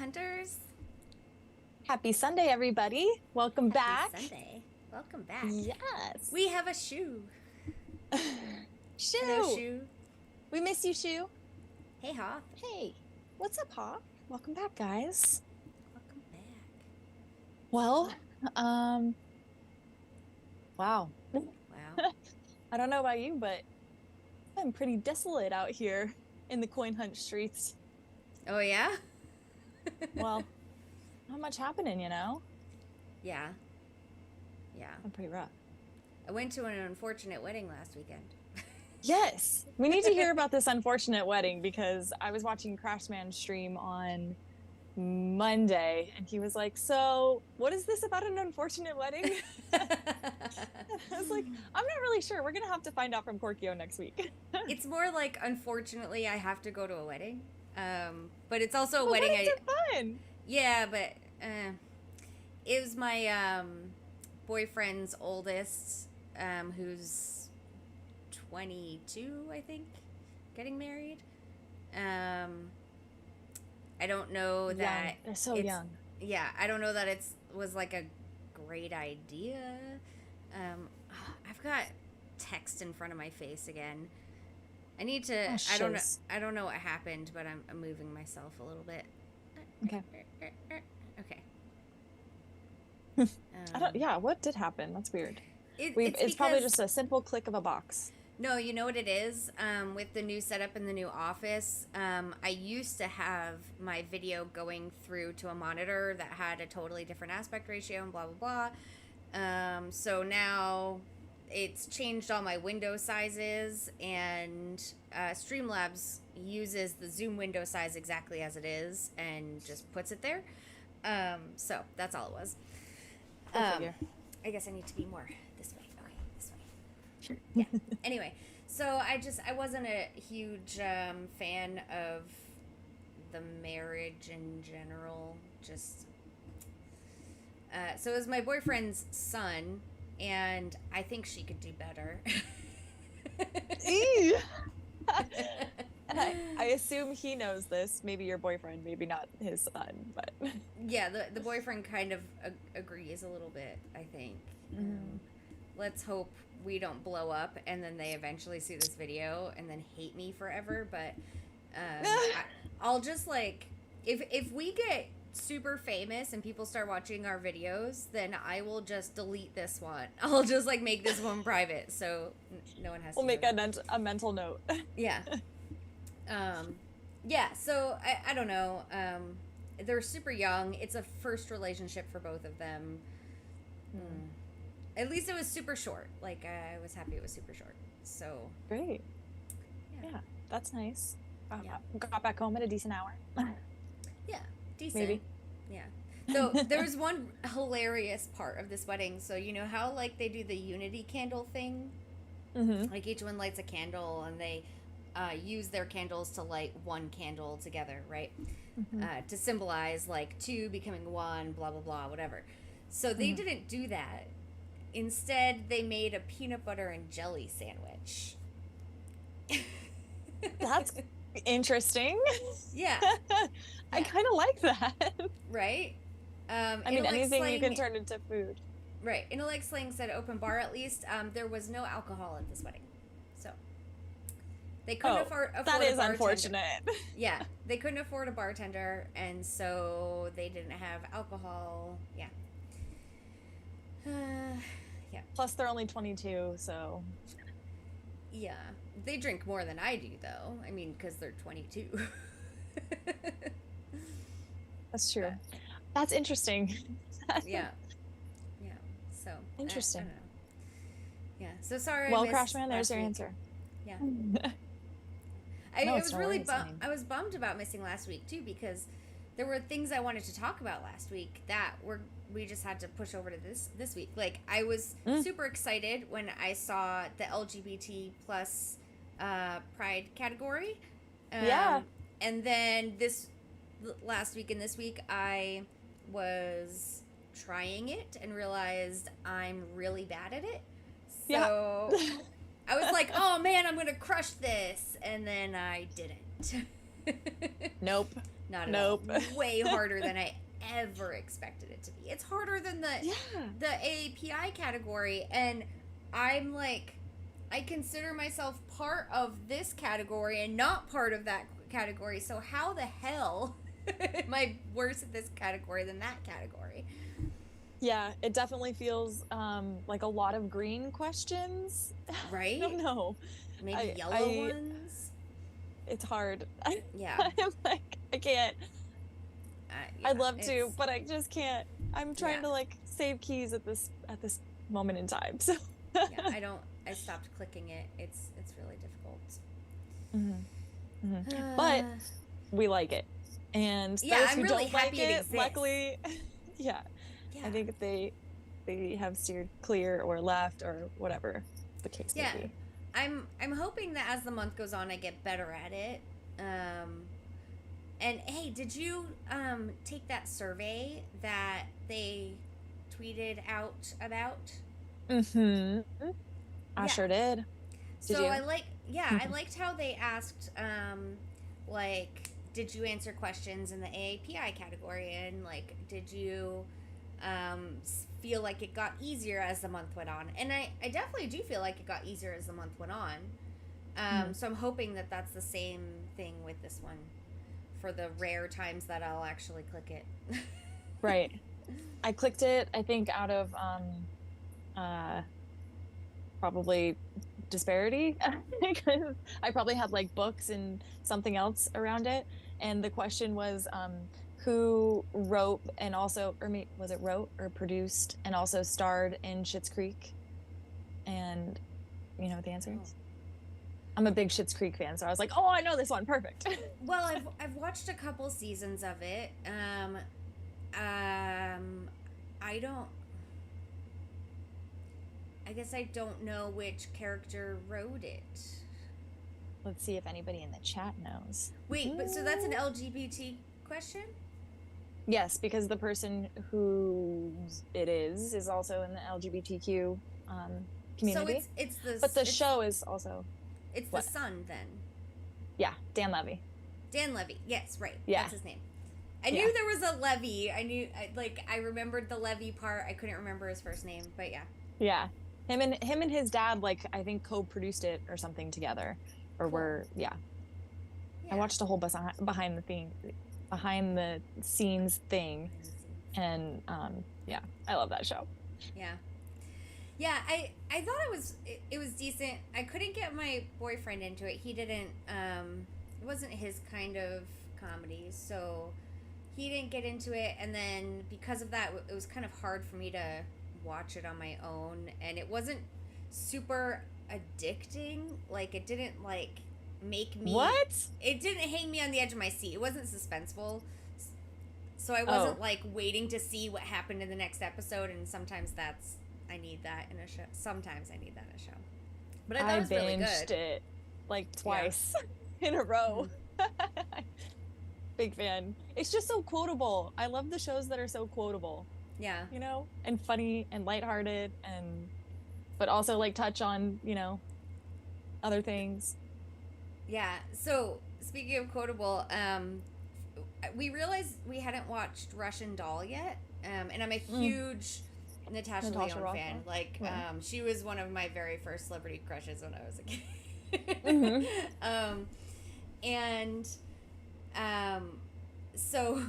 Hunters. Happy Sunday, everybody. Welcome back. Happy Sunday. Welcome back. Yes. We have a shoe. Shu. Hello, shoe. We miss you, Shu. Hey, Hoff. Hey, what's up, Hop? Welcome back, guys. Welcome back. Well, wow. Wow. I don't know about you, but I'm pretty desolate out here in the coin hunt streets. Oh, yeah? Well, not much happening, you know? Yeah. Yeah. I'm pretty rough. I went to an unfortunate wedding last weekend. Yes, we need to hear about this unfortunate wedding because I was watching Crashman stream on Monday and he was like, "So, what is this about an unfortunate wedding?" I was like, "I'm not really sure. We're gonna have to find out from Korkio next week." It's more like, unfortunately, I have to go to a wedding. But it's also a But wedding. weddings are fun. Yeah, but it was my boyfriend's oldest, who's 22, I think, getting married. I don't know that They're so young. Yeah, I don't know that was like a great idea. I've got text in front of my face again. I need to. Oh, I don't know. shiz. I don't know what happened, but I'm moving myself a little bit. Okay. Okay. I don't. Yeah, what did happen? That's weird. It's probably because- just a simple click of a box. No, you know what it is? With the new setup in the new office, I used to have my video going through to a monitor that had a totally different aspect ratio and blah, blah, blah. So now it's changed all my window sizes, and Streamlabs uses the Zoom window size exactly as it is and just puts it there. So that's all it was. Go figure. I guess I need to be more this way. Okay, this way. Sure. Yeah. Anyway, so I wasn't a huge fan of the marriage in general. Just so it was my boyfriend's son, and I think she could do better. Ew. And I assume he knows this. Maybe your boyfriend, maybe not his son, but Yeah, the boyfriend kind of agrees a little bit, I think. Let's hope we don't blow up and then they eventually see this video and then hate me forever. But I'll just like, if we get super famous and people start watching our videos, then I will just delete this one. I'll just like make this one private so no one has we'll to make know. a mental note. Yeah. Yeah, so I don't know. They're super young. It's a first relationship for both of them. At least it was super short. Like, I was happy it was super short. So, Great. yeah. Yeah, that's nice. Yeah. Got back home at a decent hour. Yeah, decent. Maybe. Yeah. So, there was one hilarious part of this wedding. So, you know how, like, they do the unity candle thing? Mm-hmm. Like, each one lights a candle, and they use their candles to light one candle together, right? To symbolize like two becoming one, blah blah blah, whatever. So they didn't do that. Instead, they made a peanut butter and jelly sandwich. That's interesting. Yeah, I kind of like that. right. I mean, anything you can turn into food. Right. Intellect Slang said open bar at least. There was no alcohol at this wedding, so they couldn't afford that is a bartender. unfortunate. Yeah, they couldn't afford a bartender, and so they didn't have alcohol. Yeah. Yeah. Plus, they're only 22, so Yeah. They drink more than I do, though. I mean, because they're 22. that's true. That's interesting. Yeah. Yeah. So. Interesting. I don't know. Yeah. So sorry. Well, I missed Crashman, there's last your week. answer. Yeah. No, I it's was no really worries, I mean. I was bummed about missing last week too, because there were things I wanted to talk about last week that we just had to push over to this week. Like, I was super excited when I saw the LGBT plus pride category. Yeah. And then last week and this week I was trying it and realized I'm really bad at it. So I was like, oh man, I'm gonna crush this, and then I didn't. Nope. Not at Nope. all. Way harder than I ever expected it to be. It's harder than the AAPI category, and I'm like, I consider myself part of this category and not part of that category. So how the hell am I worse at this category than that category? Yeah, it definitely feels like a lot of green questions. Right? I don't know. Maybe yellow ones? It's hard. Yeah. I'm like, I can't. Yeah, I'd love to, but I just can't. I'm trying Yeah. to like save keys at this moment in time. So yeah, I stopped clicking it. It's really difficult. But we like it. And Yeah, those I'm who really don't like happy it exists. luckily, yeah. I think they have steered clear or left or whatever the case may be. I'm hoping that as the month goes on, I get better at it. And hey, did you take that survey that they tweeted out about? I sure did. So I liked how they asked, like, did you answer questions in the AAPI category, and like, did you feel like it got easier as the month went on? And I definitely do feel like it got easier as the month went on. So I'm hoping that that's the same thing with this one, for the rare times that I'll actually click it. Right. I clicked it, I think, out of probably disparity, because I probably had like books and something else around it. And the question was, who wrote and also, or was it wrote or produced and also starred in Schitt's Creek? And you know what the answer is? I'm a big Schitt's Creek fan, so I was like, oh, I know this one, perfect. Well, I've watched a couple seasons of it. I guess I don't know which character wrote it. Let's see if anybody in the chat knows. Wait, but so that's an LGBT question? Yes, because the person who it is also in the LGBTQ community. So it's the. But the show is also. It's the son then. Yeah, Dan Levy. Dan Levy. Yes, right. Yeah. That's his name. I knew there was a Levy. I remembered the Levy part. I couldn't remember his first name, but yeah. Yeah. Him and his dad, like, I think co-produced it or something together, or were yeah. I watched a whole behind the scenes thing, and I love that show. Yeah, I thought it was decent. I couldn't get my boyfriend into it. He didn't. It wasn't his kind of comedy, so he didn't get into it. And then because of that, it was kind of hard for me to watch it on my own, and it wasn't super addicting. Like, it didn't like make me. What? It didn't hang me on the edge of my seat. It wasn't suspenseful. So I wasn't like waiting to see what happened in the next episode, and sometimes I need that in a show. Sometimes I need that in a show. But I thought it was really good. I binged it like twice in a row. Big fan. It's just so quotable. I love the shows that are so quotable. Yeah. You know, and funny and lighthearted, but also like touch on, other things. Yeah. So speaking of quotable, we realized we hadn't watched Russian Doll yet, and I'm a huge Natasha Lyonne fan. Like, she was one of my very first celebrity crushes when I was a kid. So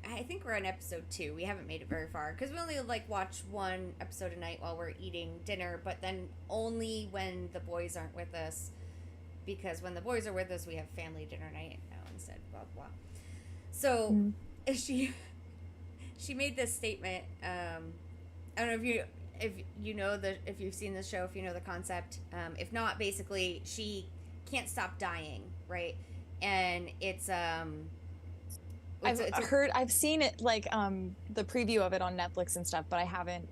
I think we're on episode 2. We haven't made it very far because we only like watch one episode a night while we're eating dinner, but then only when the boys aren't with us, because when the boys are with us, we have family dinner night now instead, blah, blah. So she made this statement. I don't know if you've seen the show, if you know the concept. If not, basically she can't stop dying, right? And I've seen it, like the preview of it on Netflix and stuff, but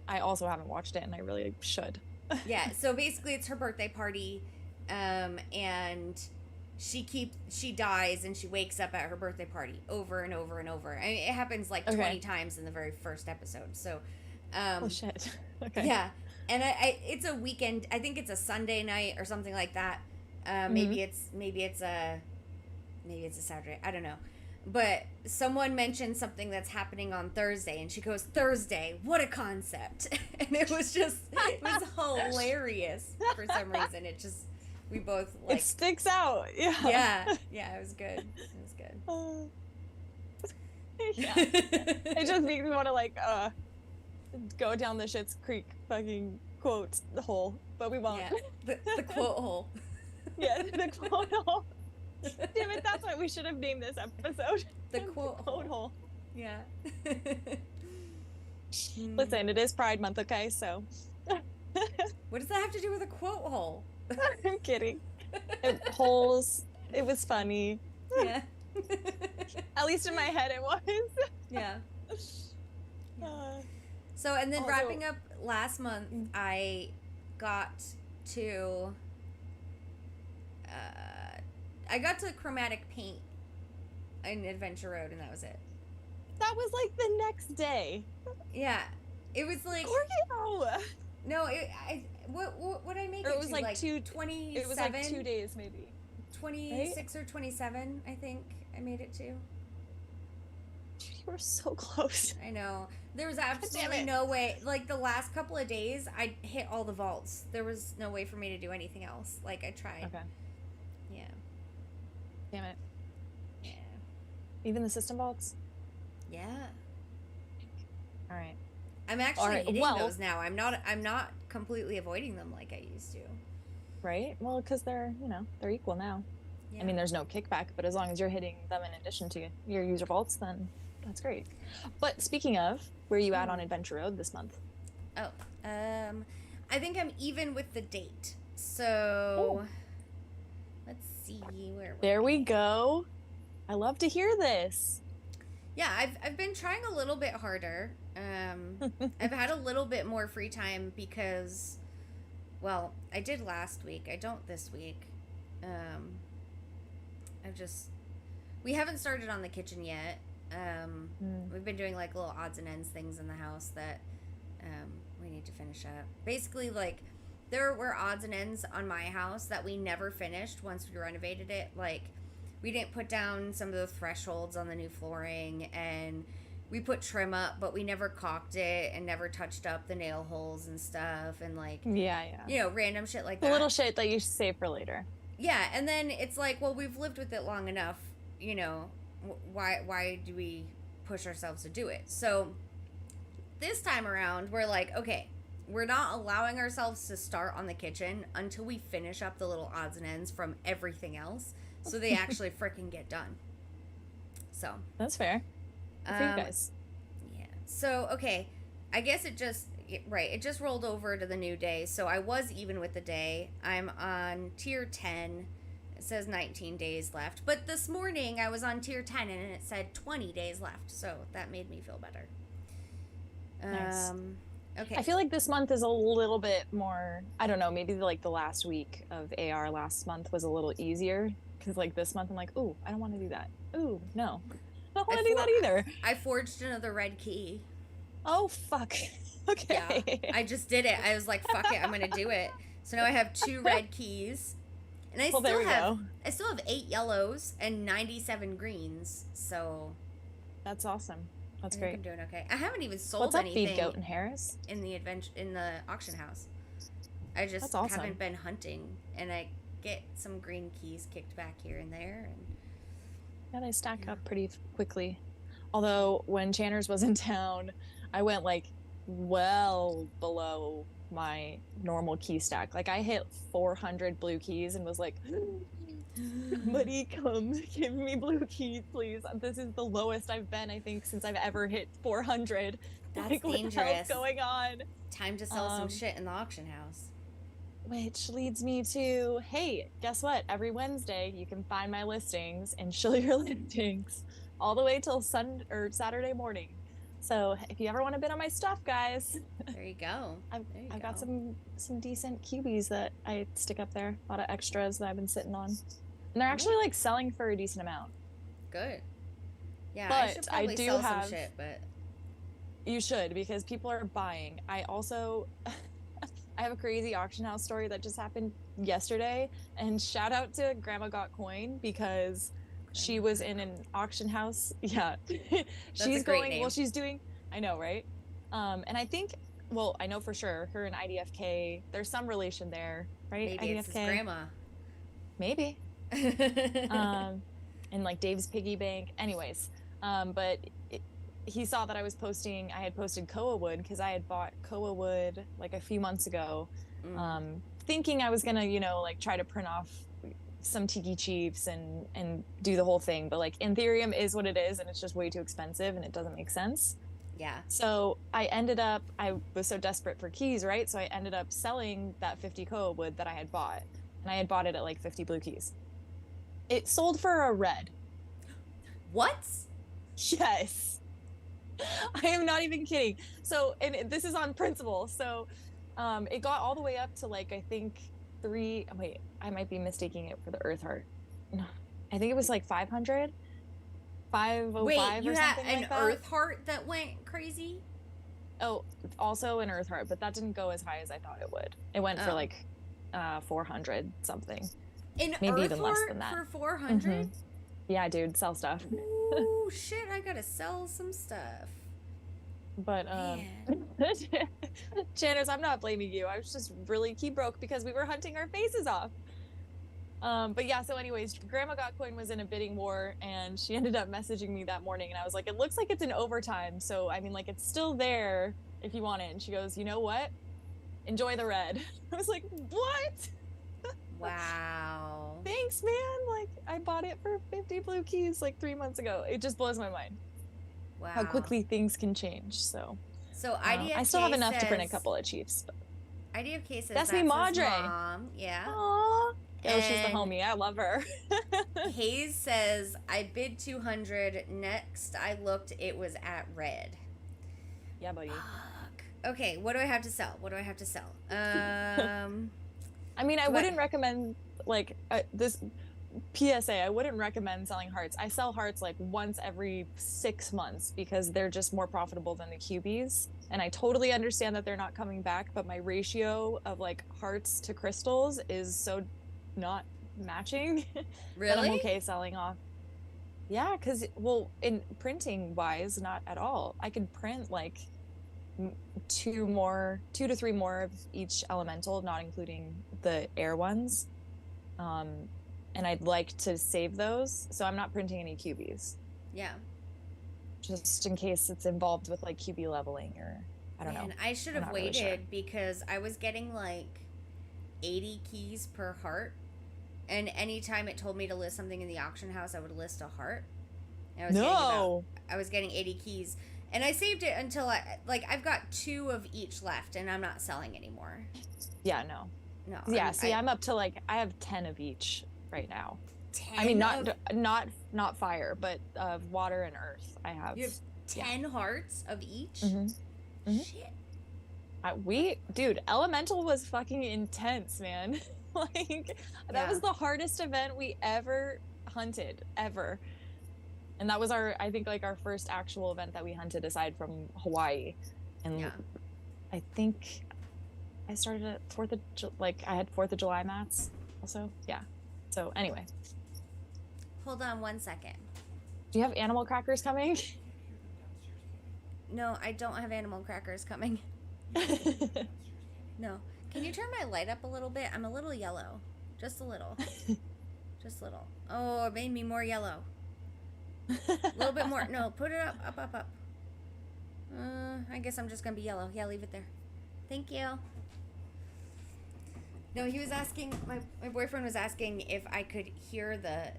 I also haven't watched it, and I really should. Yeah, so basically it's her birthday party, and she dies and she wakes up at her birthday party over and over and over. I mean, it happens like 20 times in the very first episode. So oh shit. Okay. Yeah. And it's a weekend. I think it's a Sunday night or something like that. Maybe it's a Saturday. I don't know. But someone mentioned something that's happening on Thursday, and she goes, Thursday, what a concept. And it was hilarious for some reason. We both like. It sticks out. Yeah. Yeah, it was good. It was good. Yeah. It just makes me want to like go down the Schitt's Creek fucking quote hole, but we won't. Yeah, the quote hole. Yeah, the quote hole. Damn it, that's what we should have named this episode. The quote hole. Yeah. Listen, it is Pride Month, okay? So. What does that have to do with a quote hole? I'm kidding. Holes. It was funny. Yeah. At least in my head it was. Yeah. So, and then also, wrapping up last month, I got to chromatic paint in Adventure Road, and that was it. That was like the next day. Yeah. It was like Korkio. No, what did I make it? It was to? like 27. It was like 2 days maybe. 26 or 27, I think I made it to. You were so close. I know. There was absolutely no way. Like the last couple of days, I hit all the vaults. There was no way for me to do anything else. Like I tried. Okay. Yeah. Damn it. Yeah. Even the system vaults? Yeah. All right. I'm actually hitting those now. I'm not completely avoiding them like I used to. Right? Well, because they're equal now. Yeah. I mean, there's no kickback, but as long as you're hitting them in addition to your user vaults, then that's great. But speaking of, where are you at on Adventure Road this month? Oh, I think I'm even with the date. So, let's see where. There we go. I love to hear this. Yeah, I've been trying a little bit harder. I've had a little bit more free time because, well, I did last week. I don't this week. We haven't started on the kitchen yet. We've been doing like little odds and ends things in the house that we need to finish up. Basically, like, there were odds and ends on my house that we never finished once we renovated it. Like, we didn't put down some of the thresholds on the new flooring, and we put trim up, but we never caulked it and never touched up the nail holes and stuff, and like, random shit like that. The little shit that you save for later. Yeah, and then it's like, well, we've lived with it long enough, why do we push ourselves to do it? So this time around, we're like, okay, we're not allowing ourselves to start on the kitchen until we finish up the little odds and ends from everything else, so they actually freaking get done. So that's fair. For you guys. Yeah. So, okay, I guess it just rolled over to the new day. So I was even with the day. I'm on tier 10. It says 19 days left. But this morning I was on tier 10 and it said 20 days left. So that made me feel better. Nice. Okay. I feel like this month is a little bit more, I don't know, maybe like the last week of AR last month was a little easier. Because like this month I'm like, ooh, I don't want to do that. Ooh, no. I don't want to do that either. I forged another red key. Oh, fuck. Okay. Yeah, I just did it. I was like, fuck it, I'm going to do it. So now I have 2 red keys. And I still have 8 yellows and 97 greens. So that's awesome. That's great. I'm doing okay. I haven't even sold What's up, anything Feed Goat and Harris? in the auction house. I just haven't been hunting, and I get some green keys kicked back here and there, and yeah, they stack up pretty quickly. Although when Channers was in town, I went like well below my normal key stack. Like I hit 400 blue keys and was like, somebody come give me blue keys, please. This is the lowest I've been, I think, since I've ever hit 400. That's like, dangerous. What the hell's going on? Time to sell some shit in the auction house. Which leads me to, hey, guess what? Every Wednesday you can find my listings and show your listings all the way till Saturday morning. So if you ever want to bid on my stuff, guys, there you go. I've got some decent cubies that I stick up there. A lot of extras that I've been sitting on, and they're actually like selling for a decent amount. Good. Yeah, but I should probably sell have some shit, but you should, because people are buying. I also I have a crazy auction house story that just happened yesterday, and shout out to Grandma Got Coin, because she was in an auction house. Yeah. She's going, name. Well, she's doing, I know, right? And I think, well, I know for sure her and IDFK, there's some relation there, right? Maybe IDFK. It's his grandma. Maybe. And like Dave's piggy bank. Anyways, but he saw that I had posted koa wood because I had bought koa wood like a few months ago, thinking I was gonna, like try to print off some tiki chiefs and do the whole thing. But like Ethereum is what it is, and it's just way too expensive and it doesn't make sense. Yeah. So I was so desperate for keys, right? So I ended up selling that 50 koa wood that I had bought, and I had bought it at like 50 blue keys. It sold for a red. What? Yes. I am not even kidding. So, and this is on principle. So, it got all the way up to like, I think I might be mistaking it for the Earth Heart. No, I think it was like 500, 505 Wait, or something like that. you had an Earth Heart that went crazy? Oh, also an Earth Heart, but that didn't go as high as I thought it would. It went for like 400 something. Maybe Earth even less than that. For 400? Mm-hmm. Yeah, dude, sell stuff. Ooh, shit, I gotta sell some stuff. But Janice, I'm not blaming you. I was just really key broke because we were hunting our faces off. But yeah, so anyways, Grandma Got Coin was in a bidding war, and she ended up messaging me that morning, and I was like, it looks like it's in overtime, so I mean, like, it's still there if you want it. And she goes, you know what? Enjoy the red. I was like, what? Wow. Thanks, man. Like, I bought it for 50 blue keys like 3 months ago. It just blows my mind. Wow. How quickly things can change. So IDFK I still have enough to print a couple of chiefs. But IDFK says that's me, Madre. Mom. Yeah. Aww. Oh, she's the homie. I love her. Hayes says, I bid 200. Next I looked, it was at red. Yeah, buddy. Fuck. Okay, what do I have to sell? I mean, I wouldn't recommend, like, this PSA, I wouldn't recommend selling hearts. I sell hearts, like, once every 6 months because they're just more profitable than the cubies. And I totally understand that they're not coming back, but my ratio of, like, hearts to crystals is so not matching. Really? That I'm okay selling off. Yeah, because, well, in printing-wise, not at all. I could print, like, 2 to 3 more of each elemental, not including the air ones, and I'd like to save those, so I'm not printing any cubies. Yeah, just in case it's involved with like cubie leveling, or I don't know. I should have waited really because I was getting like 80 keys per heart, and anytime it told me to list something in the auction house, I would list a heart. I was getting 80 keys. And I saved it until I've got 2 of each left, and I'm not selling anymore. Yeah, no. Yeah, I'm up to like, I have 10 of each right now. 10? I mean, not fire, but of water and earth. I have. You have 10 hearts of each? Mm-hmm. Shit. Dude, elemental was fucking intense, man. That was the hardest event we ever hunted, ever. And that was I think our first actual event that we hunted aside from Hawaii. And I think I started at I had 4th of July mats also. Yeah. So anyway. Hold on 1 second. Do you have animal crackers coming? No, I don't have animal crackers coming. No. Can you turn my light up a little bit? I'm a little yellow. Just a little. Just a little. Oh, it made me more yellow. A little bit more. No, put it up. I guess I'm just gonna be yellow. Yeah, leave it there. Thank you. No, he was asking, my boyfriend was asking if I could hear the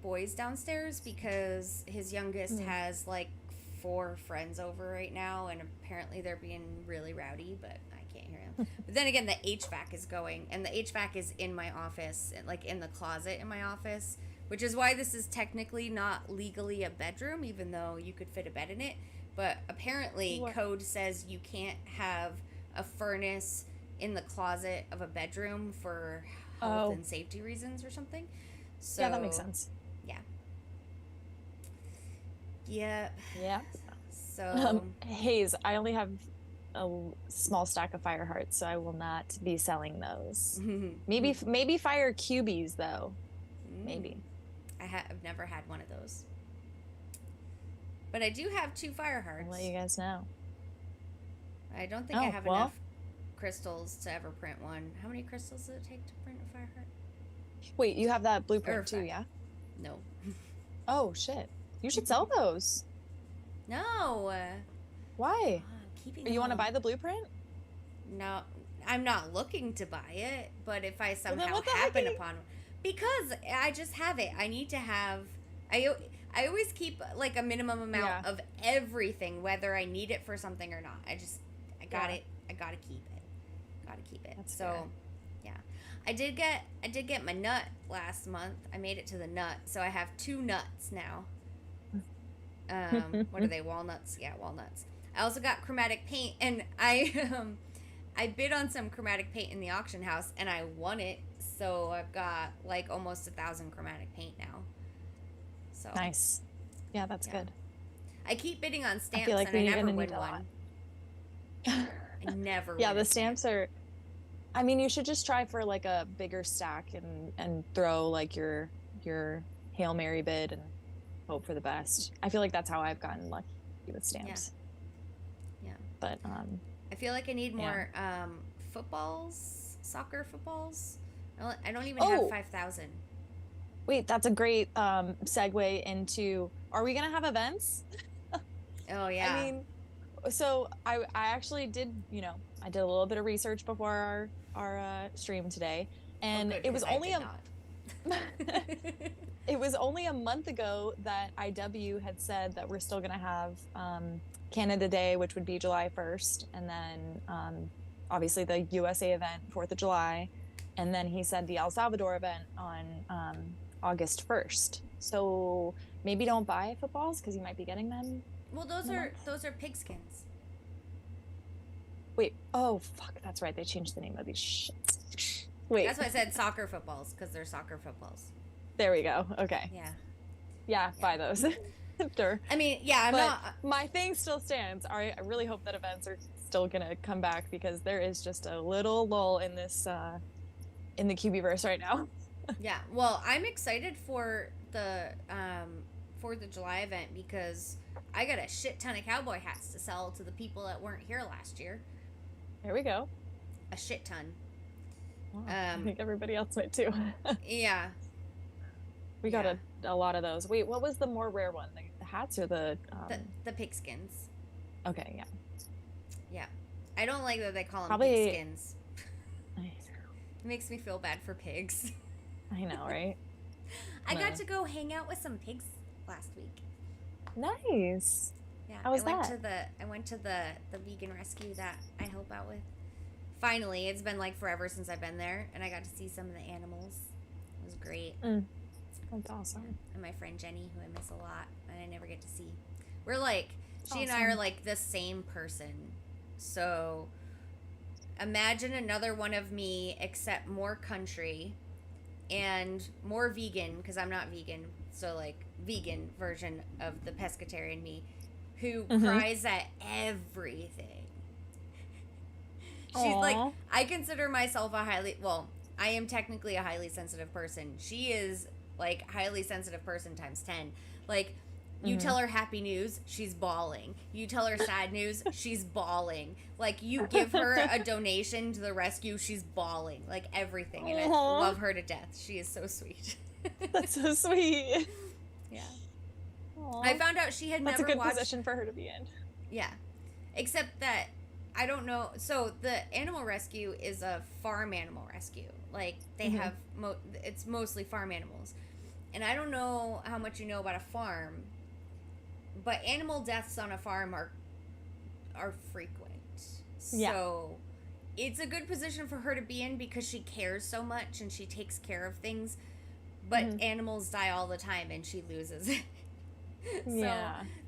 boys downstairs because his youngest has like 4 friends over right now, and apparently they're being really rowdy, but I can't hear them. But then again, the HVAC is going, and the HVAC is in my office, like in the closet in my office, which is why this is technically not legally a bedroom, even though you could fit a bed in it. But apparently code says you can't have a furnace in the closet of a bedroom for health and safety reasons or something. So yeah, that makes sense. Yeah. Yeah. Yeah. So Hayes, I only have a small stack of fire hearts, so I will not be selling those. Maybe fire cubies though. Maybe. I've never had one of those. But I do have 2 fire hearts. I'll let you guys know. I don't think I have enough crystals to ever print one. How many crystals does it take to print a fire heart? Wait, you have that blueprint too, yeah? No. Oh, shit. You should sell those. No. Why? Keeping You want to buy the blueprint? No, I'm not looking to buy it, but if I somehow happen upon one, because I just have it. I need to have, I always keep like a minimum amount of everything, whether I need it for something or not. I got it. I gotta keep it. That's so fair. yeah. I did get my nut last month. I made it to the nut, so I have 2 nuts now. What are they? Walnuts? Yeah, walnuts. I also got chromatic paint, and I bid on some chromatic paint in the auction house, and I won it. So I've got like almost 1,000 chromatic paint now. So nice. Yeah, that's good. I keep bidding on stamps, and I never win one. I never. Yeah, the stamps are. I mean, you should just try for like a bigger stack and throw like your Hail Mary bid and hope for the best. I feel like that's how I've gotten lucky with stamps. Yeah. But I feel like I need more soccer footballs. I don't even have 5,000. Wait, that's a great segue into, are we going to have events? Oh, yeah. I mean, so I actually did, I did a little bit of research before our stream today, and it was only it was only a month ago that IW had said that we're still going to have Canada Day, which would be July 1st, and then obviously the USA event, 4th of July, and then he said the El Salvador event on August 1st. So maybe don't buy footballs because you might be getting them. Well, those are pigskins. Wait, oh fuck, that's right. They changed the name of these shits. Wait. That's why I said soccer footballs, because they're soccer footballs. There we go. Okay. Yeah, buy those. Sure. I mean, yeah, my thing still stands. I really hope that events are still gonna come back, because there is just a little lull in this in the Cubieverse right now. Yeah, well, I'm excited for the 4th of July event, because I got a shit ton of cowboy hats to sell to the people that weren't here last year. There we go. A shit ton. Wow, I think everybody else might too. Yeah. We got a lot of those. Wait, what was the more rare one? The hats or the pigskins? Okay, yeah. Yeah. I don't like that they call them Probably pigskins. It makes me feel bad for pigs. I know, right? I got to go hang out with some pigs last week. Nice. Yeah. How was I went to the vegan rescue that I help out with. Finally, it's been like forever since I've been there, and I got to see some of the animals. It was great. That's awesome. Yeah. And my friend Jenny, who I miss a lot, and I never get to see. We're like, she and I are like the same person. So imagine another one of me, except more country and more vegan, because I'm not vegan. So like vegan version of the pescatarian me, who cries at everything. She's like, I consider myself I am technically a highly sensitive person. She is like highly sensitive person times 10. Like, you tell her happy news, she's bawling. You tell her sad news, she's bawling. Like, you give her a donation to the rescue, she's bawling. Like, everything. And I love her to death. She is so sweet. That's so sweet. Yeah. Aww. I found out she had That's never a good watched... position for her to be in. Yeah. Except that, I don't know. So, the animal rescue is a farm animal rescue. Like, they have... it's mostly farm animals. And I don't know how much you know about a farm, but animal deaths on a farm are frequent. So it's a good position for her to be in, because she cares so much and she takes care of things. But animals die all the time and she loses it. So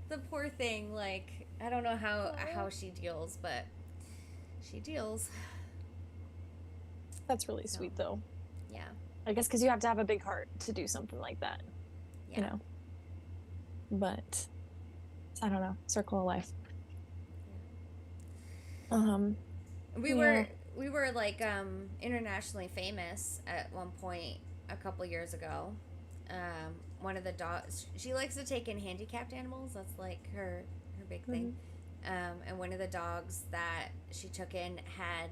the poor thing, like, I don't know how she deals, but she deals. That's really sweet, though. Yeah. I guess because you have to have a big heart to do something like that. Yeah. You know? But I don't know. Circle of life. We were like internationally famous at one point a couple years ago. one of the dogs. She likes to take in handicapped animals. That's like her big thing. And one of the dogs that she took in had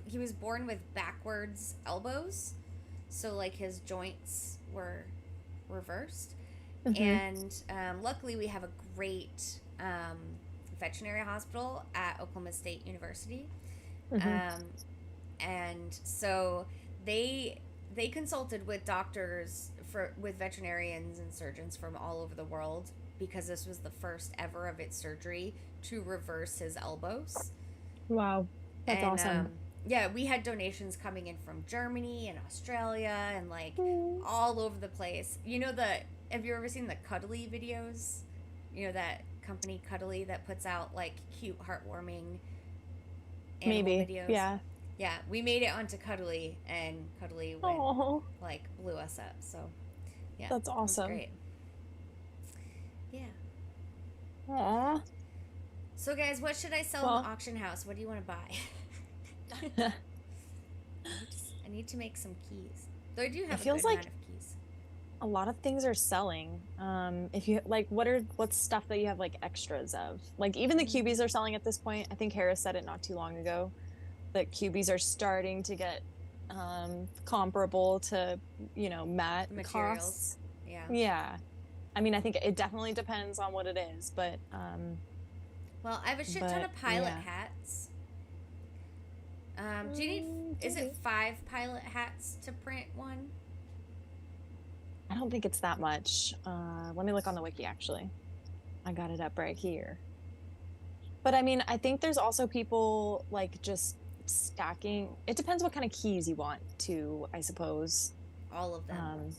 he was born with backwards elbows, so like his joints were reversed. And luckily we have a great veterinary hospital at Oklahoma State University. And so they consulted with doctors with veterinarians and surgeons from all over the world, because this was the first ever of its surgery to reverse his elbows. Wow, that's awesome. Yeah, we had donations coming in from Germany and Australia and like all over the place. Have you ever seen the Cuddly videos? That company Cuddly that puts out like cute, heartwarming animal videos? Yeah, we made it onto Cuddly, and Cuddly went, like, blew us up. So, yeah, that's awesome. Great. Yeah. Aww. So, guys, what should I sell in the auction house? What do you want to buy? I need to make some keys. Though I do have a good amount of keys. A lot of things are selling. If you like, what's stuff that you have like extras of? Like even the cubies are selling at this point. I think Harris said it not too long ago that cubies are starting to get comparable to matte materials. Costs. Yeah. I mean, I think it definitely depends on what it is, but well, I have a shit ton of pilot hats. Do you need? Is it 5 pilot hats to print one? I don't think it's that much. Let me look on the wiki, actually. I got it up right here. But I mean, I think there's also people like just stacking. It depends what kind of keys you want to, I suppose. All of them.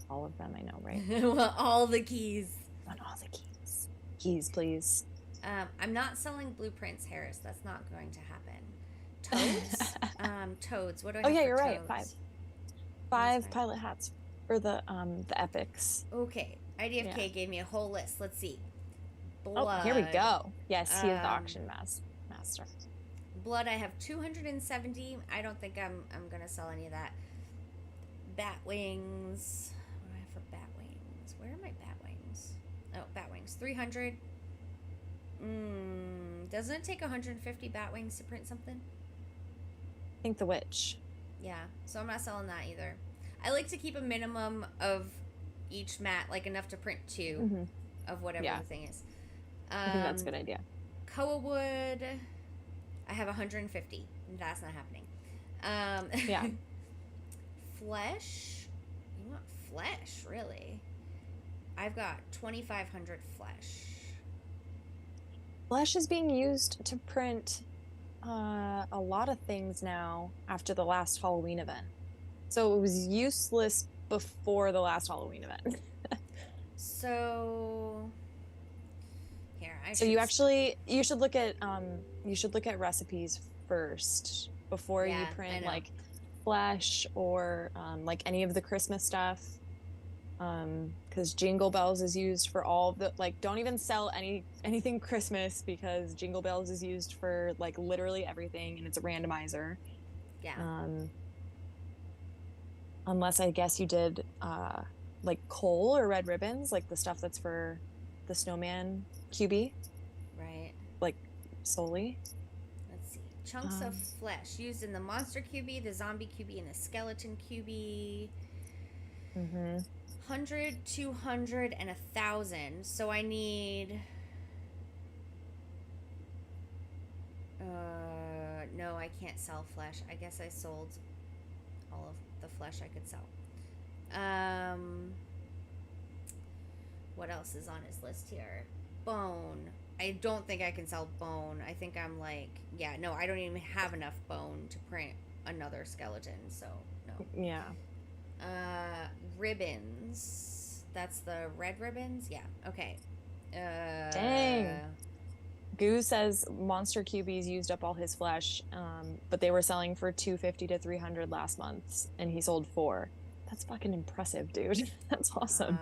All of them, I know, right? Well, all the keys. I want all the keys. Keys, please. I'm not selling blueprints, Harris. That's not going to happen. Toads? Toads. What do I have you're toads? right. 5 pilot hats for the epics. Okay. IDFK gave me a whole list. Let's see. Blood. Oh, here we go. Yes, he is the auction master. Blood, I have 270. I don't think I'm gonna sell any of that. Bat wings. What do I have for bat wings? Where are my bat wings? Oh, bat wings. 300. Doesn't it take 150 bat wings to print something? I think the witch. Yeah, so I'm not selling that either. I like to keep a minimum of each mat, like enough to print 2 of whatever the thing is. I think that's a good idea. Koa wood, I have 150. That's not happening. Yeah. Flesh, you want flesh, really? I've got 2,500 flesh. Flesh is being used to print a lot of things now after the last Halloween event. So it was useless before the last Halloween event. So here, you should look at recipes first before you print like flesh or like any of the Christmas stuff. Because Jingle Bells is used for all the don't even sell anything Christmas, because Jingle Bells is used for like literally everything, and it's a randomizer. Yeah. Unless I guess you did like coal or red ribbons, like the stuff that's for the snowman cubie. Right. Like solely. Let's see. Chunks of flesh used in the monster cubie, the zombie cubie, and the skeleton cubie. 100, 200, and 1,000. So I need. No, I can't sell flesh. I guess I sold all of the flesh I could sell. What else is on his list here? Bone. I don't think I can sell bone. I think I'm like, no, I don't even have enough bone to print another skeleton, so no. Yeah. Ribbons. That's the red ribbons? Yeah, okay. Dang. Goo says Monster Cubies used up all his flesh, but they were selling for $250 to $300 last month, and he sold 4. That's fucking impressive, dude. That's awesome.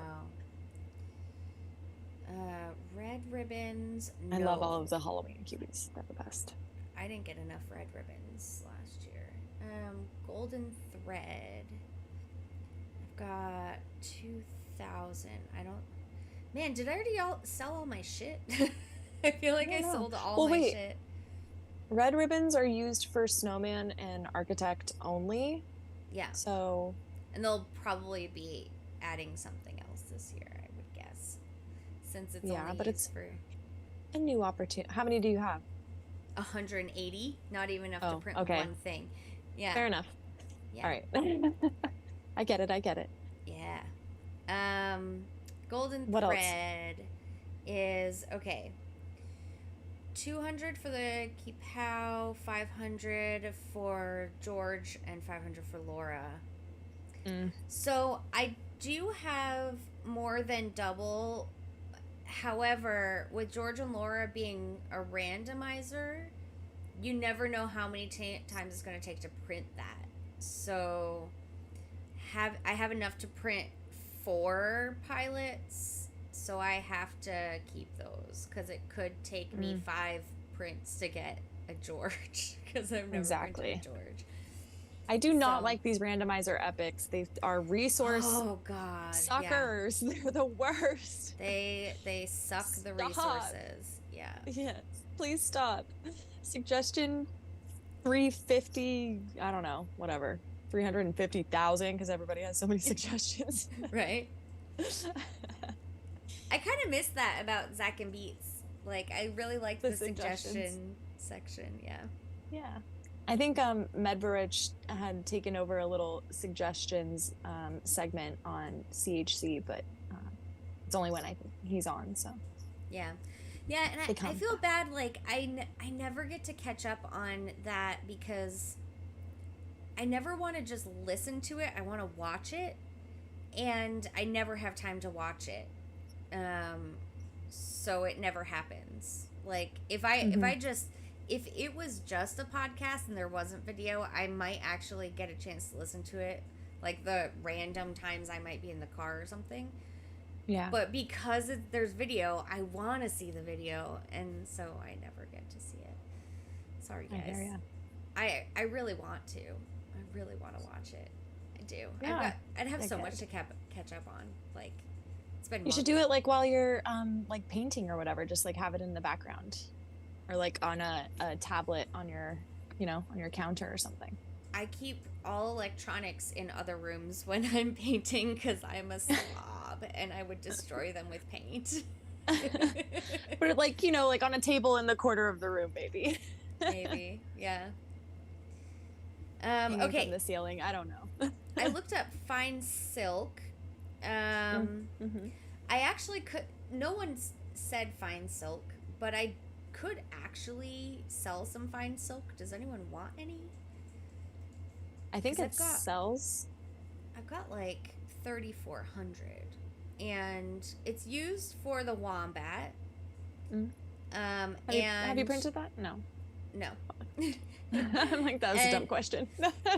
Wow. Red ribbons. No. I love all of the Halloween cubies. They're the best. I didn't get enough red ribbons last year. Golden thread. I've got 2,000. I don't. Man, did I already sell all my shit? I feel like I sold all my shit. Red ribbons are used for snowman and architect only. Yeah. So. And they'll probably be adding something else this year, I would guess. Since it's only but used it's for a new opportunity. How many do you have? 180. Not even enough to print one thing. Yeah. Fair enough. Yeah. All right. I get it. Yeah. Golden thread is okay. 200 for the Keepow, 500 for George, and 500 for Laura. So I do have more than double. However, with George and Laura being a randomizer, you never know how many times it's going to take to print that. So I have enough to print 4 pilots, so I have to keep those because it could take me 5 prints to get a George because I've never printed a George. I do not like these randomizer epics. They are resource suckers. Yeah. They're the worst. They suck the resources. Yeah. Yes. Please stop. Suggestion 350, I don't know, whatever. 350,000 because everybody has so many suggestions. Right. I kind of miss that about Zach and Beats. Like, I really like the suggestion section. Yeah. Yeah. I think Medvarich had taken over a little suggestions segment on CHC, but it's only when he's on. So yeah, and I feel bad. Like I never get to catch up on that because I never want to just listen to it. I want to watch it, and I never have time to watch it. So it never happens. Like if it was just a podcast and there wasn't video, I might actually get a chance to listen to it. Like the random times I might be in the car or something. Yeah. But because there's video, I want to see the video. And so I never get to see it. Sorry, guys. I really want to. I really want to watch it. I do. Yeah, I'd have so much to catch up on. Like, it's been months. You should do it like while you're like painting or whatever. Just like have it in the background. Or like on a tablet on your, on your counter or something. I keep all electronics in other rooms when I'm painting because I'm a slob and I would destroy them with paint. But like, like on a table in the corner of the room, maybe. Maybe, yeah. Okay. From the ceiling, I don't know. I looked up fine silk. I actually could. No one said fine silk, but I could actually sell some fine silk. Does anyone want any? I think it sells. I've got like 3,400, and it's used for the wombat. Have you printed that? No. I'm like, that was a dumb question.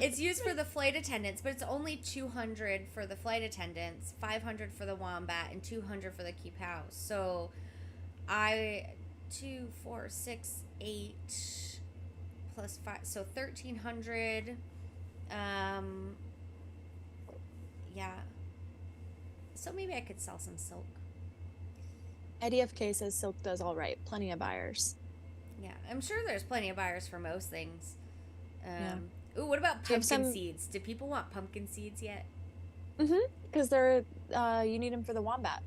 It's used for the flight attendants, but it's only 200 for the flight attendants, 500 for the wombat, and 200 for the keep house. So 2, 4, 6, 8 plus 5, so 1,300. Yeah. So maybe I could sell some silk. IDFK says silk does all right. Plenty of buyers. Yeah, I'm sure there's plenty of buyers for most things. Ooh, what about pumpkin seeds? Do people want pumpkin seeds yet? Because they're you need them for the wombat.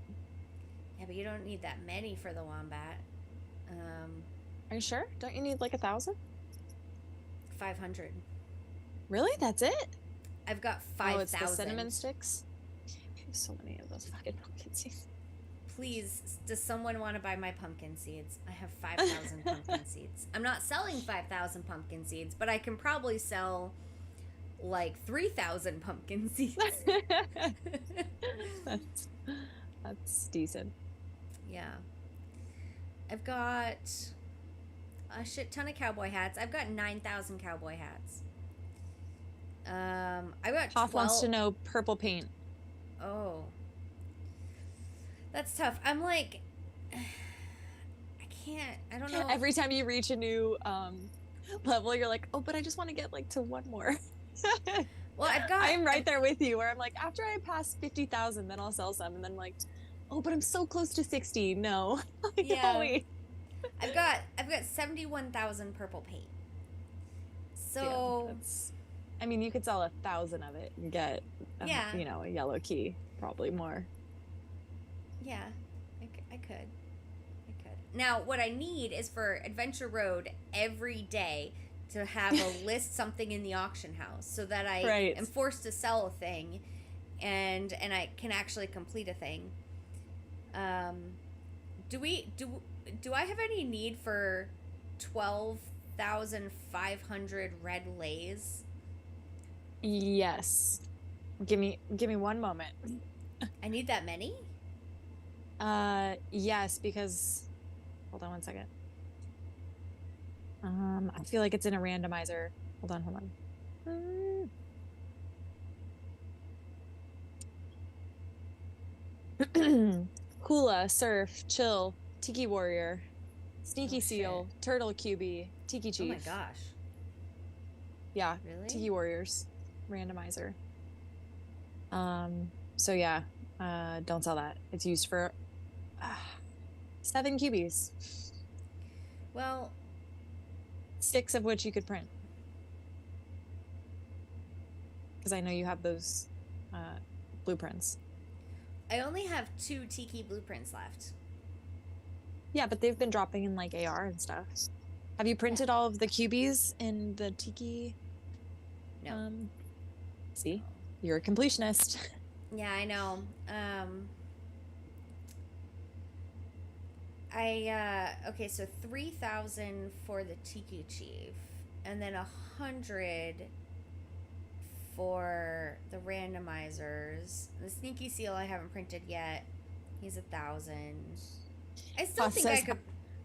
Yeah, but you don't need that many for the wombat. Are you sure? Don't you need like 1,000? 500. Really? That's it? I've got 5,000. Oh, it's the cinnamon sticks. So many of those fucking pumpkin seeds. Please, does someone want to buy my pumpkin seeds? I have 5,000 pumpkin seeds. I'm not selling 5,000 pumpkin seeds, but I can probably sell like 3,000 pumpkin seeds. That's decent. Yeah. I've got a shit ton of cowboy hats. I've got 9,000 cowboy hats. I got Hoff wants to know purple paint. Oh. That's tough. I'm like, I don't know. Every time you reach a new level, you're like, oh, but I just want to get like to one more. Well, I've got. I'm right there with you where I'm like, after I pass 50,000, then I'll sell some. And then I'm like, oh, but I'm so close to 60. No. Like, Yeah. wait. I've got 71,000 purple paint. So. Yeah, I mean, you could sell 1,000 of it and get, Yeah. you know, a yellow key, probably more. Yeah, I could. Now, what I need is for Adventure Road every day to have a list something in the auction house so that I am forced to sell a thing and I can actually complete a thing. Do I have any need for 12,500 red lays? Yes. Give me one moment. I need that many? Yes, because hold on one second. I feel like it's in a randomizer. Hold on. Hula, Surf, Chill, Tiki Warrior, Sneaky Seal, Turtle Cubie, Tiki Chief. Oh my gosh. Yeah. Really? Tiki Warriors randomizer. So yeah, don't sell that. It's used for 7 cubies. Well, 6 of which you could print. Because I know you have those blueprints. I only have 2 Tiki blueprints left. Yeah, but they've been dropping in like AR and stuff. Have you printed all of the cubies in the Tiki? No. See? You're a completionist. Yeah, I know. Okay, so 3,000 for the Tiki Chief, and then 100 for the randomizers. The Sneaky Seal I haven't printed yet. He's 1,000. I still think I could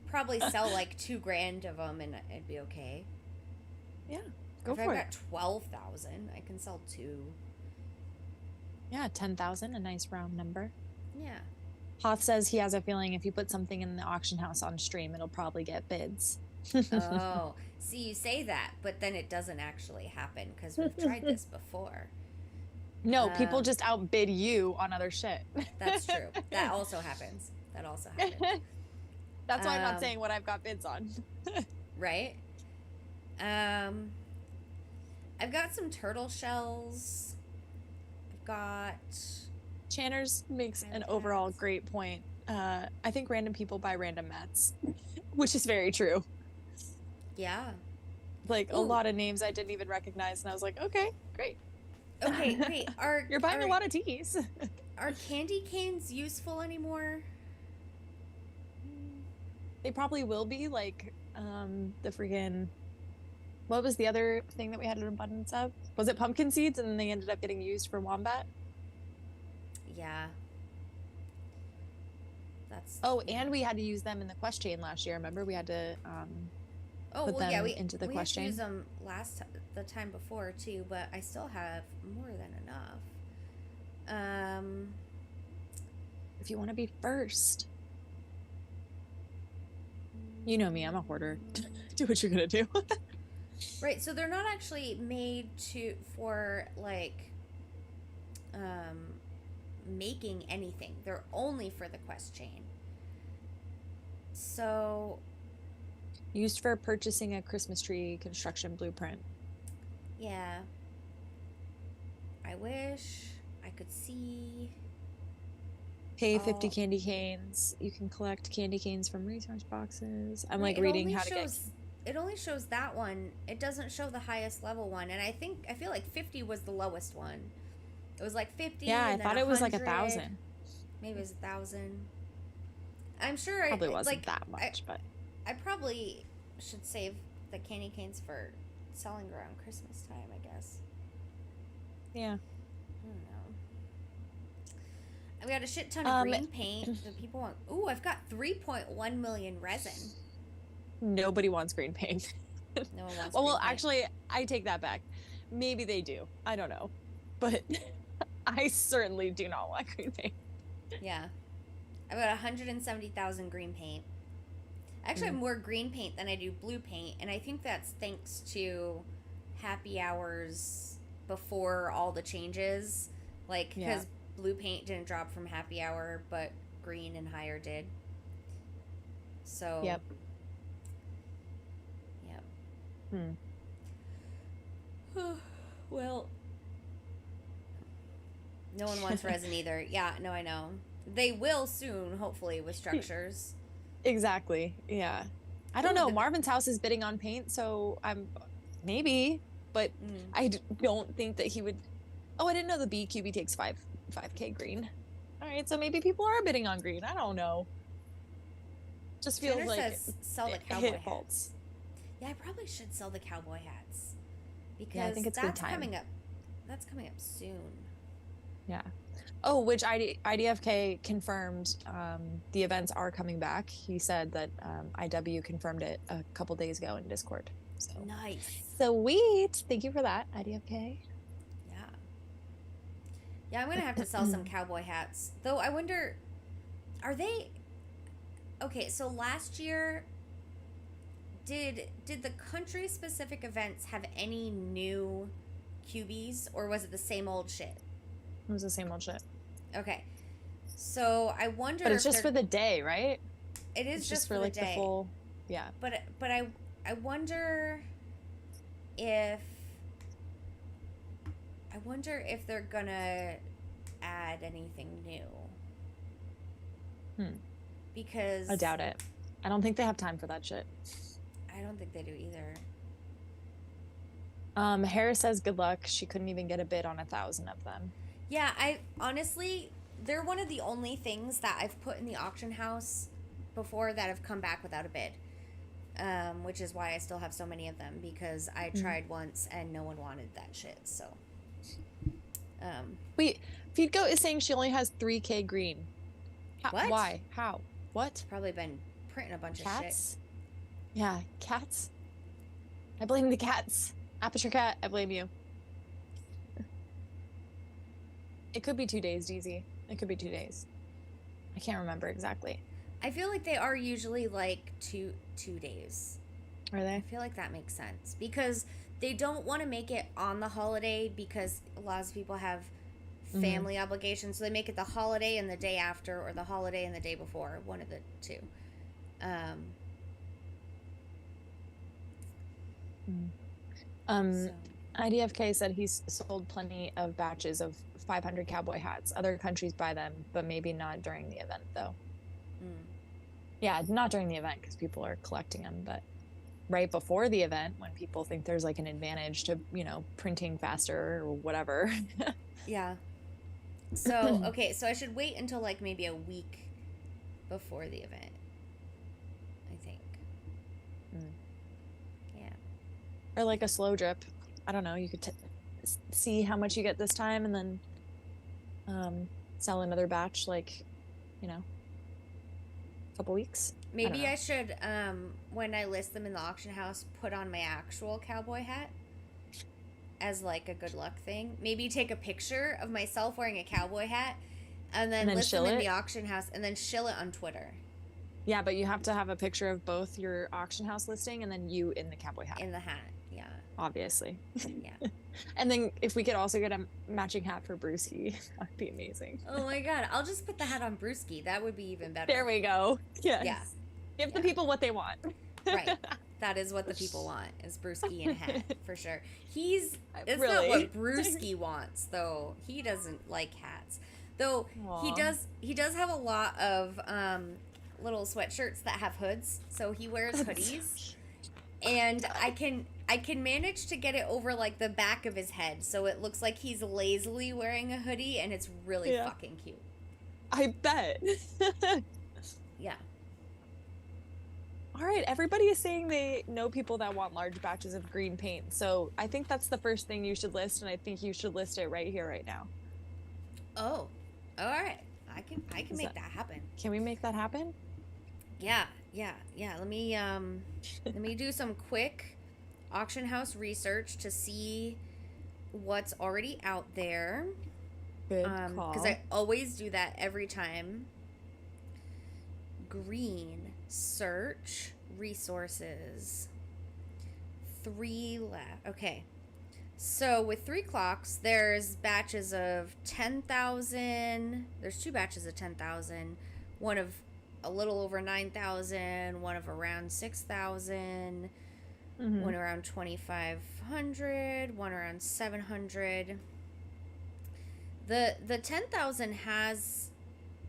probably sell like $2,000 of them, and it'd be okay. Yeah, go for it. If I've got 12,000, I can sell 2. Yeah, 10,000, a nice round number. Yeah. Hoth says he has a feeling if you put something in the auction house on stream, it'll probably get bids. Oh, see, you say that, but then it doesn't actually happen because we've tried this before. No, people just outbid you on other shit. That's true. That also happens. That's why I'm not saying what I've got bids on. Right? I've got some turtle shells. I've got... Channers makes an overall great point. I think random people buy random mats, which is very true. Yeah. Like a lot of names I didn't even recognize, and I was like, okay, great. Okay, wait. You're buying a lot of tikis. Are candy canes useful anymore? They probably will be. Like the freaking... What was the other thing that we had an abundance of? Was it pumpkin seeds, and then they ended up getting used for wombat? Yeah. That's... Oh, and we had to use them in the quest chain last year. Remember, we had to put them into the quest chain. We used them the time before too, but I still have more than enough. If you want to be first, you know me, I'm a hoarder. Do what you're gonna do. Right. So they're not actually made for like making anything. They're only for the quest chain. So used for purchasing a Christmas tree construction blueprint. Yeah. I wish I could see. Pay 50 candy canes. You can collect candy canes from resource boxes. I'm like reading how to get... It only shows that one. It doesn't show the highest level one. And I feel like 50 was the lowest one. It was like 50. Yeah, I thought it was like 1,000. Maybe it was 1,000. I'm sure it probably wasn't that much, but I probably should save the candy canes for selling around Christmas time, I guess. Yeah. I don't know. I've got a shit ton of green paint that people want. Ooh, I've got 3.1 million resin. Nobody wants green paint. No one wants well, actually, I take that back. Maybe they do. I don't know. But I certainly do not want green paint. Yeah. I've got 170,000 green paint. Actually, I have more green paint than I do blue paint, and I think that's thanks to Happy Hours before all the changes, like Yeah. because blue paint didn't drop from happy hour, but green and higher did. So Yep. yep. Well, no one wants resin either. Yeah, no, I know. They will soon, hopefully, with structures. Exactly. Yeah. I don't Ooh, know. Marvin's house is bidding on paint, so I'm maybe, but I don't think that he would. Oh, I didn't know the B cubie takes 5K green. All right, so maybe people are bidding on green. I don't know. Just feels Jenner like says sell the it cowboy hit hats. faults. Yeah, I probably should sell the cowboy hats because Yeah, I think it's good that's time. coming up. That's coming up soon. Yeah. Oh, which IDFK confirmed the events are coming back. He said that IW confirmed it a couple days ago in Discord. So Nice. sweet. Thank you for that, IDFK. Yeah. Yeah, I'm gonna have to sell some cowboy hats. Though I wonder, are they okay? So last year, did the country specific events have any new cubies, or was it the same old shit? It was the same old shit. Okay. So I wonder. But it's just for the day, right? It is it's just for like the day. The full. Yeah. But I wonder if they're gonna add anything new. Because I doubt it. I don't think they have time for that shit. I don't think they do either. Harris says good luck. She couldn't even get a bid on 1,000 of them. Yeah, I honestly, they're one of the only things that I've put in the auction house before that have come back without a bid. Which is why I still have so many of them, because I tried once and no one wanted that shit. So, wait, Feedgoat is saying she only has 3K green. What? Why? How? What? Probably been printing a bunch of shit. Yeah, cats. I blame the cats. Aperture cat, I blame you. It could be 2 days, DZ. It could be 2 days. I can't remember exactly. I feel like they are usually like two days. Are they? I feel like that makes sense because they don't want to make it on the holiday because a lot of people have family obligations, so they make it the holiday and the day after, or the holiday and the day before, one of the two. So. IDFK said he's sold plenty of batches of 500 cowboy hats. Other countries buy them, but maybe not during the event, though. Yeah, not during the event because people are collecting them, but right before the event when people think there's like an advantage to, printing faster or whatever. Yeah. So, okay, so I should wait until like maybe a week before the event, I think. Yeah. Or like a slow drip. I don't know. You could see how much you get this time and then sell another batch like, a couple weeks. Maybe I should, when I list them in the auction house, put on my actual cowboy hat as like a good luck thing. Maybe take a picture of myself wearing a cowboy hat and then list them in the auction house and then shill it on Twitter. Yeah, but you have to have a picture of both your auction house listing and then you in the cowboy hat. In the hat, yeah. Obviously. Yeah. And then if we could also get a matching hat for Brewski, that'd be amazing. Oh my god, I'll just put the hat on Brewski. That would be even better. There we go. Yes. Yeah. Give the people what they want. Right. That is what the people want, is Brewski in a hat, for sure. It's really? not what Brewski wants, though. He doesn't like hats. Though he does have a lot of little sweatshirts that have hoods, so he wears hoodies. And I can manage to get it over like the back of his head, so it looks like he's lazily wearing a hoodie, and it's really fucking cute. I bet. Yeah. All right, everybody is saying they know people that want large batches of green paint, so I think that's the first thing you should list, and I think you should list it right here, right now. Oh, all right. I can make that happen. Can we make that happen? Yeah. Let me do some quick auction house research to see what's already out there. Good call. Because I always do that every time. Green, search, resources. 3 left. Okay. So with 3 clocks, there's batches of 10,000. There's 2 batches of 10,000. One of a little over 9,000. One of around 6,000. One around 2,500. One around 700. The 10,000 has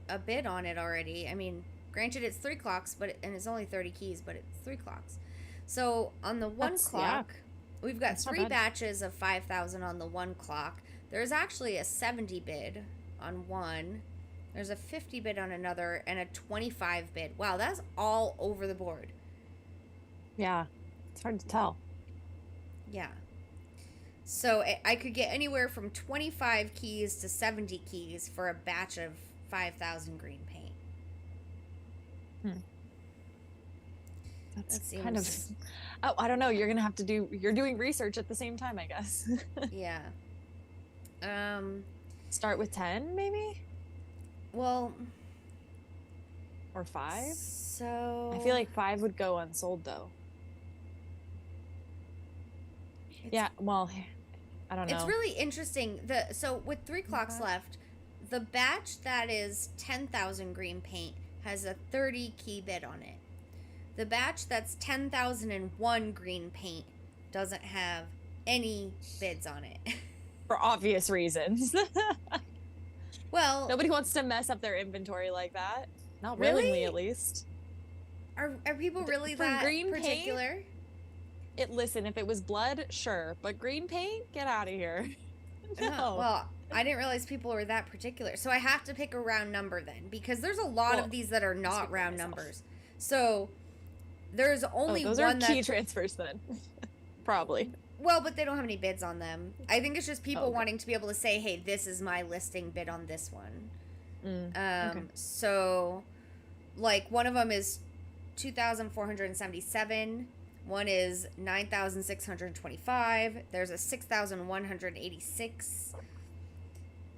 a bid on it already. I mean, granted, it's 3 clocks, and it's only 30 keys, but it's 3 clocks. So on the one clock, we've got 3 batches of 5,000 on the 1 clock. There's actually a 70 bid on one. There's a 50 bid on another, and a 25 bid. Wow, that's all over the board. Yeah, it's hard to tell. Yeah. So I could get anywhere from 25 keys to 70 keys for a batch of 5,000 green paint. That's kind of... Oh, I don't know. You're gonna have to do... You're doing research at the same time, I guess. Yeah. Start with 10, maybe? Well... Or 5? So... I feel like 5 would go unsold, though. Yeah, well... I don't know. It's really interesting. So with 3 clocks left, the batch that is 10,000 green paint has a 30 key bid on it. The batch that's 10,001 green paint doesn't have any bids on it. For obvious reasons. Well, nobody wants to mess up their inventory like that. Not really? willingly, at least. Are people really For that green particular? Paint, listen, if it was blood, sure, but green paint, get out of here. No. Well, I didn't realize people were that particular. So I have to pick a round number then, because there's a lot of these that are not round numbers. So there's only those one are key transfers then. Probably. Well, but they don't have any bids on them. I think it's just people wanting to be able to say, hey, this is my listing bid on this one. So like one of them is 2,477. One is 9,625. There's a 6,186.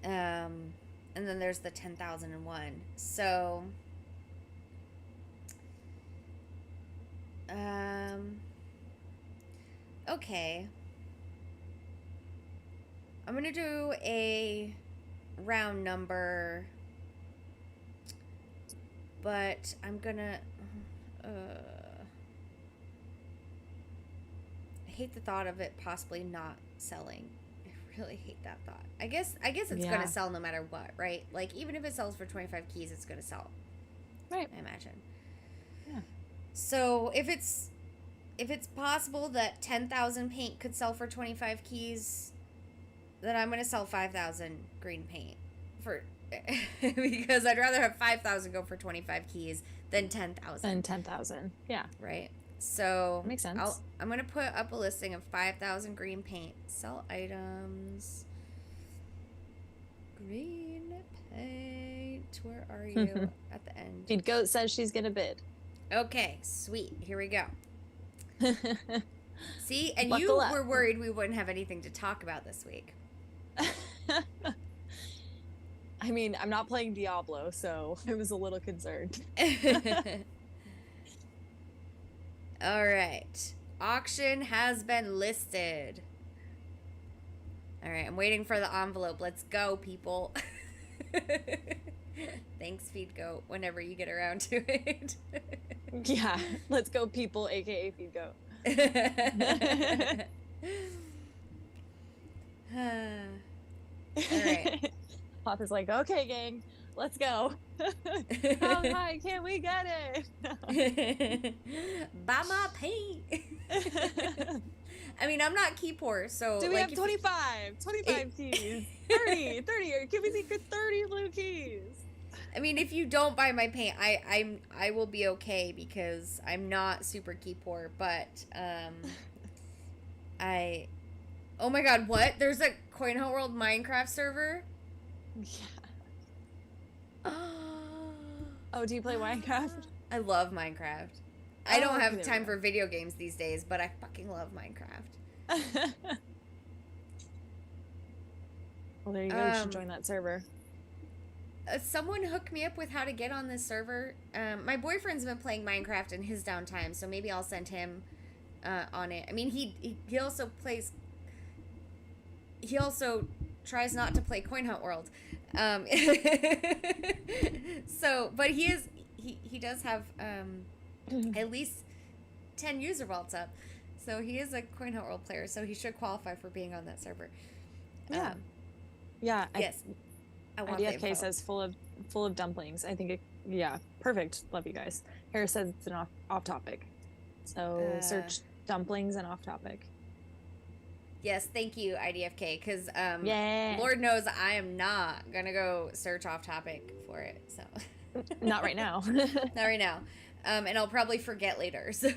And then there's the 10,001. So, okay. I'm going to do a round number, but I'm going to, I hate the thought of it possibly not selling. I really hate that thought. I guess it's going to sell no matter what, right? Like, even if it sells for 25 keys, it's going to sell. Right. I imagine. Yeah. So, if it's possible that 10,000 paint could sell for 25 keys, then I'm going to sell 5,000 green paint for because I'd rather have 5,000 go for 25 keys than 10,000. Than 10,000. Yeah. Right. So makes sense. I'm going to put up a listing of 5,000 green paint. Sell items. Green paint. Where are you at the end? Feed Goat says she's going to bid. Okay, sweet. Here we go. See, and Buckle you up. were worried we wouldn't have anything to talk about this week. I mean, I'm not playing Diablo, so I was a little concerned. All right. Auction has been listed. All right, I'm waiting for the envelope. Let's go, people. Thanks, Feed Goat, whenever you get around to it. Yeah, let's go, people, aka Feed Goat. All right. Pop is like, okay, gang, let's go. How high can we get it? Buy my paint. I mean, I'm not key poor, so... Do we have 25 keys? 30, or give me secret 30 blue keys. I mean, if you don't buy my paint, I will be okay because I'm not super key poor, but oh my god, what? There's a Coin Hunt World Minecraft server? Yeah. Oh, do you play Minecraft? I love Minecraft. I don't have time for video games these days, but I fucking love Minecraft. Well, there you go. You should join that server. Someone hooked me up with how to get on this server. My boyfriend's been playing Minecraft in his downtime, so maybe I'll send him on it. I mean, he also plays he also tries not to play Coin Hunt World. So, but he does have at least 10 user vaults up. So he is a Coin Hunt World player, so he should qualify for being on that server. Yeah. Yeah. Yes. I want IDFK says full of dumplings. I think perfect. Love you guys. Harris says it's an off topic. So search dumplings and off topic. Yes, thank you, IDFK, because yeah. Lord knows I am not gonna go search off topic for it. So not right now. Not right now. And I'll probably forget later. So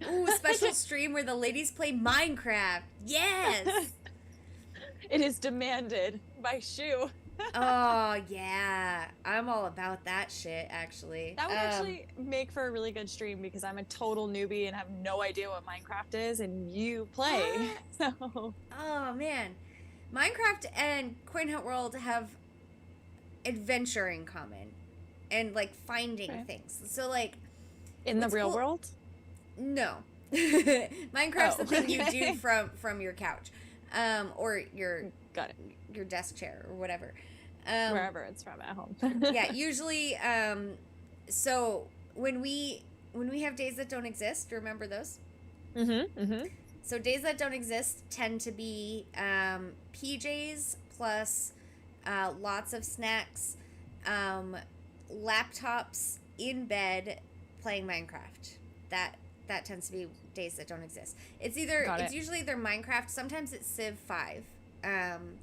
ooh, special stream where the ladies play Minecraft. Yes. It is demanded by Shu. Oh yeah, I'm all about that shit. Actually, that would actually make for a really good stream because I'm a total newbie and have no idea what Minecraft is, and you play. So. Oh man, Minecraft and Coin Hunt World have adventure in common, and like finding things. So like, in the real world? No, Minecraft's the thing you do from your couch, or your desk chair or whatever. Wherever it's from at home. Yeah, usually so when we have days that don't exist, do you remember those? So days that don't exist tend to be PJs plus lots of snacks, laptops in bed playing Minecraft. That tends to be days that don't exist. It's usually either Minecraft, sometimes it's Civ 5.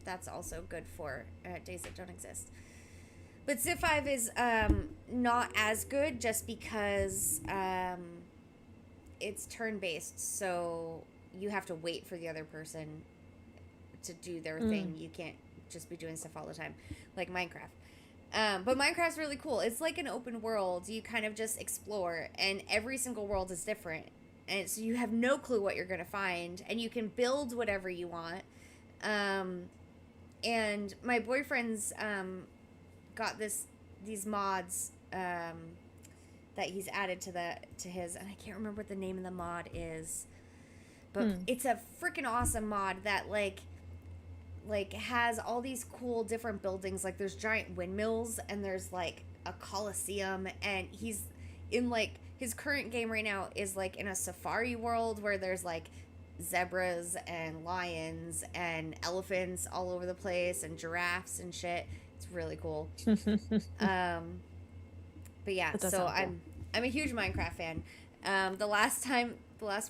That's also good for days that don't exist. But Civ 5 is not as good just because it's turn-based, so you have to wait for the other person to do their thing. You can't just be doing stuff all the time, like Minecraft. But Minecraft's really cool. It's like an open world. You kind of just explore, and every single world is different. And so you have no clue what you're going to find, and you can build whatever you want. And my boyfriend's got these mods that he's added to his, and I can't remember what the name of the mod is, but it's a freaking awesome mod that like has all these cool different buildings. Like there's giant windmills, and there's like a coliseum, and he's in like his current game right now is like in a safari world where there's like zebras and lions and elephants all over the place and giraffes and shit. It's really cool. But yeah, so I'm a huge Minecraft fan. The last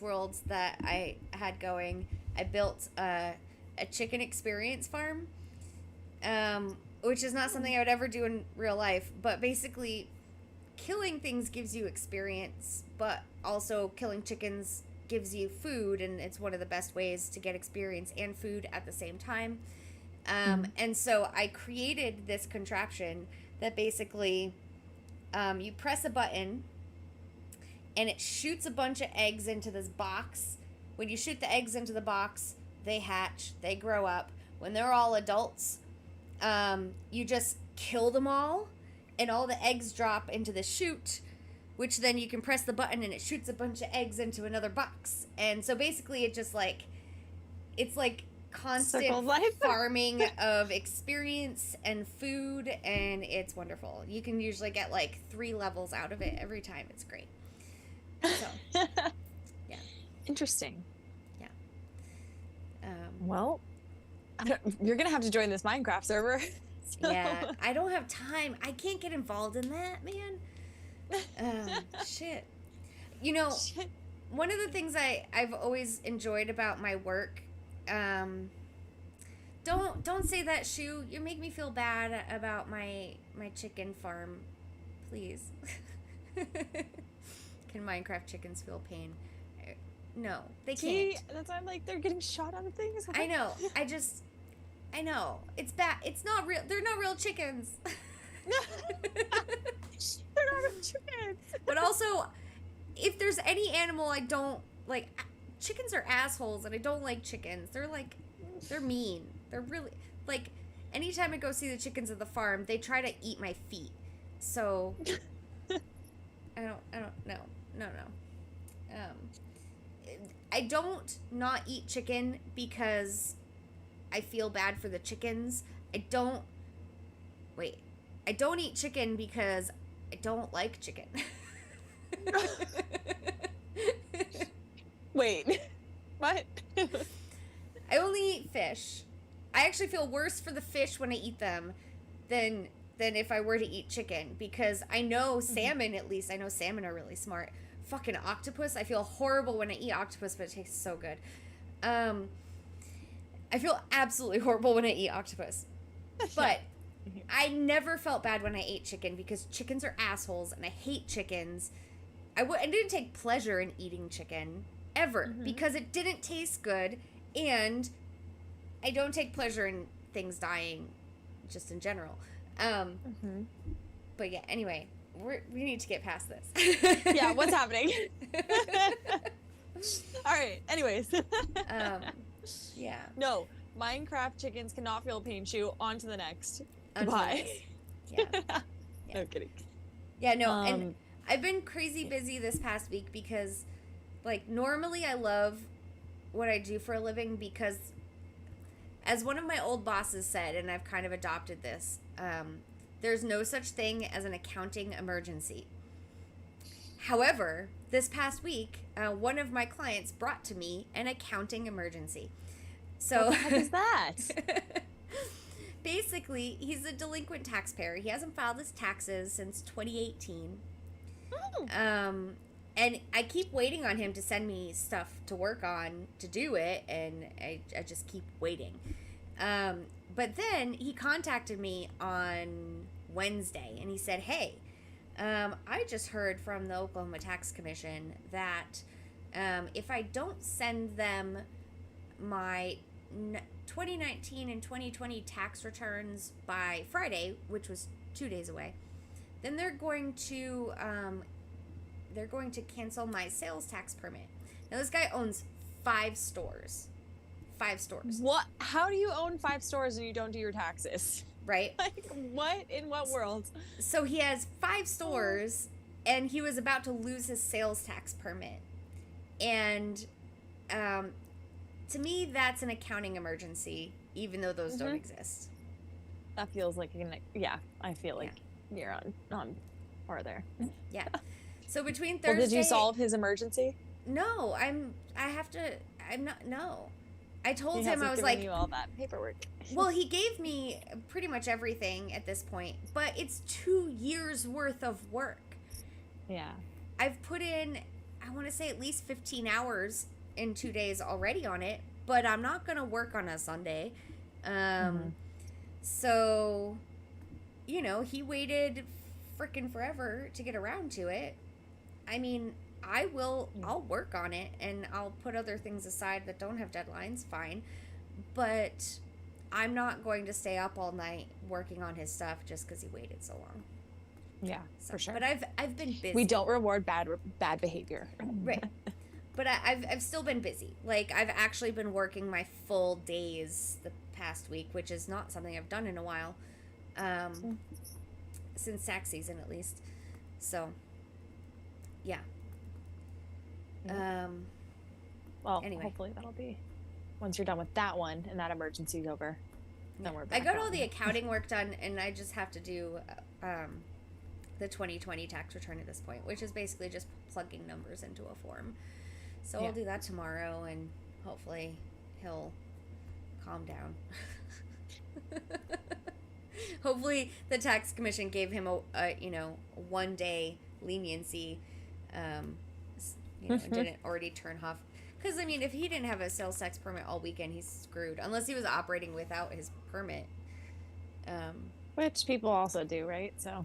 worlds that I had going, I built a chicken experience farm, which is not something I would ever do in real life, but basically killing things gives you experience, but also killing chickens gives you food, and it's one of the best ways to get experience and food at the same time. And so I created this contraption that basically you press a button and it shoots a bunch of eggs into this box. When you shoot the eggs into the box, they hatch, they grow up. When they're all adults, you just kill them all, and all the eggs drop into the chute, which then you can press the button and it shoots a bunch of eggs into another box. And so basically it just like, it's like constant farming of experience and food, and it's wonderful. You can usually get like 3 levels out of it every time. It's great. So, yeah. Interesting. Yeah. Well, you're going to have to join this Minecraft server. So. Yeah, I don't have time. I can't get involved in that, man. Shit. You know, one of the things I've always enjoyed about my work, don't say that, Shu. You make me feel bad about my chicken farm. Please. Can Minecraft chickens feel pain? No, they can't. That's why I'm like, they're getting shot out of things. I know. I know. It's bad. It's not real. They're not real chickens. They're not real chickens. But also, if there's any animal I don't like, chickens are assholes, and I don't like chickens. They're mean. They're really, like, anytime I go see the chickens at the farm, they try to eat my feet. So, I don't know. No. I don't not eat chicken because I feel bad for the chickens. I don't eat chicken because I don't like chicken. Wait, what? I only eat fish. I actually feel worse for the fish when I eat them than if I were to eat chicken, because I know salmon, at least I know salmon are really smart. Fucking octopus, I feel horrible when I eat octopus, but it tastes so good. I feel absolutely horrible when I eat octopus. But I never felt bad when I ate chicken, because chickens are assholes and I hate chickens. I didn't take pleasure in eating chicken ever, because it didn't taste good, and I don't take pleasure in things dying just in general. But yeah, anyway, we need to get past this. Yeah, what's happening? All right, anyways. Yeah. No, Minecraft chickens cannot feel pain. Shoot, on to the next. Bye. Yeah. No kidding. Yeah, no, and I've been crazy busy this past week because, like, normally I love what I do for a living because, as one of my old bosses said, and I've kind of adopted this, there's no such thing as an accounting emergency. However, this past week, one of my clients brought to me an accounting emergency. So, what the heck is that? Basically, he's a delinquent taxpayer. He hasn't filed his taxes since 2018. And I keep waiting on him to send me stuff to work on to do it, and I just keep waiting. But then he contacted me on Wednesday, and he said, hey, I just heard from the Oklahoma Tax Commission that if I don't send them my 2019 and 2020 tax returns by Friday, which was 2 days away, then they're going to cancel my sales tax permit. Now, this guy owns 5 stores. 5 stores. What? How do you own 5 stores and you don't do your taxes? Right? Like, what? In what world? So he has 5 stores, and he was about to lose his sales tax permit. And to me, that's an accounting emergency, even though those don't exist. That feels like, I feel like you're on par there. Yeah. So between Thursday... Well, did you solve his emergency? No, no. I told him, I was like... you all that paperwork. Well, he gave me pretty much everything at this point, but it's 2 years worth of work. Yeah. I've put in, I want to say, at least 15 hours in 2 days already on it, but I'm not going to work on a Sunday. So, he waited freaking forever to get around to it. I mean, I'll work on it, and I'll put other things aside that don't have deadlines, fine. But I'm not going to stay up all night working on his stuff just because he waited so long. Yeah, for sure. But I've been busy. We don't reward bad behavior. Right. But I've still been busy. Like, I've actually been working my full days the past week, which is not something I've done in a while. Since tax season, at least. So, yeah. Well, anyway. Hopefully that'll be, once you're done with that one and that emergency's over, then we're back. I got all the accounting work done, and I just have to do the 2020 tax return at this point, which is basically just plugging numbers into a form. So I'll do that tomorrow, and hopefully he'll calm down. Hopefully the tax commission gave him a 1 day leniency, and didn't already turn off. Because, I mean, if he didn't have a sales tax permit all weekend, he's screwed. Unless he was operating without his permit. Which people also do, right? So.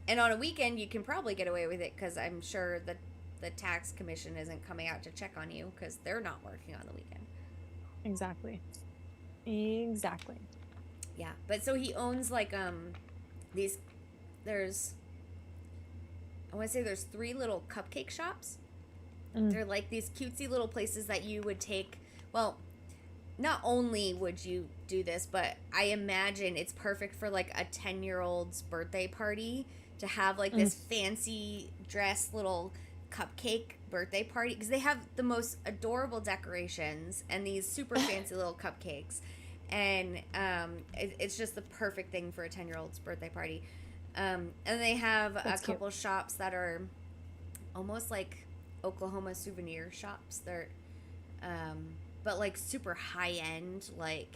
And on a weekend, you can probably get away with it, because I'm sure that the tax commission isn't coming out to check on you, because they're not working on the weekend. Exactly. Yeah, but so he owns, like, there's 3 little cupcake shops. They're like these cutesy little places that you would take. Well, not only would you do this, but I imagine it's perfect for like a 10-year-old's birthday party to have like this fancy dress little cupcake birthday party, because they have the most adorable decorations and these super fancy little cupcakes, and it's just the perfect thing for a 10-year-old's birthday party. And they have That's a couple shops that are almost like Oklahoma souvenir shops. They're but like super high end, like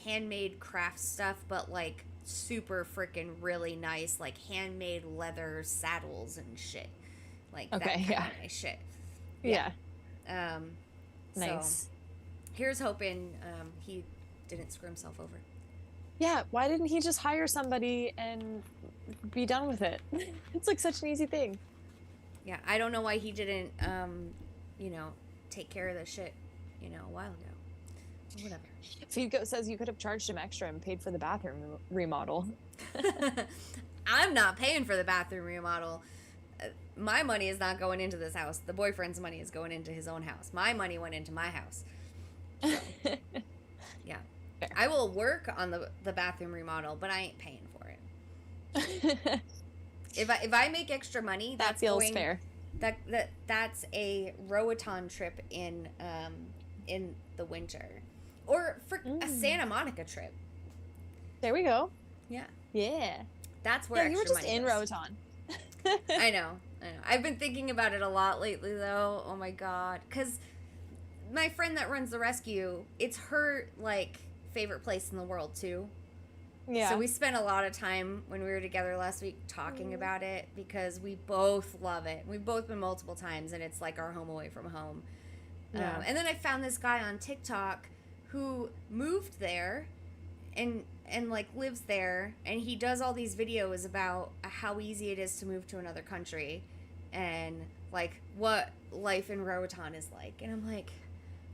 handmade craft stuff, but like super freaking really nice, like handmade leather saddles and shit, like that kind of nice shit. Yeah. Nice. So here's hoping he didn't screw himself over. Yeah, why didn't he just hire somebody and be done with it? It's like such an easy thing. Yeah, I don't know why he didn't take care of the shit a while ago. Whatever. Figo says you could have charged him extra and paid for the bathroom remodel. I'm not paying for the bathroom remodel. My money is not going into this house. The boyfriend's money is going into his own house. My money went into my house. So, yeah. Fair. I will work on the bathroom remodel, but I ain't paying for it. If I make extra money, that feels fair. That's a Roatan trip in the winter, or for a Santa Monica trip. There we go. Yeah. Yeah. That's where you were just in Roatan. I know. I've been thinking about it a lot lately, though. Oh my god, because my friend that runs the rescue, it's her like favorite place in the world too. Yeah. So we spent a lot of time when we were together last week talking about it, because we both love it. We've both been multiple times, and it's like our home away from home. Yeah. And then I found this guy on TikTok who moved there and like lives there, and he does all these videos about how easy it is to move to another country and like what life in Roatan is like. And I'm like,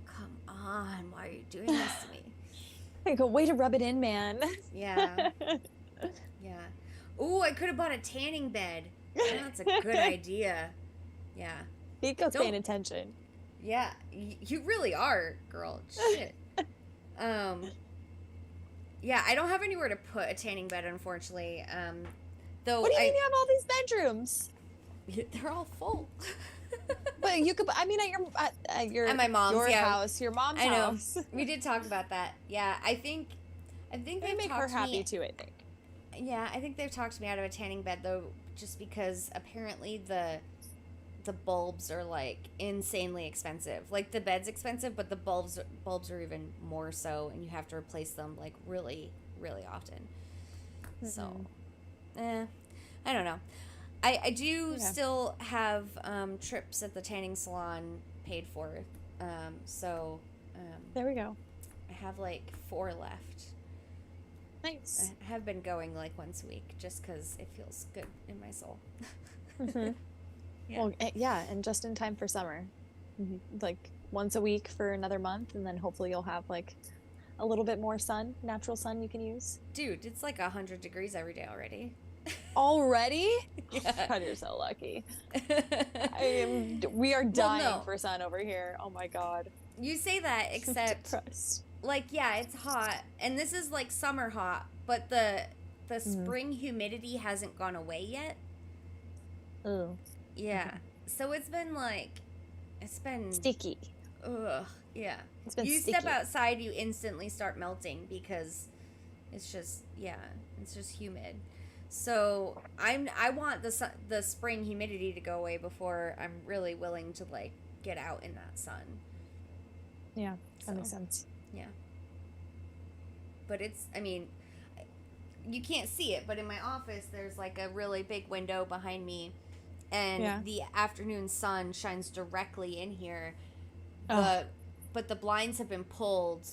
come on, why are you doing this to me? Like a way to rub it in, man. Yeah. Yeah. Ooh, I could have bought a tanning bed. That's a good idea. Yeah. Fico's paying attention. Yeah, you really are, girl. Shit. Yeah, I don't have anywhere to put a tanning bed, unfortunately. Though what do you mean you have all these bedrooms? They're all full. But you could. I mean, at my mom's house, your mom's house. We did talk about that. Yeah, I think they make her happy too. I think. Yeah, I think they've talked me out of a tanning bed, though, just because apparently the bulbs are like insanely expensive. Like the bed's expensive, but the bulbs are even more so, and you have to replace them like really, really often. Mm-hmm. So, I don't know. I do still have trips at the tanning salon paid for. So there we go. I have like 4 left. Nice. I have been going like once a week just because it feels good in my soul. Mm-hmm. Yeah. Well, yeah, and just in time for summer. Mm-hmm. Like once a week for another month, and then hopefully you'll have like a little bit more sun, natural sun you can use. Dude, it's like 100 degrees every day already. Already? Yeah. God, you're so lucky. We are dying for sun over here. Oh my god. You say that, except depressed. Like, yeah, it's hot, and this is like summer hot, but the spring humidity hasn't gone away yet. Oh. Yeah. So it's been sticky. Ugh. Yeah. It's been you sticky. Step outside, you instantly start melting because it's just humid. So I want the spring humidity to go away before I'm really willing to like get out in that sun. Yeah, that makes sense. Yeah. But you can't see it, but in my office there's like a really big window behind me, and the afternoon sun shines directly in here. But the blinds have been pulled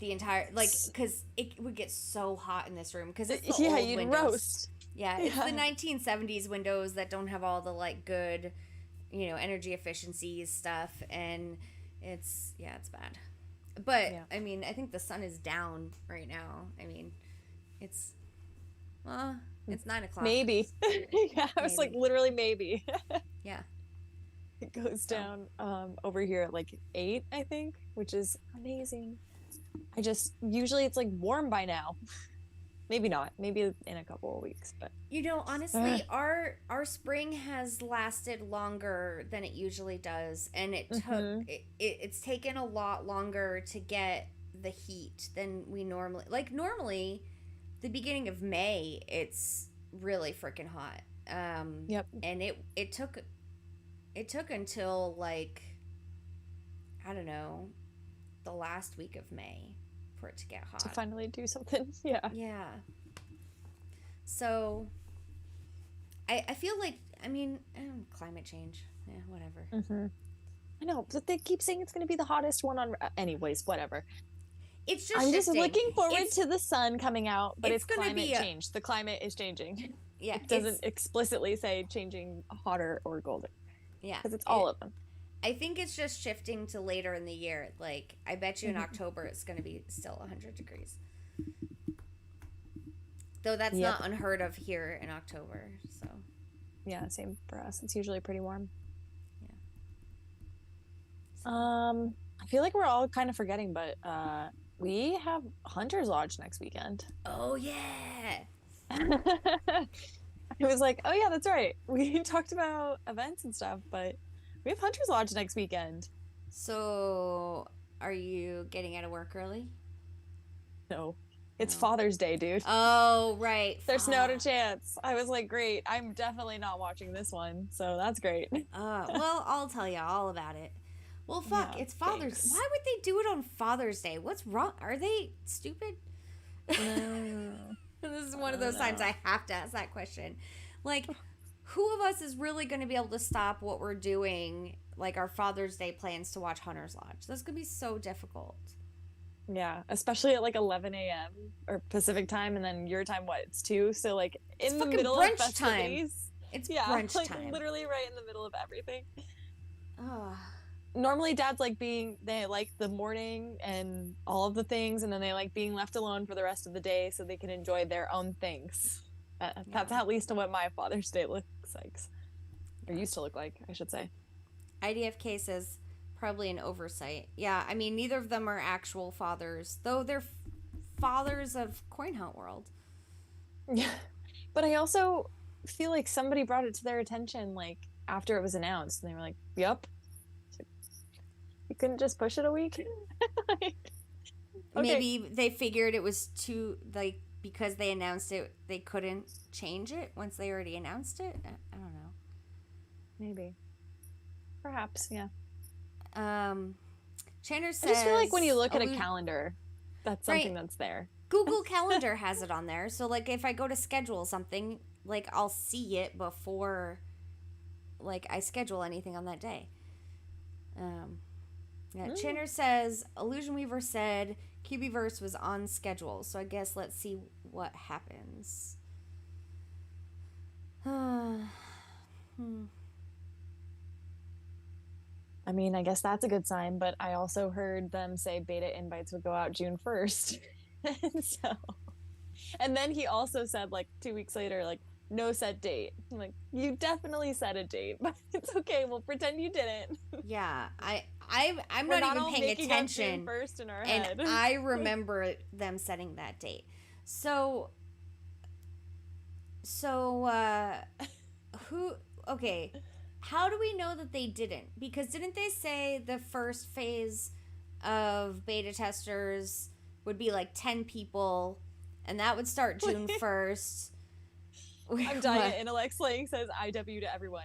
the entire, like, because it would get so hot in this room because it's the old you'd windows. Roast. Yeah, it's the 1970s windows that don't have all the like good, energy efficiency stuff, and it's bad. But I mean, I think the sun is down right now. I mean, it's 9 o'clock. Maybe. Yeah, I was like literally maybe. Yeah. It goes down over here at like 8, I think, which is amazing. Usually it's like warm by now. Maybe not. Maybe in a couple of weeks, but Honestly, our spring has lasted longer than it usually does, and it's taken a lot longer to get the heat than we normally like. Normally, the beginning of May, it's really freaking hot. Yep. And it took until like, I don't know, the last week of May for it to get hot. To finally do something. Yeah. Yeah. So I feel like, climate change. Yeah, whatever. I know, but they keep saying it's going to be the hottest one on. Anyways, whatever. It's just I'm shifting. just looking forward to the sun coming out, but it's gonna climate change. The climate is changing. Yeah. It doesn't explicitly say changing hotter or colder. Yeah. Because it's all of them. I think it's just shifting to later in the year. Like, I bet you in October it's going to be still 100 degrees. Though that's not unheard of here in October, so. Yeah, same for us. It's usually pretty warm. Yeah. So. I feel like we're all kind of forgetting, but we have Hunter's Lodge next weekend. Oh, yeah. It was like, oh yeah, that's right. We talked about events and stuff, but we have Hunter's Lodge next weekend. So, are you getting out of work early? No. It's Father's Day, dude. Oh, right. There's not a chance. I was like, great. I'm definitely not watching this one, so that's great. Well, I'll tell you all about it. Well, fuck, it's Father's Day. Why would they do it on Father's Day? What's wrong? Are they stupid? This is one of those times I have to ask that question. Like, who of us is really going to be able to stop what we're doing, like our Father's Day plans to watch Hunter's Lodge? That's going to be so difficult. Yeah, especially at like 11 a.m. or Pacific time, and then your time, what? It's 2, so like in the middle of festivities. It's brunch like time. Literally right in the middle of everything. Oh. Normally dads they like the morning and all of the things, and then they like being left alone for the rest of the day so they can enjoy their own things. That's at least what my Father's Day looks like, or used to look like, I should say. IDFK says probably an oversight. Yeah, I mean, neither of them are actual fathers, though they're fathers of Coin Hunt World. Yeah, but I also feel like somebody brought it to their attention like after it was announced, and they were like, "Yep." You couldn't just push it a week? Okay. Maybe they figured it was too, like, because they announced it, they couldn't change it once they already announced it? I don't know. Maybe. Perhaps, yeah. Chandler says... I just feel like when you look at a calendar, that's something that's there. Google Calendar has it on there. So, like, if I go to schedule something, like, I'll see it before, like, I schedule anything on that day. Yeah, Chandler says, Illusion Weaver said Cubieverse was on schedule, so I guess let's see what happens. I mean, I guess that's a good sign, but I also heard them say beta invites would go out June 1st. And then he also said, like, 2 weeks later, like, no set date. I'm like, you definitely set a date, but it's okay. We'll pretend you didn't. Yeah, I'm not even paying attention. First in our head. And I remember them setting that date. So who? Okay, how do we know that they didn't? Because didn't they say the first phase of beta testers would be like 10 people, and that would start June 1st? I'm dying. Intellect Slaying says IW to everyone.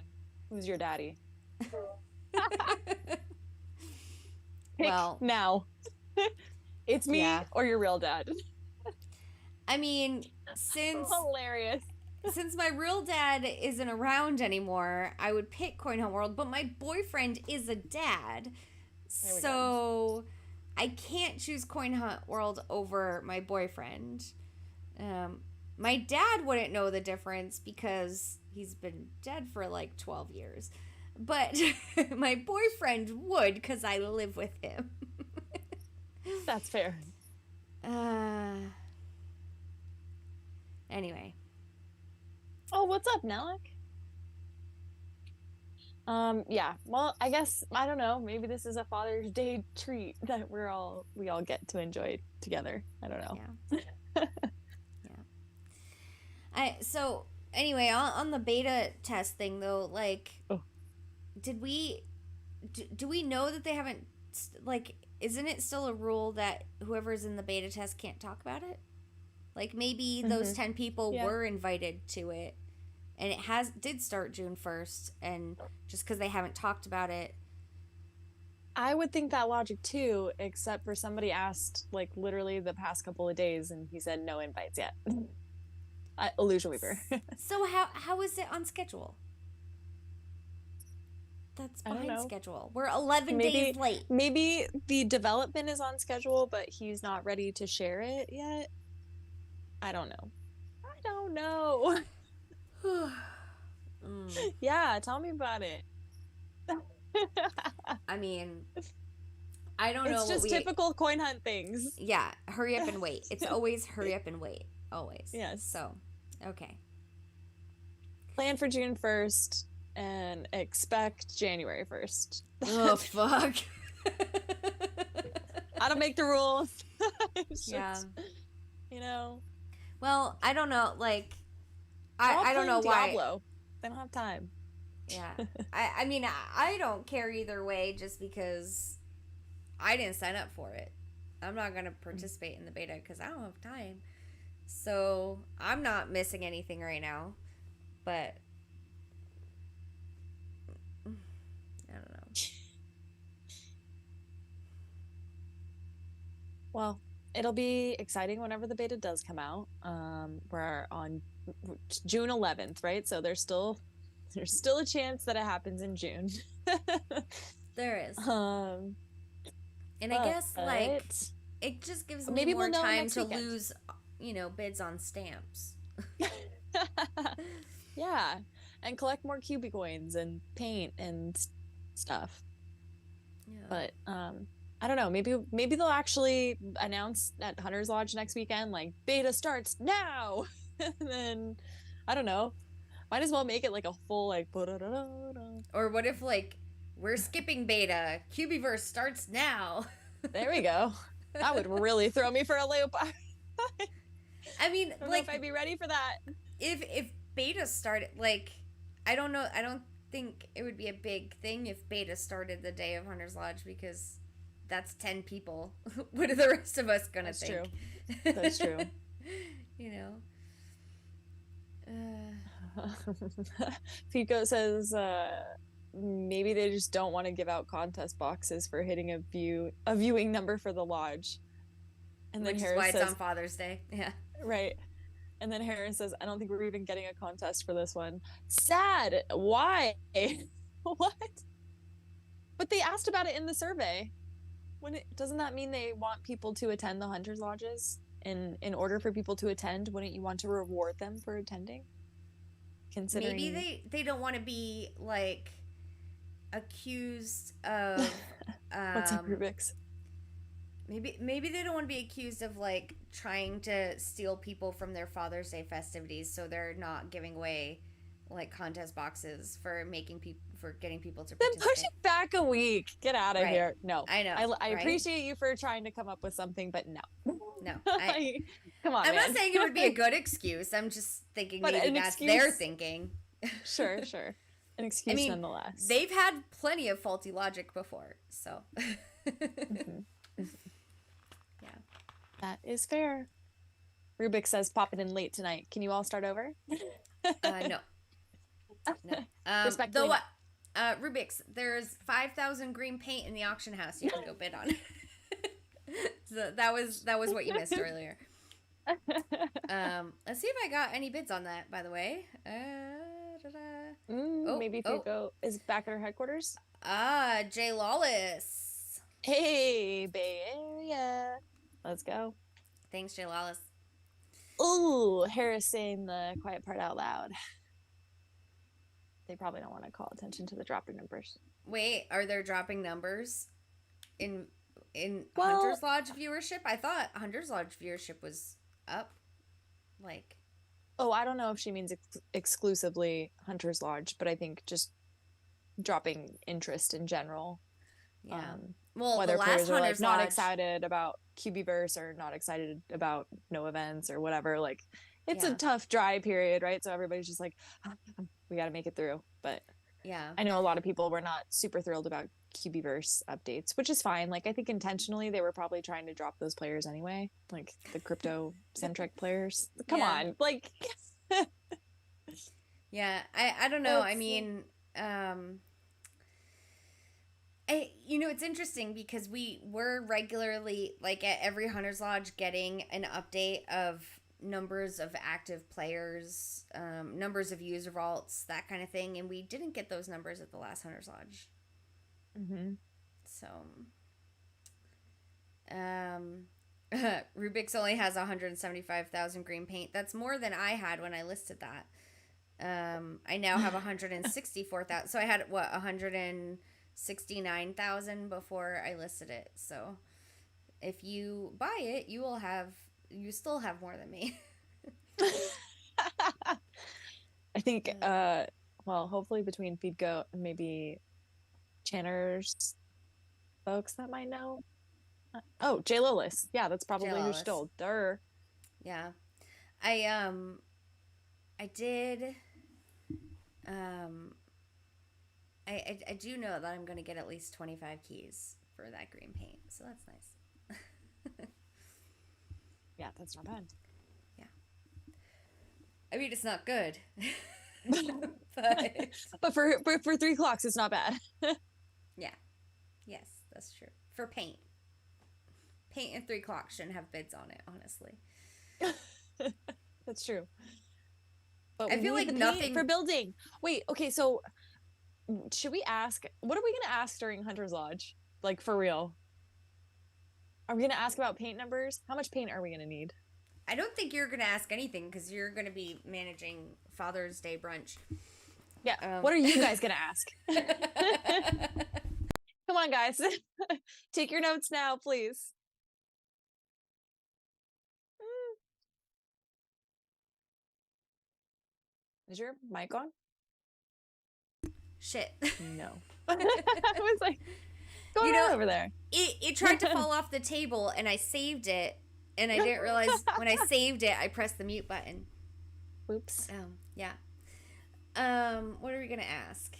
Who's your daddy? Pick now. It's me or your real dad. I mean, since hilarious. Since my real dad isn't around anymore, I would pick Coin Hunt World, but my boyfriend is a dad. So I can't choose Coin Hunt World over my boyfriend. My dad wouldn't know the difference because he's been dead for like 12 years. But my boyfriend would because I live with him. That's fair. Anyway. Oh, what's up, Nellick? Yeah. Well, I guess, I don't know. Maybe this is a Father's Day treat that we all get to enjoy together. I don't know. Yeah. So anyway, on the beta test thing though, like, Oh. did we do we know that they haven't, like, isn't it still a rule that whoever's in the beta test can't talk about it? Like, maybe those 10 people Yeah. were invited to it, and it did start June 1st, and just because they haven't talked about it. I would think that logic too, except for somebody asked like literally the past couple of days and he said no invites yet. Illusion Weaver. So how is it on schedule? That's I don't behind know. schedule. We're 11 Maybe days late. maybe the development is on schedule, but he's not ready to share it yet. I don't know. I don't know. Yeah, tell me about it. I mean, I don't know. It's just typical coin hunt things. Yeah, hurry up and wait. It's always hurry up and wait. Always. Yes. So, okay. Plan for June 1st and expect January 1st. Oh, fuck. How to make the rules. Yeah. You know. Well, I don't know. Like, I don't know Diablo. They don't have time. Yeah. I mean, I don't care either way just because I didn't sign up for it. I'm not going to participate in the beta because I don't have time. So I'm not missing anything right now. But I don't know. Well, it'll be exciting whenever the beta does come out. We're on June 11th, right? So there's still a chance that it happens in June. There is. And I guess, like, it just gives me more time to lose, bids on stamps. Yeah, and collect more cubie coins and paint and stuff. Yeah. But I don't know. Maybe they'll actually announce at Hunter's Lodge next weekend, like, beta starts now. And then I don't know. Might as well make it like a full like. Or what if like we're skipping beta? Cubieverse starts now. There we go. That would really throw me for a loop. I mean, I don't know if I'd be ready for that. If beta started, like, I don't know. I don't think it would be a big thing if beta started the day of Hunter's Lodge because that's 10 people. What are the rest of us gonna think? True. That's true. You know. Pico says maybe they just don't want to give out contest boxes for hitting a viewing number for the lodge. And then Harris says, it's on Father's Day. Yeah. Right. And then Harris says, I don't think we're even getting a contest for this one. Sad. Why? What? But they asked about it in the survey. Doesn't that mean they want people to attend the Hunters Lodges? In order for people to attend, wouldn't you want to reward them for attending? Considering maybe they don't want to be like accused of what's up, Rubik's? Maybe they don't want to be accused of like trying to steal people from their Father's Day festivities, so they're not giving away like contest boxes for getting people to participate. Then push it back a week. Get out of here. No, I know. I appreciate you for trying to come up with something, but no. Come on. I'm not saying it would be a good excuse. I'm just thinking maybe that's their thinking. Sure. An excuse nonetheless. They've had plenty of faulty logic before, so. Yeah, that is fair. Rubik says popping in late tonight. Can you all start over? No. Respectfully. Rubik's, there's 5,000 green paint in the auction house you can go bid on. So that was what you missed earlier. Let's see if I got any bids on that, by the way. Maybe Fuko is back at her headquarters. Jay Lawless. Hey, Bay Area. Let's go. Thanks, Jay Lawless. Ooh, Harris saying the quiet part out loud. They probably don't want to call attention to the dropping numbers. Wait, are there dropping numbers in Hunter's Lodge viewership? I thought Hunter's Lodge viewership was up. Like, oh, I don't know if she means exclusively Hunter's Lodge, but I think just dropping interest in general. Yeah. Well, whether the last players are Hunter's like not Lodge... excited about Cubieverse or not excited about no events or whatever, like it's a tough dry period, right? So everybody's just like, we got to make it through. But Yeah. I know a lot of people were not super thrilled about Cubieverse updates, which is fine. Like, I think intentionally they were probably trying to drop those players anyway, like the crypto centric players. Come on, like. Yeah, I don't know. I mean, it's interesting because we're regularly, like, at every Hunter's Lodge getting an update of numbers of active players, numbers of user vaults, that kind of thing, and we didn't get those numbers at the last Hunter's Lodge. So, Rubik's only has 175,000 green paint. That's more than I had when I listed that. I now have 164,000. So I had, 169,000 before I listed it. So if you buy it, you still have more than me. I think, hopefully between FeedGoat and maybe Channer's folks that might know. Oh, J Lolis. Yeah, that's probably who stole. Durr. Yeah. I did. I do know that I'm going to get at least 25 keys for that green paint, so that's nice. Yeah, that's not bad. Yeah. I mean, it's not good. but for 3 clocks, it's not bad. Yeah. Yes, that's true. For paint. Paint and 3 clocks shouldn't have bids on it, honestly. That's true. But I feel like nothing for building. Wait, okay, so should we ask, what are we going to ask during Hunter's Lodge? Like, for real? Are we going to ask about paint numbers? How much paint are we going to need? I don't think you're going to ask anything because you're going to be managing Father's Day brunch. Yeah. What are you guys going to ask? Come on, guys. Take your notes now, please. Is your mic on? Shit. No. I was like, going on over there. It tried to fall off the table and I saved it and I didn't realize when I saved it I pressed the mute button. Oops. Yeah. What are we gonna ask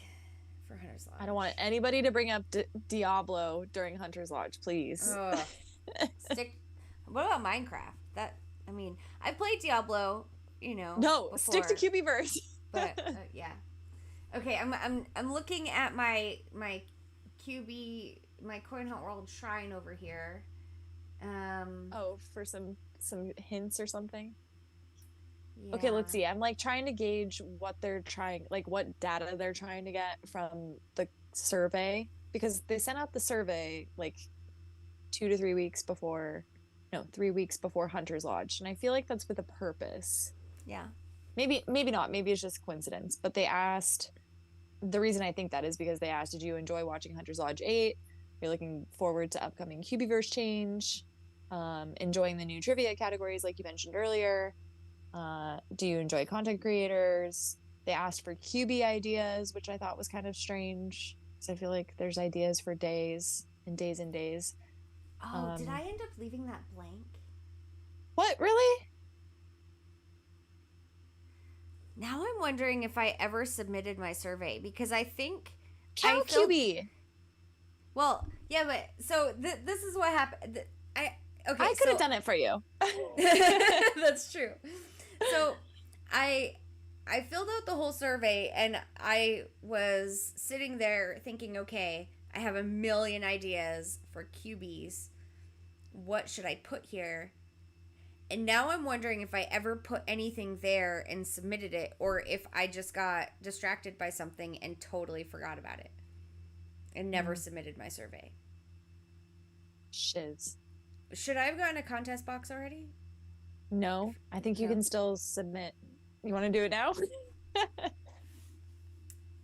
for Hunter's Lodge? I don't want anybody to bring up Diablo during Hunter's Lodge, please. What about Minecraft? I played Diablo, No, before, stick to Cubieverse. But yeah. Okay, I'm looking at my cubie, my Coin Hunt World shrine over here. For some hints or something. Yeah. Okay, let's see. I'm like trying to gauge what they're trying, like what data they're trying to get from the survey, because they sent out the survey like 2 to 3 weeks before, 3 weeks before Hunter's Lodge, and I feel like that's with a purpose. Yeah. Maybe not. Maybe it's just coincidence. But they asked. The reason I think that is because they asked, "Did you enjoy watching Hunter's Lodge 8? You're looking forward to upcoming Cubieverse change? Enjoying the new trivia categories like you mentioned earlier? Do you enjoy content creators?" They asked for cubie ideas, which I thought was kind of strange, because I feel like there's ideas for days and days and days. Oh, did I end up leaving that blank? What, really? Now I'm wondering if I ever submitted my survey, because I think cubie. Well, yeah, but so this is what happened. I could have done it for you. That's true. So I filled out the whole survey and I was sitting there thinking, okay, I have a million ideas for cubies. What should I put here? And now I'm wondering if I ever put anything there and submitted it, or if I just got distracted by something and totally forgot about it and never submitted my survey. Shiz. Should I have gotten a contest box already? No, I think you can still submit. You want to do it now?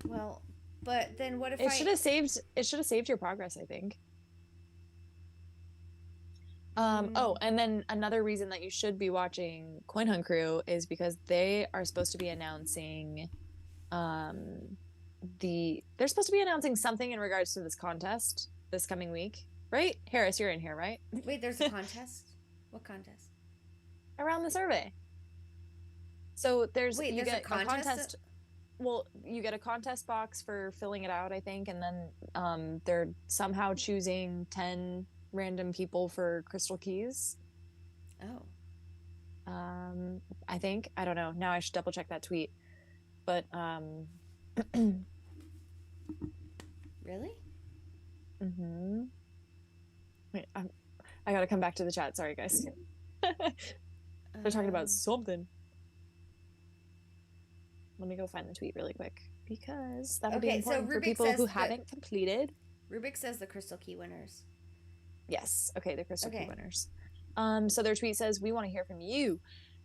Well, but then what if it should have saved your progress, I think. Oh, and then another reason that you should be watching Coin Hunt Crew is because they are supposed to be announcing they're supposed to be announcing something in regards to this contest this coming week, right? Harris, you're in here, right? Wait, there's a contest? What contest? Around the survey. So Wait, you there's a get a contest? contest. Well, you get a contest box for filling it out, I think, and then they're somehow choosing 10 random people for crystal keys. Oh, I think. I don't know. Now I should double check that tweet. But really? mm-hmm. Wait, I gotta come back to the chat. Sorry, guys. They're talking about something. Let me go find the tweet really quick because that'll be important for people who haven't completed. Rubik says the crystal key winners. Yes. Okay, the crystal key winners. So their tweet says, "We want to hear from you.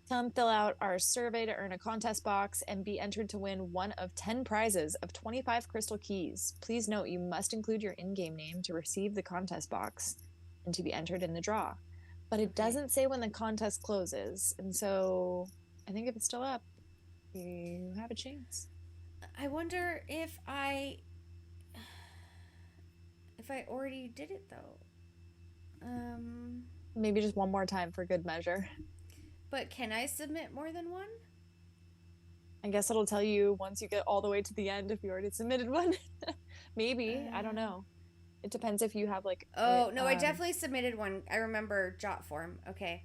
Come fill out our survey to earn a contest box and be entered to win one of 10 prizes of 25 crystal keys. Please note you must include your in-game name to receive the contest box and to be entered in the draw. But it doesn't say when the contest closes, and so I think if it's still up, you have a chance." I wonder if I already did it though. Maybe just one more time for good measure. But can I submit more than one? I guess it'll tell you once you get all the way to the end if you already submitted one. Maybe. I don't know. It depends if you have like... Oh, no, I definitely submitted one. I remember jot form. Okay.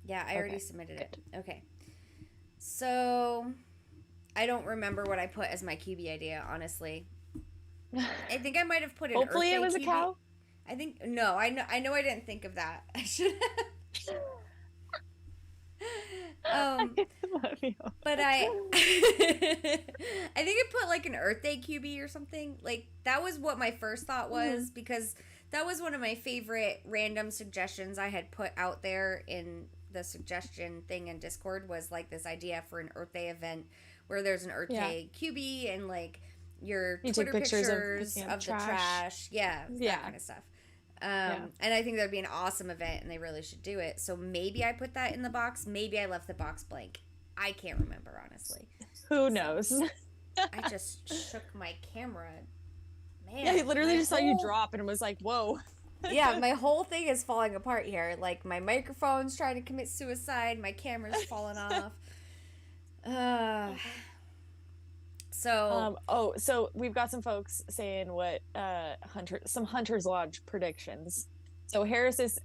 Yeah, I already submitted it. Okay. So, I don't remember what I put as my cubie idea, honestly. I think I might have put an Hopefully it was cubie. A cow? I think... No, I know I didn't think of that. I should have... But I think I put like an Earth Day cubie or something. Like that was what my first thought was, because that was one of my favorite random suggestions I had put out there in the suggestion thing in Discord, was like this idea for an Earth Day event where there's an Earth Day cubie and like your Twitter pictures of the trash. Yeah, that kind of stuff. And I think that'd be an awesome event and they really should do it. So maybe I put that in the box. Maybe I left the box blank. I can't remember, honestly. Who knows? I just shook my camera. Man. Yeah, he literally just saw you drop and was like, whoa. Yeah, my whole thing is falling apart here. Like, my microphone's trying to commit suicide. My camera's falling off. So we've got some folks saying what some Hunter's Lodge predictions. So Harris is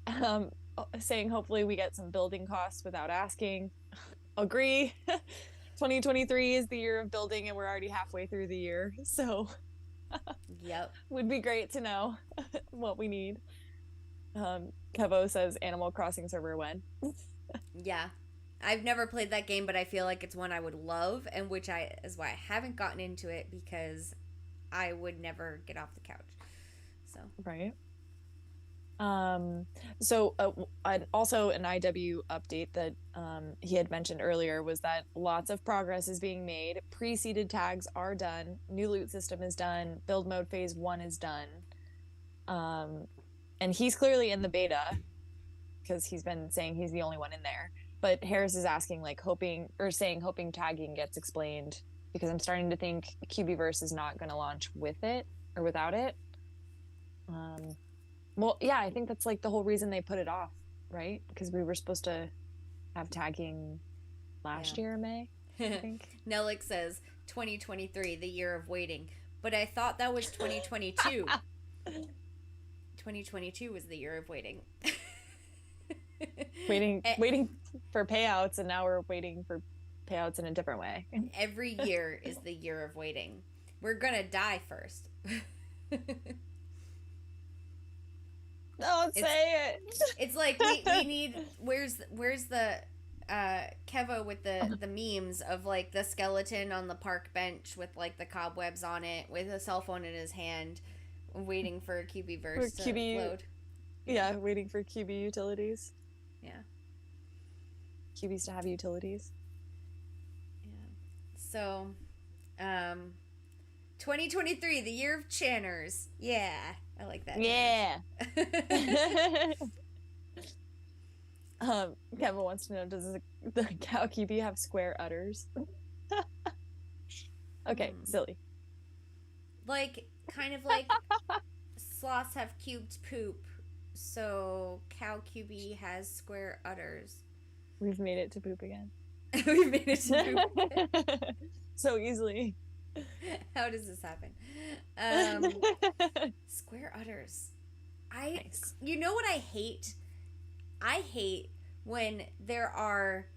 saying hopefully we get some building costs without asking. Agree. 2023 is the year of building and we're already halfway through the year. So yep. Would be great to know what we need. Kevo says Animal Crossing server when. Yeah. I've never played that game, but I feel like it's one I would love, and which is why I haven't gotten into it, because I would never get off the couch. So right. Also an IW update that he had mentioned earlier was that lots of progress is being made. Pre-seeded tags are done. New loot system is done. Build mode phase 1 is done. And he's clearly in the beta because he's been saying he's the only one in there. But Harris is asking, like, hoping tagging gets explained, because I'm starting to think Cubieverse is not going to launch with it or without it. Well, yeah, I think that's like the whole reason they put it off, right? Because we were supposed to have tagging last year in May, I think. Nellick says 2023, the year of waiting. But I thought that was 2022. 2022 was the year of waiting. waiting for payouts, and now we're waiting for payouts in a different way. Every year is the year of waiting. We're gonna die first. Don't say it. It's like we need. Where's the Kevo with the memes of like the skeleton on the park bench with like the cobwebs on it with a cell phone in his hand, waiting for Cubieverse to load. Yeah, waiting for Cubie utilities. Yeah. Cubies to have utilities. Yeah. So, 2023, the year of channers. Yeah, I like that. Yeah. Kevin wants to know, does the cow Cubie have square udders? Okay, silly. Like, kind of like sloths have cubed poop. So, cow Cubie has square udders. We've made it to poop again. We made it to boob. So easily. How does this happen? Square udders. Nice. You know what I hate? I hate when there are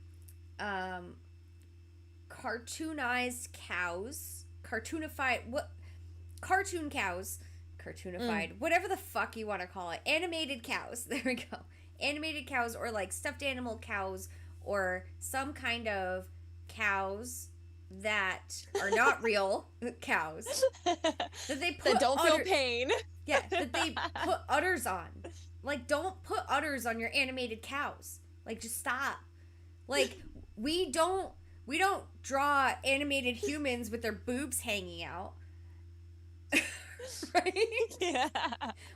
cartoonized cows, cartoon cows, whatever the fuck you want to call it, animated cows. There we go. Animated cows, or like stuffed animal cows, or some kind of cows that are not real cows that they put that don't feel pain. Yeah, that they put udders on. Like, don't put udders on your animated cows. Like, just stop. Like, we don't draw animated humans with their boobs hanging out. Right? Yeah.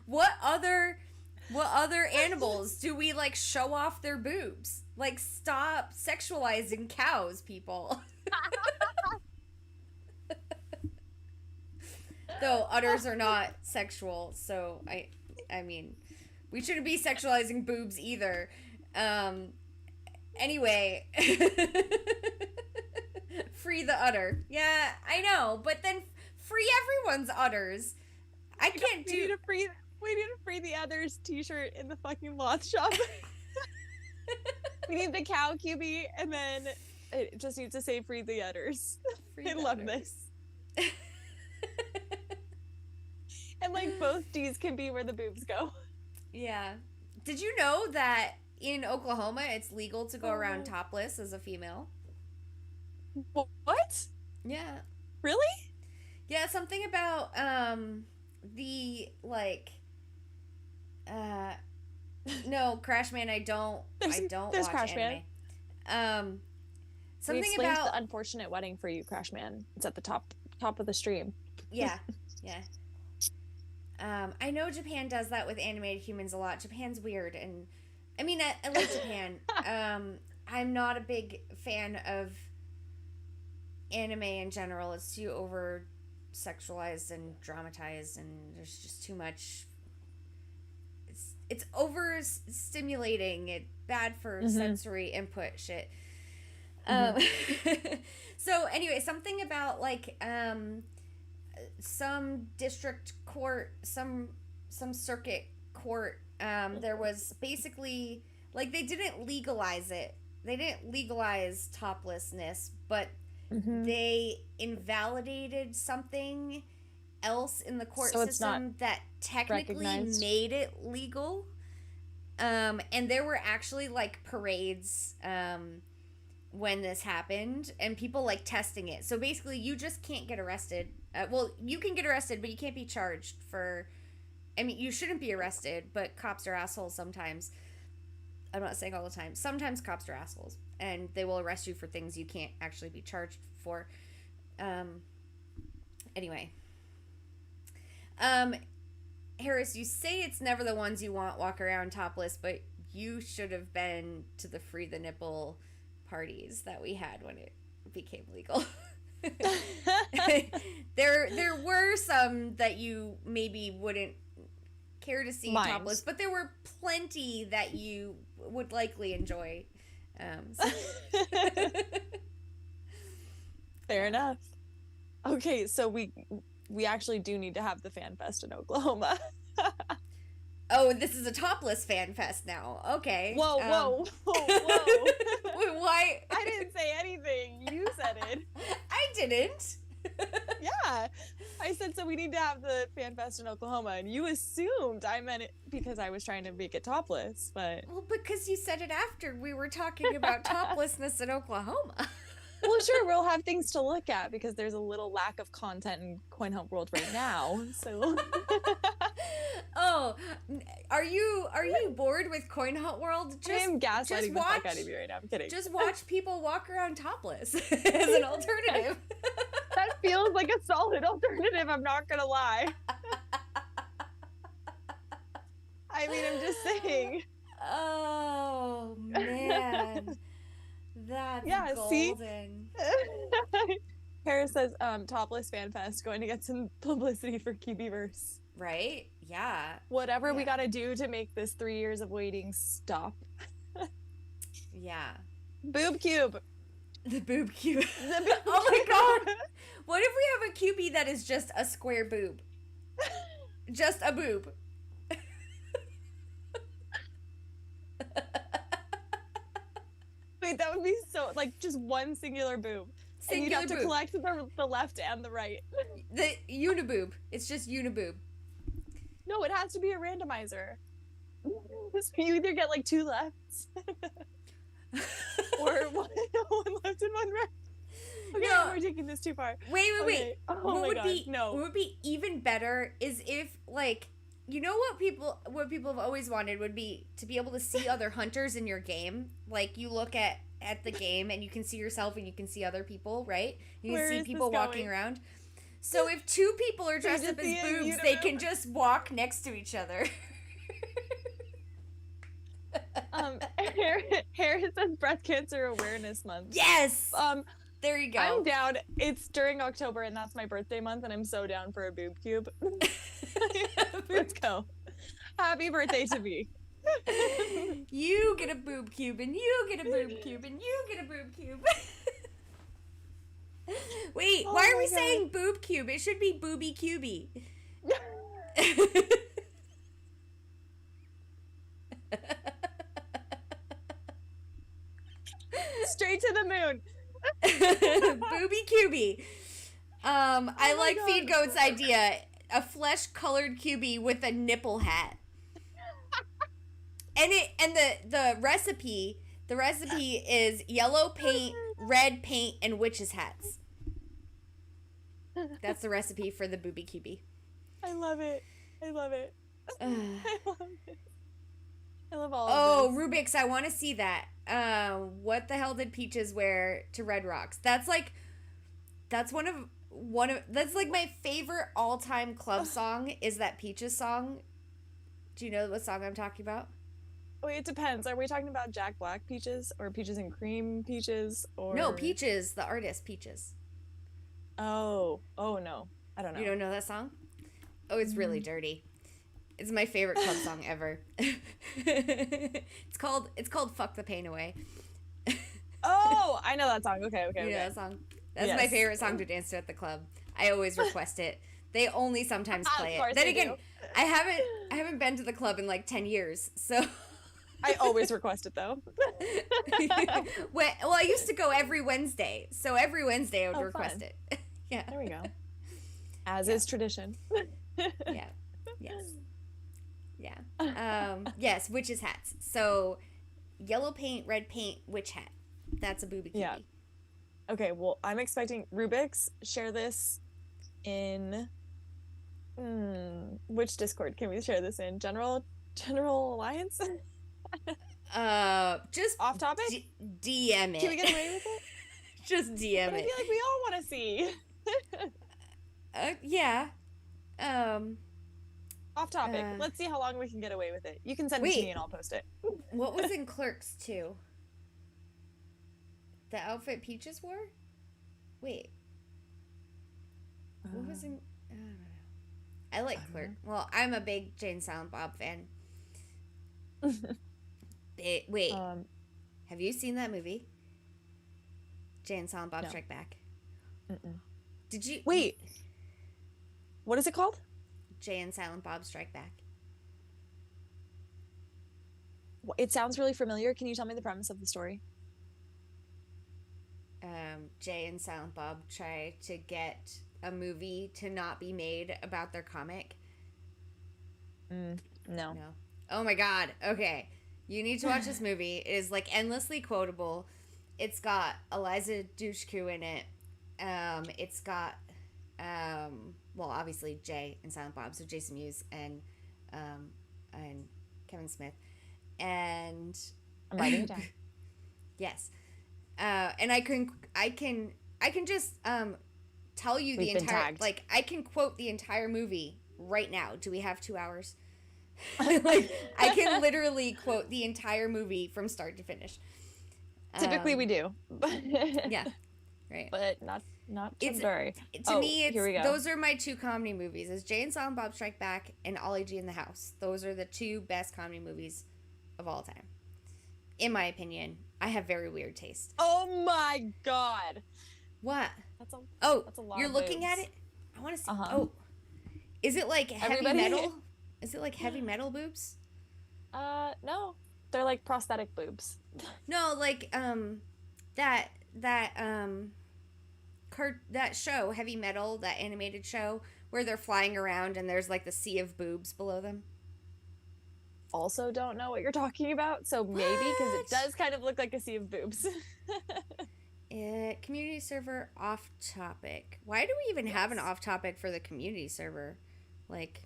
What other animals do we like show off their boobs? Like, stop sexualizing cows, people. Though udders are not sexual, so I mean, we shouldn't be sexualizing boobs either. Anyway, free the udder. Yeah, I know, but then free everyone's udders. I can't do. We need to free the others T-shirt in the fucking moth shop. We need the cow cubie, and then it just needs to say free the udders. I love this. And like both D's can be where the boobs go. Yeah. Did you know that in Oklahoma it's legal to go around topless as a female? What? Yeah. Really? Yeah, something about the like no, Crashman, I don't watch Crash anime. Something we explained about the unfortunate wedding for you, Crashman. It's at the top of the stream. Yeah. Yeah. I know Japan does that with animated humans a lot. Japan's weird, and I mean, I like Japan. I'm not a big fan of anime in general. It's too over sexualized and dramatized, and there's just too much. It's over stimulating. It's bad for sensory input shit. So anyway, something about like some district court, some circuit court, there was basically like they didn't legalize it. They didn't legalize toplessness, but they invalidated something else in the court system that technically made it legal. And there were actually like parades when this happened, and people like testing it. So basically you just can't get arrested. Well, you can get arrested, but you can't be charged for, I mean, you shouldn't be arrested, but cops are assholes sometimes. I'm not saying all the time. Sometimes cops are assholes, and they will arrest you for things you can't actually be charged for. Anyway. Harris, you say it's never the ones you want walk around topless, but you should have been to the free the nipple parties that we had when it became legal. There were some that you maybe wouldn't care to see topless, but there were plenty that you would likely enjoy. Fair enough. Okay, so we actually do need to have the fan fest in Oklahoma. Oh, this is a topless fan fest now. Okay. Whoa. Why? I didn't say anything. You said it. I didn't. Yeah. I said, so we need to have the fan fest in Oklahoma, and you assumed I meant it because I was trying to make it topless, but... Well, because you said it after we were talking about toplessness in Oklahoma. Well, sure, we'll have things to look at because there's a little lack of content in Coin Hunt World right now. So, oh, are you bored with Coin Hunt World? I am gaslighting the fuck out of you right now. I'm kidding. Just watch people walk around topless as an alternative. That feels like a solid alternative. I'm not gonna lie. I mean, I'm just saying. Oh man. That's golden. See? Harris says, topless fan fest, going to get some publicity for Cubieverse. Right? Yeah. Whatever we gotta do to make this 3 years of waiting stop. Yeah. Boob cube. The boob cube. The boob Oh my cube. god. What if we have a cubie that is just a square boob? Just a boob. Wait, that would be so, like, just one singular boob. And you'd have to collect the left and the right. The uniboob. It's just uniboob. No, it has to be a randomizer. So you either get like 2 lefts or one left and one right. Okay, No. we're taking this too far. Wait. Okay. Oh what my would God, be no. What would be even better is if, like, you know what people have always wanted would be to be able to see other hunters in your game. Like, you look at the game and you can see yourself and you can see other people, right? You can see people walking around. So if 2 people are dressed up as boobs, they can just walk next to each other. Harris says Breast Cancer Awareness Month. Yes! There you go. I'm down. It's during October and that's my birthday month and I'm so down for a boob cube. Let's go. Happy birthday to me. You get a boob cube and you get a boob cube and you get a boob cube. Wait, why are we saying boob cube? It should be booby cubie. Straight to the moon. Booby cubie. I like Feed Goat's idea. A flesh-colored cubie with a nipple hat. And the recipe is yellow paint, red paint, and witches' hats. That's the recipe for the booby cubie. I love it. I love it. I love it. I love all of this. Rubik's, I want to see that. What the hell did Peaches wear to Red Rocks? That's like my favorite all-time club song is that Peaches song. Do you know what song I'm talking about? Wait, it depends. Are we talking about Jack Black Peaches or Peaches and Cream Peaches or No, Peaches, the artist Peaches. Oh no. I don't know. You don't know that song? Oh, it's really dirty. It's my favorite club song ever. It's called Fuck the Pain Away. Oh, I know that song. Okay. You know that song? That's my favorite song to dance to at the club. I always request it. They only sometimes play it. Then again, I haven't been to the club in like 10 years, so I always request it though. Well, I used to go every Wednesday, so every Wednesday I would request fun. it. Yeah. There we go. As is tradition. Yeah. Yes. Yeah. Yes, witches' hats. So, yellow paint, red paint, witch hat. That's a booby cubie. Yeah. Okay, well, I'm expecting Rubik's share this in which Discord can we share this in? General Alliance? Just off topic? DM it. Can we get away with it? Just DM but it. I feel like we all want to see. Yeah. Off topic. Let's see how long we can get away with it. You can send it to me and I'll post it. What was in Clerks 2? The outfit Peaches wore? Wait. What was in... I don't know. I like Clerk. Well, I'm a big Jay and Silent Bob fan. Wait. Have you seen that movie? Jay and Silent Bob Strike Back. Did you... Wait. What is it called? Jay and Silent Bob Strike Back. It sounds really familiar. Can you tell me the premise of the story? Jay and Silent Bob try to get a movie to not be made about their comic. No. Oh my god. Okay. You need to watch this movie. It is like endlessly quotable. It's got Eliza Dushku in it. It's got well, obviously Jay and Silent Bob, so Jason Mewes and Kevin Smith. And I'm writing it down. Yes. And I can just tell you the entire, like, I can quote the entire movie right now. Do we have 2 hours? Like, I can literally quote the entire movie from start to finish. Typically we do. Yeah. Right. But not today. To me, those are my 2 comedy movies. It's Jay and Silent Bob Strike Back and Ollie G in the House. Those are the 2 best comedy movies of all time. In my opinion. I have very weird taste. Oh my God. What? That's a Oh, that's a lot you're of looking at boobs. it? I want to see. Uh-huh. Oh, is it like heavy Everybody- metal? Is it like heavy metal boobs? No. They're like prosthetic boobs. No, like that that that show, Heavy Metal, that animated show where they're flying around and there's like the sea of boobs below them. Also don't know what you're talking about, so maybe because it does kind of look like a sea of boobs. Community server off topic. Why do we even have an off topic for the community server? Like,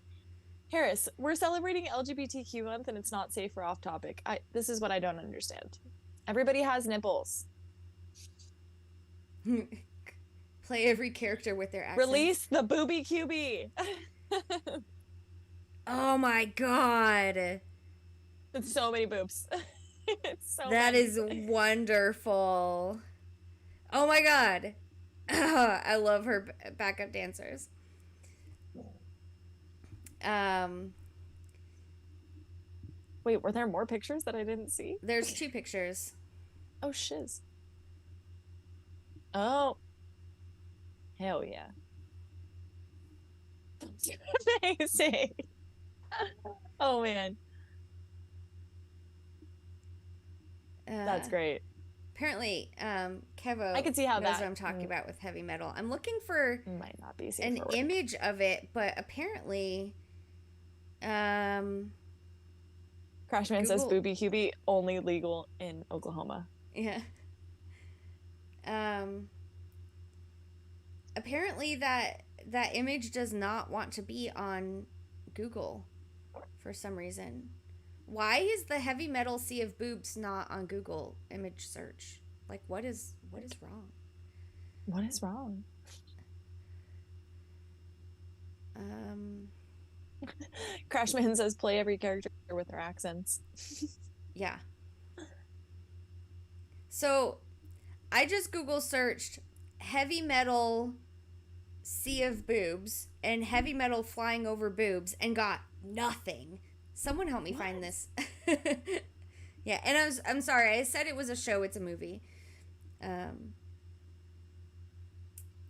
Harris, we're celebrating LGBTQ month and it's not safe for off topic. This is what I don't understand. Everybody has nipples. play every character with their accents. Release the booby cubie. Oh my God. It's so many boobs. It's so That many. is wonderful. Oh my God. I love her backup dancers. Wait, were there more pictures that I didn't see? There's 2 pictures. Oh, shiz. Oh. Hell yeah. Amazing. Oh, man. That's great. Apparently, Kevo I can see how knows that what I'm talking about with heavy metal. I'm looking for might not be safe an for work. image of it, but apparently, Crashman says Google- booby cubie only legal in Oklahoma. yeah. Apparently that image does not want to be on Google for some reason. Why is the heavy metal sea of boobs not on Google image search? Like, what is wrong? What is wrong? Crashman says play every character with their accents. Yeah. So, I just Google searched heavy metal sea of boobs and heavy metal flying over boobs and got nothing. Someone help me find this. Yeah, and I'm sorry. I said it was a show. It's a movie.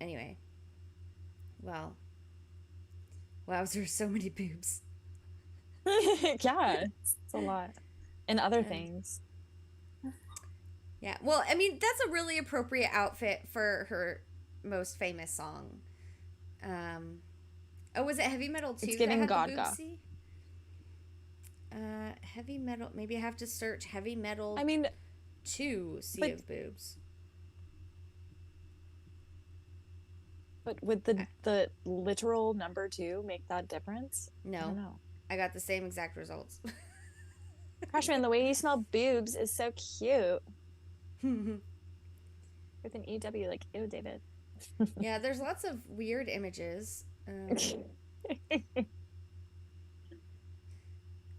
Anyway. Well. Wow, there's so many boobs. Yeah, it's a lot. And other things. Yeah, well, I mean, that's a really appropriate outfit for her most famous song. Oh, was it Heavy Metal 2 It's giving that had the Gaga. boobsy? Heavy Metal, maybe I have to search Heavy Metal 2 Sea of Boobs. But would the literal number 2 make that difference? No. I don't know. I got the same exact results. Crashman, the way you smell boobs is so cute. With an EW, like, ew, David. Yeah, there's lots of weird images.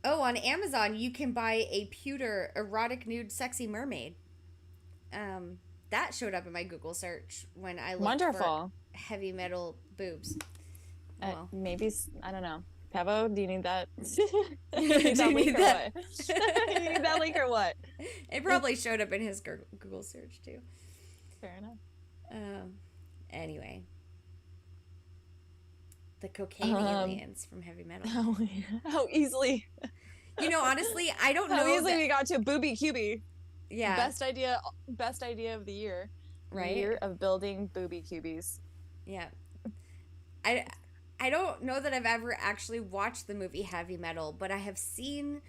Oh, on Amazon, you can buy a pewter erotic nude sexy mermaid. That showed up in my Google search when I looked for heavy metal boobs. Well. Maybe, I don't know. Pavo, do you need that? Do you need that? You need that link or what? It probably showed up in his Google search too. Fair enough. Anyway. The cocaine aliens from heavy metal. How easily. You know, honestly, I don't know. How easily we got to booby cubie. Yeah. Best idea of the year. Right? The year of building booby cubies. Yeah. I don't know that I've ever actually watched the movie Heavy Metal, but I have seen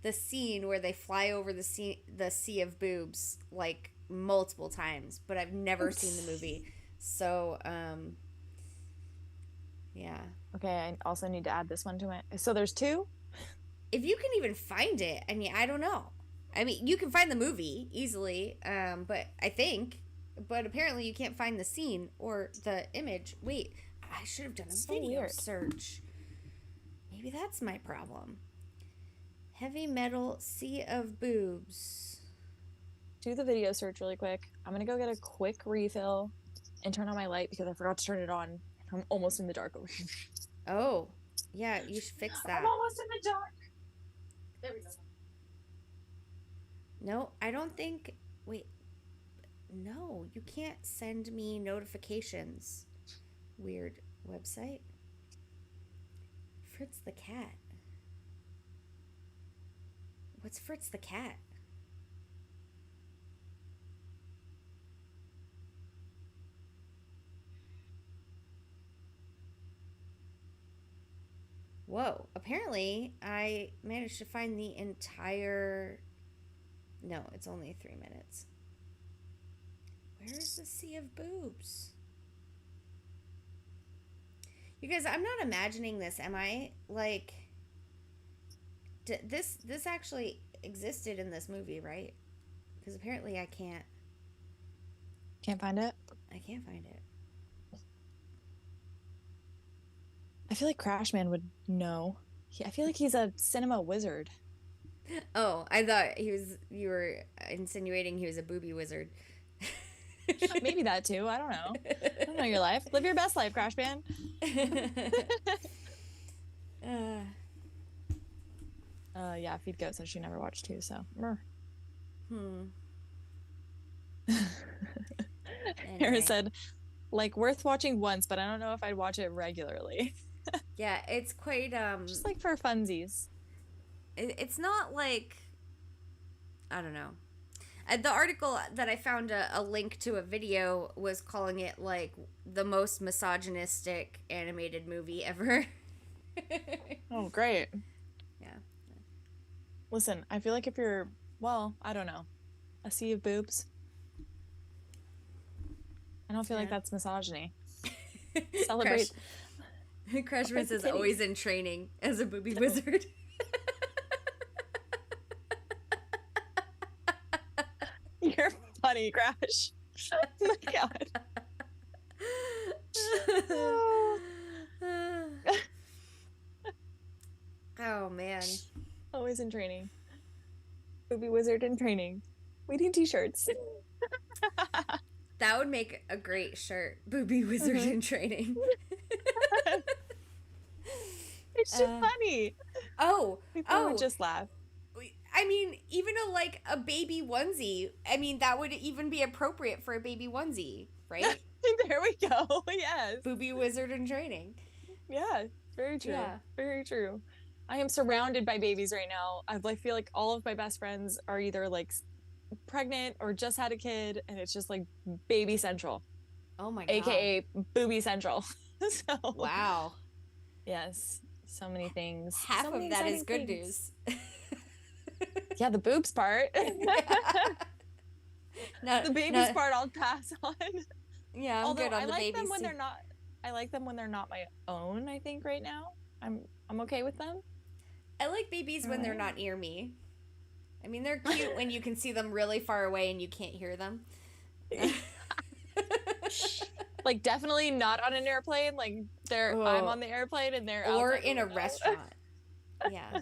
the scene where they fly over the sea of boobs like multiple times, but I've never seen the movie. So, yeah. Okay, I also need to add this one to it. So there's 2? If you can even find it, I mean, I don't know. I mean, you can find the movie easily, but apparently you can't find the scene or the image. Wait, I should have done a video search. Maybe that's my problem. Heavy metal sea of boobs. Do the video search really quick. I'm gonna go get a quick refill and turn on my light because I forgot to turn it on. I'm almost in the dark over here. Oh, yeah, you should fix that. I'm almost in the dark. There we go. No, I don't think Wait, no, you can't send me notifications. Weird website. Fritz the cat. What's Fritz the cat? Whoa, apparently I managed to find the entire. No, it's only 3 minutes. Where is the sea of boobs? You guys, I'm not imagining this, am I? Like, this actually existed in this movie, right? Because apparently I can't. Can't find it? I can't find it. I feel like Crashman would know. I feel like he's a cinema wizard. Oh, I thought you were insinuating he was a booby wizard. Maybe that too. I don't know. I don't know your life. Live your best life, Crashman. Yeah, Feed Goat says she never watched too, so. Hera said, like, worth watching once, but I don't know if I'd watch it regularly. Yeah, it's quite just like for funsies. It's not like, I don't know. The article that I found a link to a video was calling it like the most misogynistic animated movie ever. Oh, great. Yeah. Listen, I feel like if you're, well, I don't know, a sea of boobs, I don't feel like that's misogyny. Celebrate. Crash Prince is always in training as a booby wizard. You're funny, Crash. Oh my god. Oh man. Always in training. Booby wizard in training. We need t-shirts. That would make a great shirt. Booby wizard in training. It's just funny. People would just laugh. I mean, even a baby onesie. I mean, that would even be appropriate for a baby onesie, right? There we go. Yes. Booby wizard in training. Yeah, very true. Yeah. Very true. I am surrounded by babies right now. I feel like all of my best friends are either like pregnant or just had a kid, and it's just like baby central. Oh my god. AKA booby central. So wow. Yes. So many things. Half of that is good news. Yeah, the boobs part. The babies part I'll pass on. Yeah, I'm good on the babies. I like them when they're not. I like them when they're not my own. I think right now I'm okay with them. I like babies when they're not near me. I mean, they're cute when you can see them really far away and you can't hear them. Like definitely not on an airplane. Like I'm on the airplane and they're or in a restaurant. Yeah.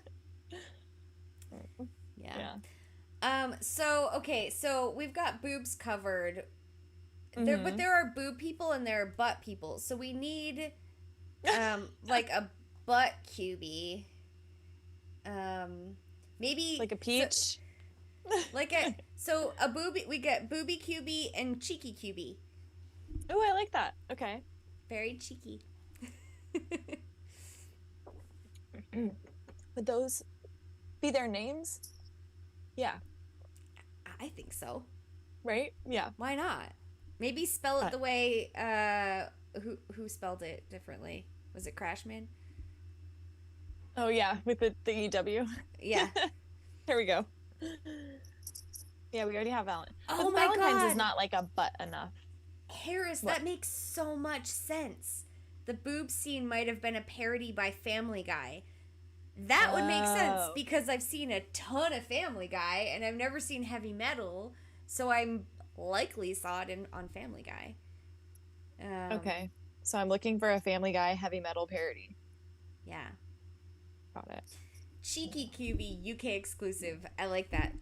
So we've got boobs covered. But there are boob people and there are butt people. So we need like a butt cubie. Maybe like a peach. So a booby, we get booby cubie and cheeky cubie. Oh, I like that. Okay. Very cheeky. Would those be their names? Yeah. I think so. Right? Yeah. Why not? Maybe spell it the way who spelled it differently? Was it Crashman? Oh yeah, with the EW. Yeah. There we go. Yeah, we already have Valentine. Oh but my Valentine's god. is not like a butt enough. Harris, that makes so much sense. The boob scene might have been a parody by Family Guy. That would make sense because I've seen a ton of Family Guy and I've never seen Heavy Metal, so I'm likely saw it on Family Guy. Okay, so I'm looking for a Family Guy Heavy Metal parody. Yeah. Got it. Cheeky QB UK exclusive. I like that.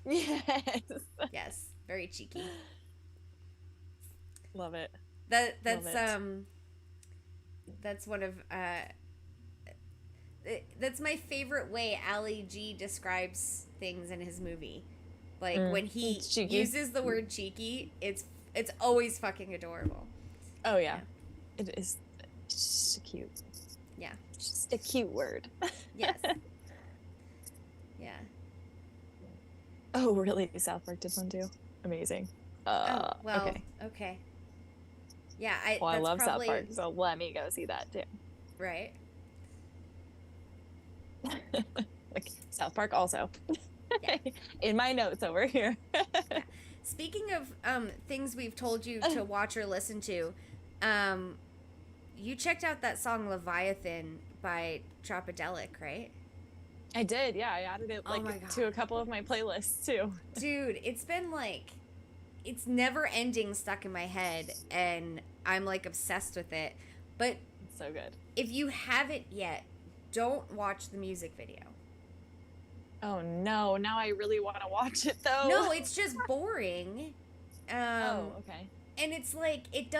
Yes. Yes, very cheeky. Love it. That's one of that's my favorite way Ali G describes things in his movie. Like when he It's cheeky. uses the word cheeky, it's always fucking adorable. Oh yeah. It is just cute. Yeah. Just a cute word. Yes. Yeah. Oh, really? South Park did one too? Amazing. Oh, well, okay. Yeah, Well, I that's love probably, South Park, so let me go see that too. right? Like South Park also. Yeah. In my notes over here. Yeah. Speaking of things we've told you to watch or listen to, you checked out that song Leviathan by Tropodelic, right? I did, yeah. I added it Oh my God. to a couple of my playlists too. Dude, it's been like, it's never ending stuck in my head, and I'm like obsessed with it. But It's so good. if you haven't yet, don't watch the music video. Oh no, now I really want to watch it though. No, it's just boring. Oh, okay. And it's like it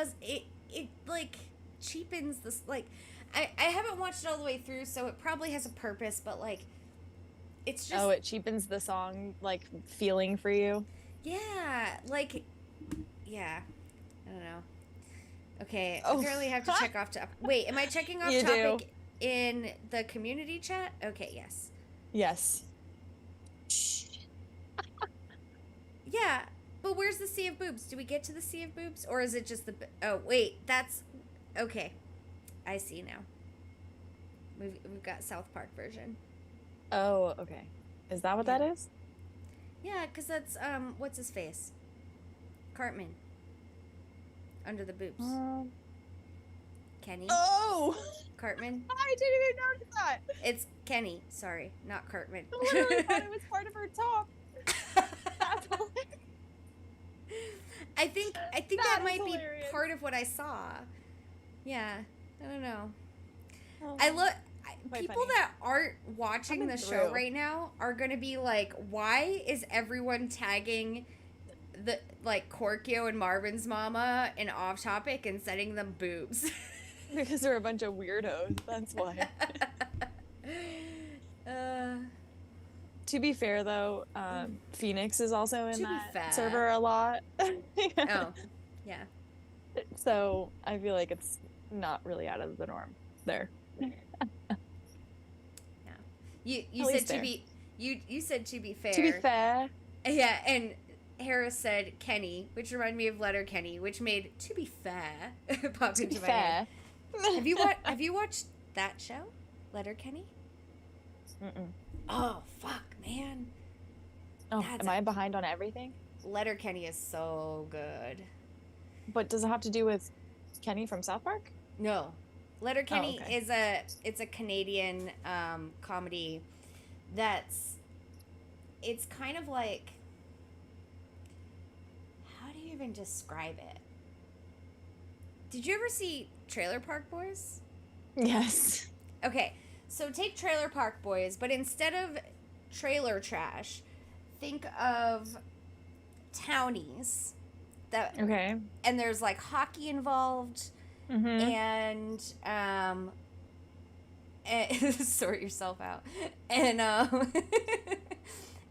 like cheapens this, like I haven't watched it all the way through, so it probably has a purpose, but like it's just, Oh, it cheapens the song like feeling for you. yeah, like, yeah, I don't know. Okay, Oh. apparently I have to check off wait, am I checking off You topic in the community chat? Okay, yes. Yes. Yeah, but where's the Sea of Boobs? Do we get to the Sea of Boobs, or is it just the, oh wait, that's, okay, I see now. We've got South Park version. Oh, okay. Is that what that is? Yeah, because that's, what's his face? Cartman. Under the boobs. Kenny. Oh! Cartman. I didn't even notice that. It's Kenny. Sorry, not Cartman. I literally thought it was part of her top. That's hilarious. I think That that might is be hilarious. part of what I saw. Yeah, I don't know. Oh. I look. Quite People funny. that aren't watching Coming the show through. right now are gonna be like, "Why is everyone tagging the like Korkio and MarvinsMama in off topic and setting them boobs?" Because they're a bunch of weirdos. That's why. To be fair, though, Phoenix is also in To be that fair. server a lot. Oh, yeah. So I feel like it's not really out of the norm there. You At said least to there. be you said to be fair. To be fair. Yeah, and Harris said Kenny, which reminded me of Letter Kenny, which made to be fair pop To be into my head. fair. Have you watched that show, Letter Kenny? Mm-mm. Oh fuck, man. Oh, That's am I behind on everything? Letter Kenny is so good. But does it have to do with Kenny from South Park? No. Letter Kenny okay. is a Canadian comedy it's kind of like, how do you even describe it? Did you ever see Trailer Park Boys? Yes. Okay, so take Trailer Park Boys, but instead of trailer trash, think of townies that, Okay. and there's like hockey involved. Mm-hmm. And sort yourself out, and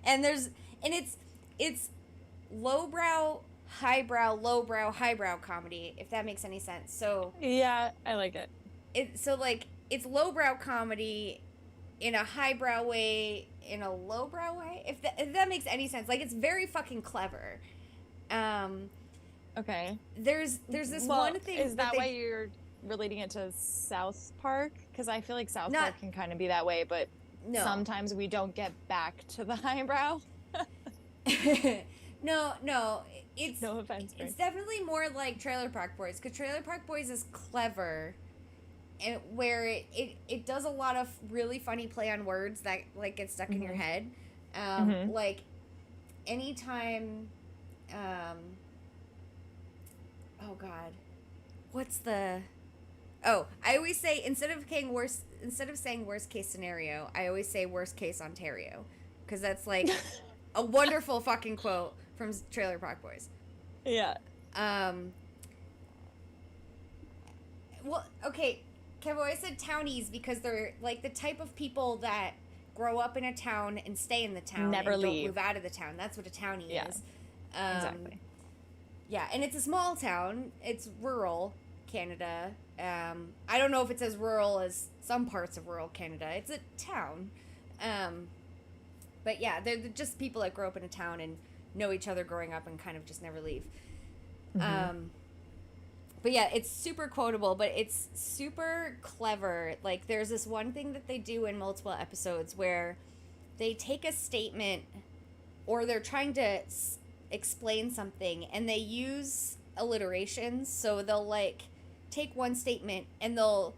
and it's lowbrow, highbrow comedy, if that makes any sense. So Yeah, I like it. it's lowbrow comedy in a highbrow way, in a lowbrow way, if that makes any sense. Like, it's very fucking clever. Okay. There's this one thing. Is that why you're relating it to South Park? Because I feel like South Park can kind of be that way, but sometimes we don't get back to the highbrow. No, it's No offense, it's definitely more like Trailer Park Boys, because Trailer Park Boys is clever, and where it does a lot of really funny play on words that like get stuck in your head. Like anytime, oh god, what's the? Oh, I always say instead of saying worst case scenario, I always say worst case Ontario, because that's like a wonderful fucking quote from Trailer Park Boys. Yeah. Well, okay, Kev, I said townies because they're like the type of people that grow up in a town and stay in the town Never and leave. don't move out of the town. That's what a townie is. Exactly. Yeah, and it's a small town. It's rural Canada. I don't know if it's as rural as some parts of rural Canada. It's a town. But yeah, they're just people that grow up in a town and know each other growing up and kind of just never leave. But yeah, it's super quotable, but it's super clever. Like, there's this one thing that they do in multiple episodes where they take a statement or they're trying to explain something and they use alliterations. So they'll, like, take one statement and they'll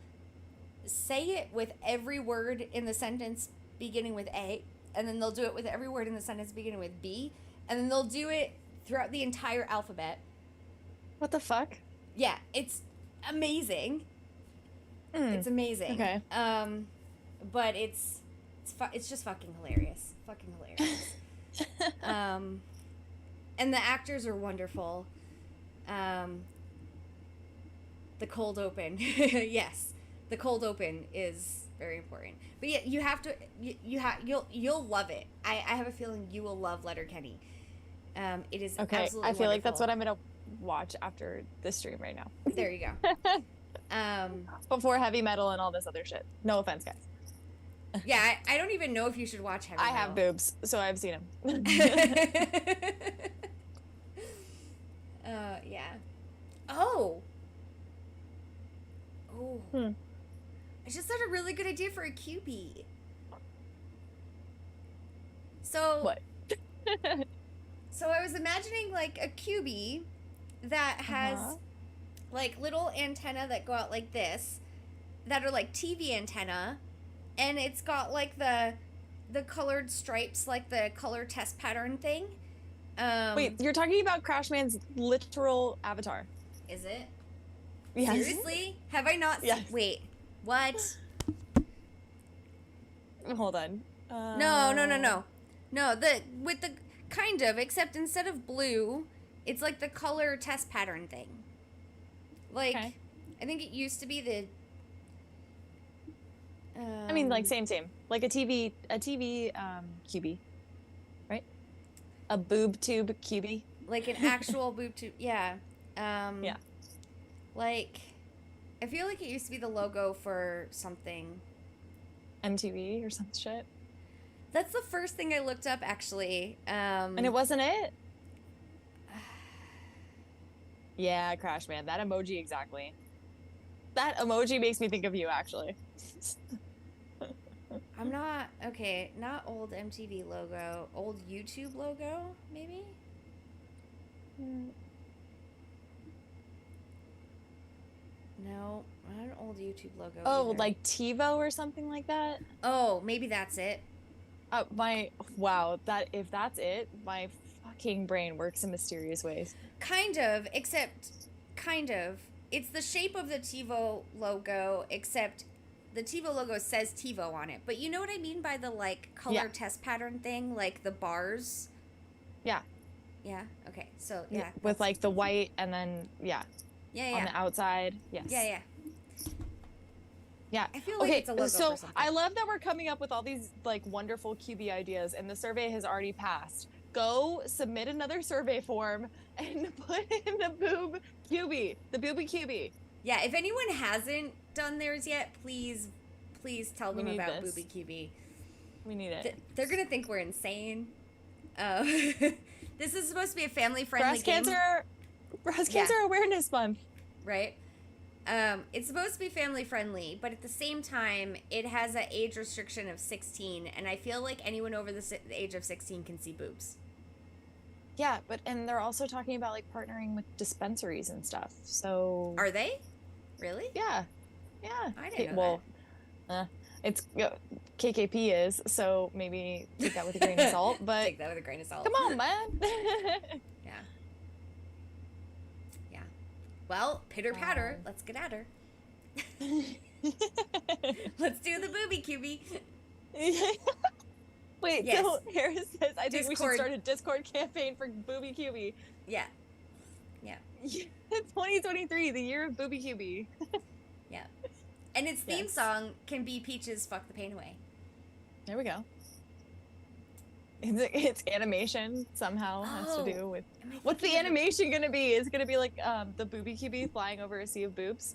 say it with every word in the sentence beginning with A, and then they'll do it with every word in the sentence beginning with B, and then they'll do it throughout the entire alphabet. What the fuck? Yeah, it's amazing. It's amazing. Okay. But it's just fucking hilarious. Fucking hilarious. And the actors are wonderful. The cold open. Yes. The cold open is very important. But yeah, you have to you'll love it. I have a feeling you will love Letterkenny. It is okay. absolutely I feel like that's wonderful. what I'm gonna watch after this stream right now. There you go. Before heavy metal and all this other shit. No offense, guys. Yeah, I don't even know if you should watch heavy I metal. have boobs, so I've seen them. Yeah. Oh. I just had a really good idea for a cubie. So What? So I was imagining like a cubie that has like little antenna that go out like this, that are like TV antenna, and it's got like the colored stripes, like the color test pattern thing. Wait, you're talking about Crashman's literal avatar? Is it? Yes. Seriously? Have I not? Yes. Wait, what? Hold on. No. No, with the kind of, except instead of blue, it's like the color test pattern thing. Like, okay. I think it used to be the. I mean, like same. Like a TV cubie, right? A boob tube cubie. Like an actual boob tube, yeah. Yeah. Like, I feel like it used to be the logo for something. MTV or some shit. That's the first thing I looked up, actually. And it wasn't it? Yeah, Crashman. That emoji exactly. That emoji makes me think of you, actually. I'm not, okay, not old MTV logo. Old YouTube logo, maybe? No, not an old YouTube logo. Oh, either. like TiVo or something like that? Oh, maybe that's it. Wow, if that's it, my fucking brain works in mysterious ways. Kind of, except kind of. It's the shape of the TiVo logo, except the TiVo logo says TiVo on it. But you know what I mean by the, like, color test pattern thing? Like, the bars? Yeah. Yeah? Okay, so, yeah. With, like, the white and then, Yeah. on the outside. Yes. Yeah. Yeah. I feel like it's a logo for something. I love that we're coming up with all these, like, wonderful cubie ideas, and the survey has already passed. Go submit another survey form and put in the boob cubie, the boobie cubie. Yeah, if anyone hasn't done theirs yet, please tell them about this. Boobie Cubie. We need it. They're gonna think we're insane. This is supposed to be a family-friendly game. Breast Cancer Awareness Month. Right? It's supposed to be family-friendly, but at the same time, it has an age restriction of 16, and I feel like anyone over the age of 16 can see boobs. Yeah, and they're also talking about, like, partnering with dispensaries and stuff. So Are they? Really? Yeah. I didn't know that. It's KKP is, so maybe take that with a grain of salt. But take that with a grain of salt. Come on, man. Yeah. Well, pitter patter. Let's get at her. Let's do the boobie cubie. Wait, yes. So Harris says, I think we should Discord. start a Discord campaign for Boobie Cubie. Yeah. 2023, the year of Boobie Cubie. Yeah. And its theme song can be Peaches' Fuck the Pain Away. There we go. It's animation somehow has to do with... What's the animation going to be? Is it going to be like the booby cubie flying over a sea of boobs?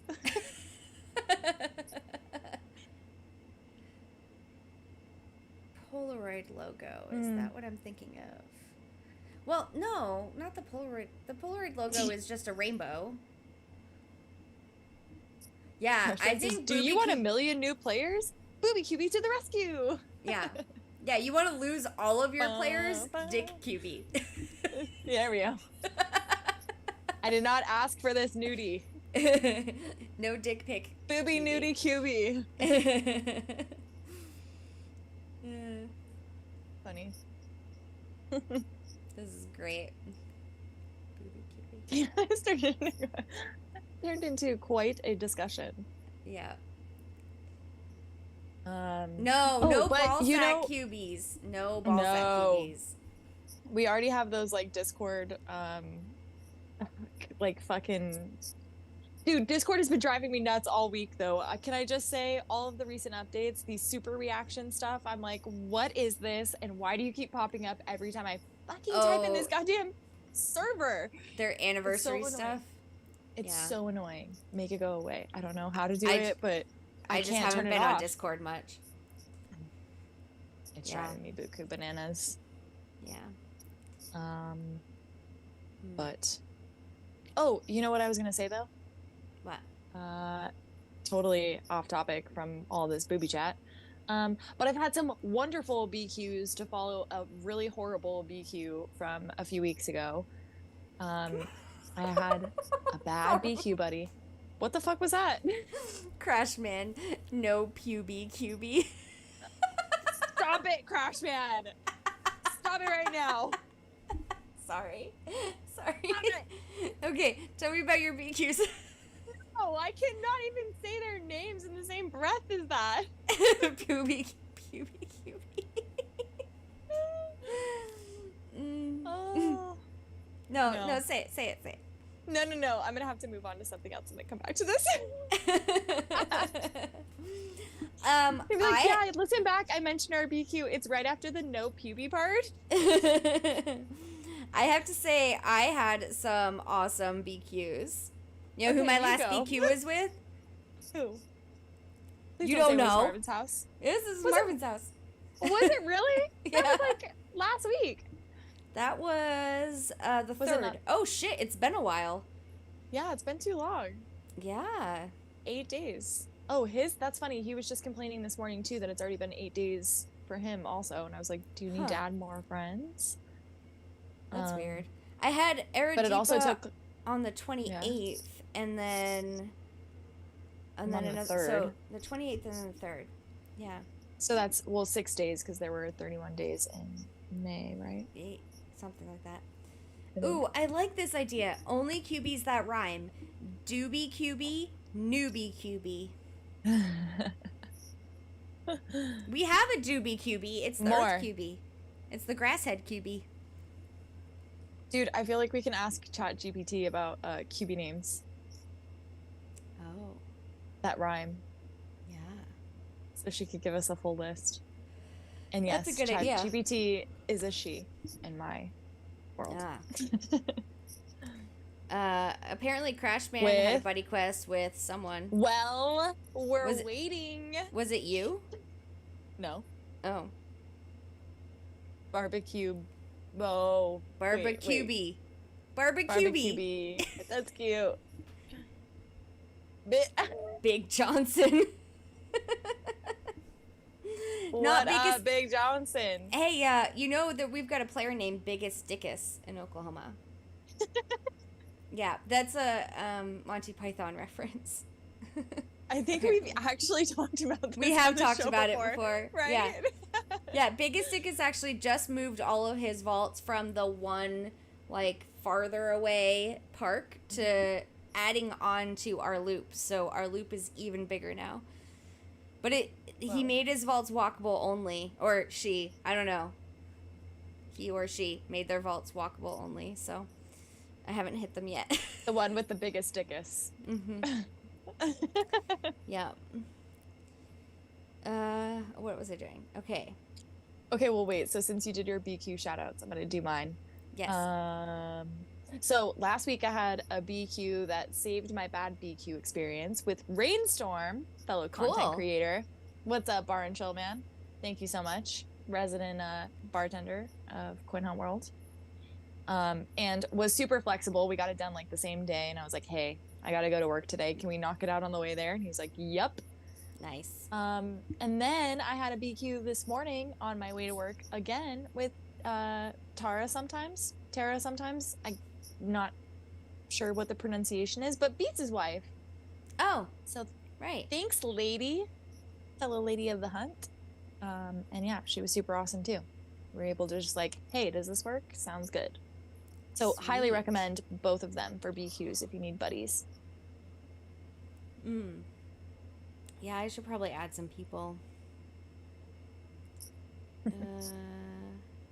Polaroid logo. Is that what I'm thinking of? Well, no, not the Polaroid. The Polaroid logo is just a rainbow. Yeah, I think... Do you want a million new players? Booby cubie to the rescue! Yeah. Yeah, you want to lose all of your players? Dick cubie. There we go. I did not ask for this nudie. No dick pic. Booby nudie cubie. Funny. This is great. Yeah, it turned into quite a discussion. Yeah. No ball sack cubies. No ball sack cubies. We already have those like Discord, like fucking... Dude, Discord has been driving me nuts all week though. Can I just say all of the recent updates, these super reaction stuff, I'm like, what is this? And why do you keep popping up every time I fucking type in this goddamn server? Their anniversary stuff. It's so annoying. Make it go away. I don't know how to do it, but I just can't haven't turn it been off. on Discord much. It's driving me buku bananas. Yeah. But oh, you know what I was gonna say though? What? Totally off topic from all this booby chat. But I've had some wonderful BQs to follow a really horrible BQ from a few weeks ago. I had a bad BQ buddy. What the fuck was that? Crashman, no puby cubie. Stop it, Crashman! Stop it right now! Sorry. Okay, tell me about your BQs. Oh, I cannot even say their names in the same breath as that. Puby cubie. No, say it. No. I'm gonna have to move on to something else and then come back to this. Yeah, listen back. I mentioned our BQ. It's right after the no puby part. I have to say, I had some awesome BQs. You know who my last BQ was with? Who? You don't know? Marvin's house. This is Marvin's house. Was it really? Yeah. That was like last week. That was the 3rd. Oh shit, it's been a while. Yeah, it's been too long. Yeah. 8 days. Oh, that's funny. He was just complaining this morning too that it's already been 8 days for him also. And I was like, do you need to add more friends? That's weird. I had Arajipa but it also took on the 28th and then another, the 3rd. so the 28th and then the 3rd. Yeah. So that's 6 days because there were 31 days in May, right? 8, something like that. Ooh, I like this idea. Only cubies that rhyme. Doobie cubie, newbie cubie. We have a doobie cubie. It's the earth cubie. It's the grasshead cubie. Dude, I feel like we can ask ChatGPT about cubie names. Oh. That rhyme. Yeah. So she could give us a full list. And yes, that's a good idea. ChatGPT is a she in my world. Yeah. Apparently Crashman had a buddy quest with someone. Well, we're waiting. Was it you? No. Oh. Barbecue. Oh. Barbecubie. Barbecubie. That's cute. Big Johnson. What up, Big Johnson? Hey, you know that we've got a player named Biggest Dickus in Oklahoma. Yeah, that's a Monty Python reference. I think we've actually talked about this. We have talked about it before. Right? Yeah. Yeah, Biggest Dickus actually just moved all of his vaults from the one, like, farther away park to adding on to our loop. So our loop is even bigger now. But he made his vaults walkable only. Or she. I don't know. He or she made their vaults walkable only. So I haven't hit them yet. The one with the biggest dickus. Mm-hmm. Yeah. What was I doing? Okay. Okay, well, wait. So since you did your BQ shout outs, I'm going to do mine. Yes. So last week I had a BQ that saved my bad BQ experience with Rainstorm, fellow content creator. What's up, Bar and Chill Man? Thank you so much. Resident bartender of Coin Hunt World. And was super flexible. We got it done like the same day. And I was like, hey, I got to go to work today. Can we knock it out on the way there? And he's like, yep. Nice. And then I had a BQ this morning on my way to work again with Tara sometimes. I'm not sure what the pronunciation is, but Beats' wife. Oh, so right. Thanks, lady. Fellow lady of the hunt. And yeah, she was super awesome too. We were able to just like, hey, does this work? Sounds good. So Sweet. Highly recommend both of them for BQs if you need buddies. Yeah, I should probably add some people.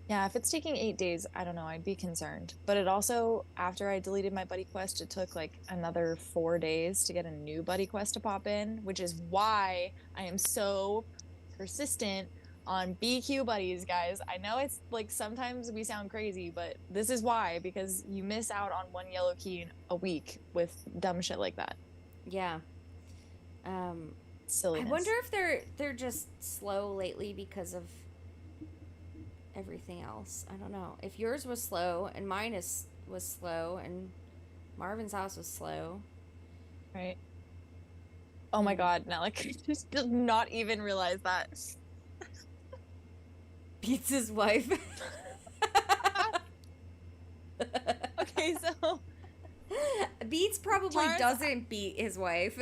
Yeah, if it's taking 8 days, I don't know, I'd be concerned. But it also, after I deleted my buddy quest, it took like another 4 days to get a new buddy quest to pop in, which is why I am so persistent on BQ buddies, guys. I know it's like sometimes we sound crazy, but this is why, because you miss out on one yellow key in a week with dumb shit like that. Yeah. Silliness. I wonder if they're just slow lately because of everything else. I don't know. If yours was slow and mine was slow and Marvin's house was slow. Right. Oh my god, now like just did not even realize that. Beats his wife. Okay, so Beats probably doesn't beat his wife.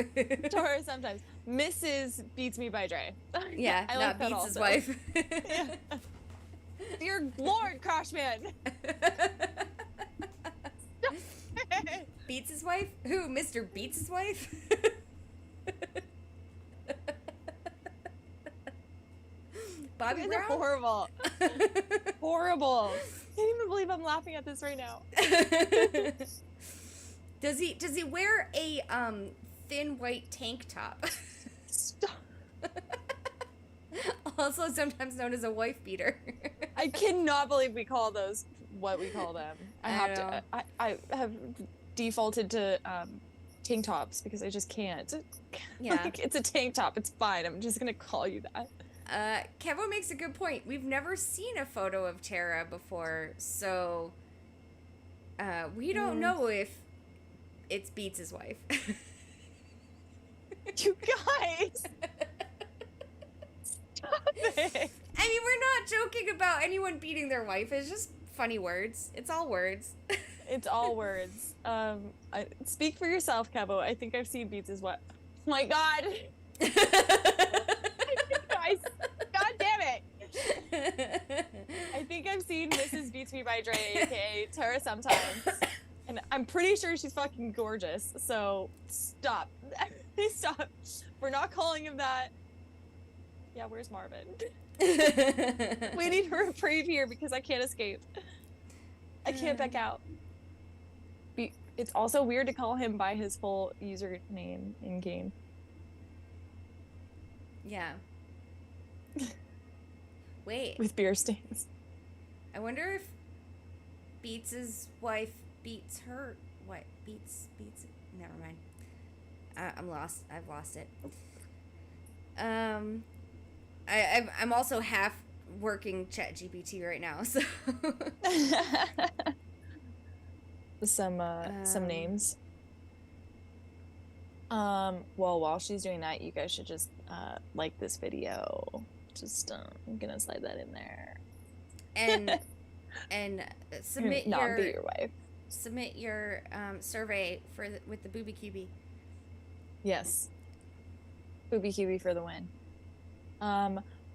Taurus sometimes. Mrs. beats me by Dre. Yeah, I not like beats his wife. Yeah. Dear Lord, Crashman. Beats his wife? Who? Mr. Beats his wife? Bobby Brown? Horrible. Horrible. I can't even believe I'm laughing at this right now. Does he wear a thin white tank top? Stop. Also sometimes known as a wife beater. I cannot believe we call those what we call them. I have defaulted to tank tops because I just can't. Yeah. Like, it's a tank top. It's fine. I'm just gonna call you that. Kevo makes a good point. We've never seen a photo of Tara before, so we don't know if it's Beats' wife. You guys! Stop it! I mean, we're not joking about anyone beating their wife. It's just funny words. It's all words. It's all words. Speak for yourself, Kevo. I think I've seen Beats' wife. Oh my god! Guys, god damn it! I think I've seen Mrs. Beats Me by Dre, aka Tara sometimes. And I'm pretty sure she's fucking gorgeous. So stop. Please stop. We're not calling him that. Yeah, where's Marvin? Waiting for a reprieve here because I can't escape. I can't back out. It's also weird to call him by his full username in game. Yeah. Wait. With beer stains. I wonder if Beats' wife beats her. What? Beats. Never mind. I'm lost. I've lost it. I'm also half working ChatGPT right now, so. Some names. Well, while she's doing that, you guys should just like this video. Just I'm gonna slide that in there. And submit not be your wife. Submit your survey with the Boobie Cubie. Yes. Boobie Cubie for the win.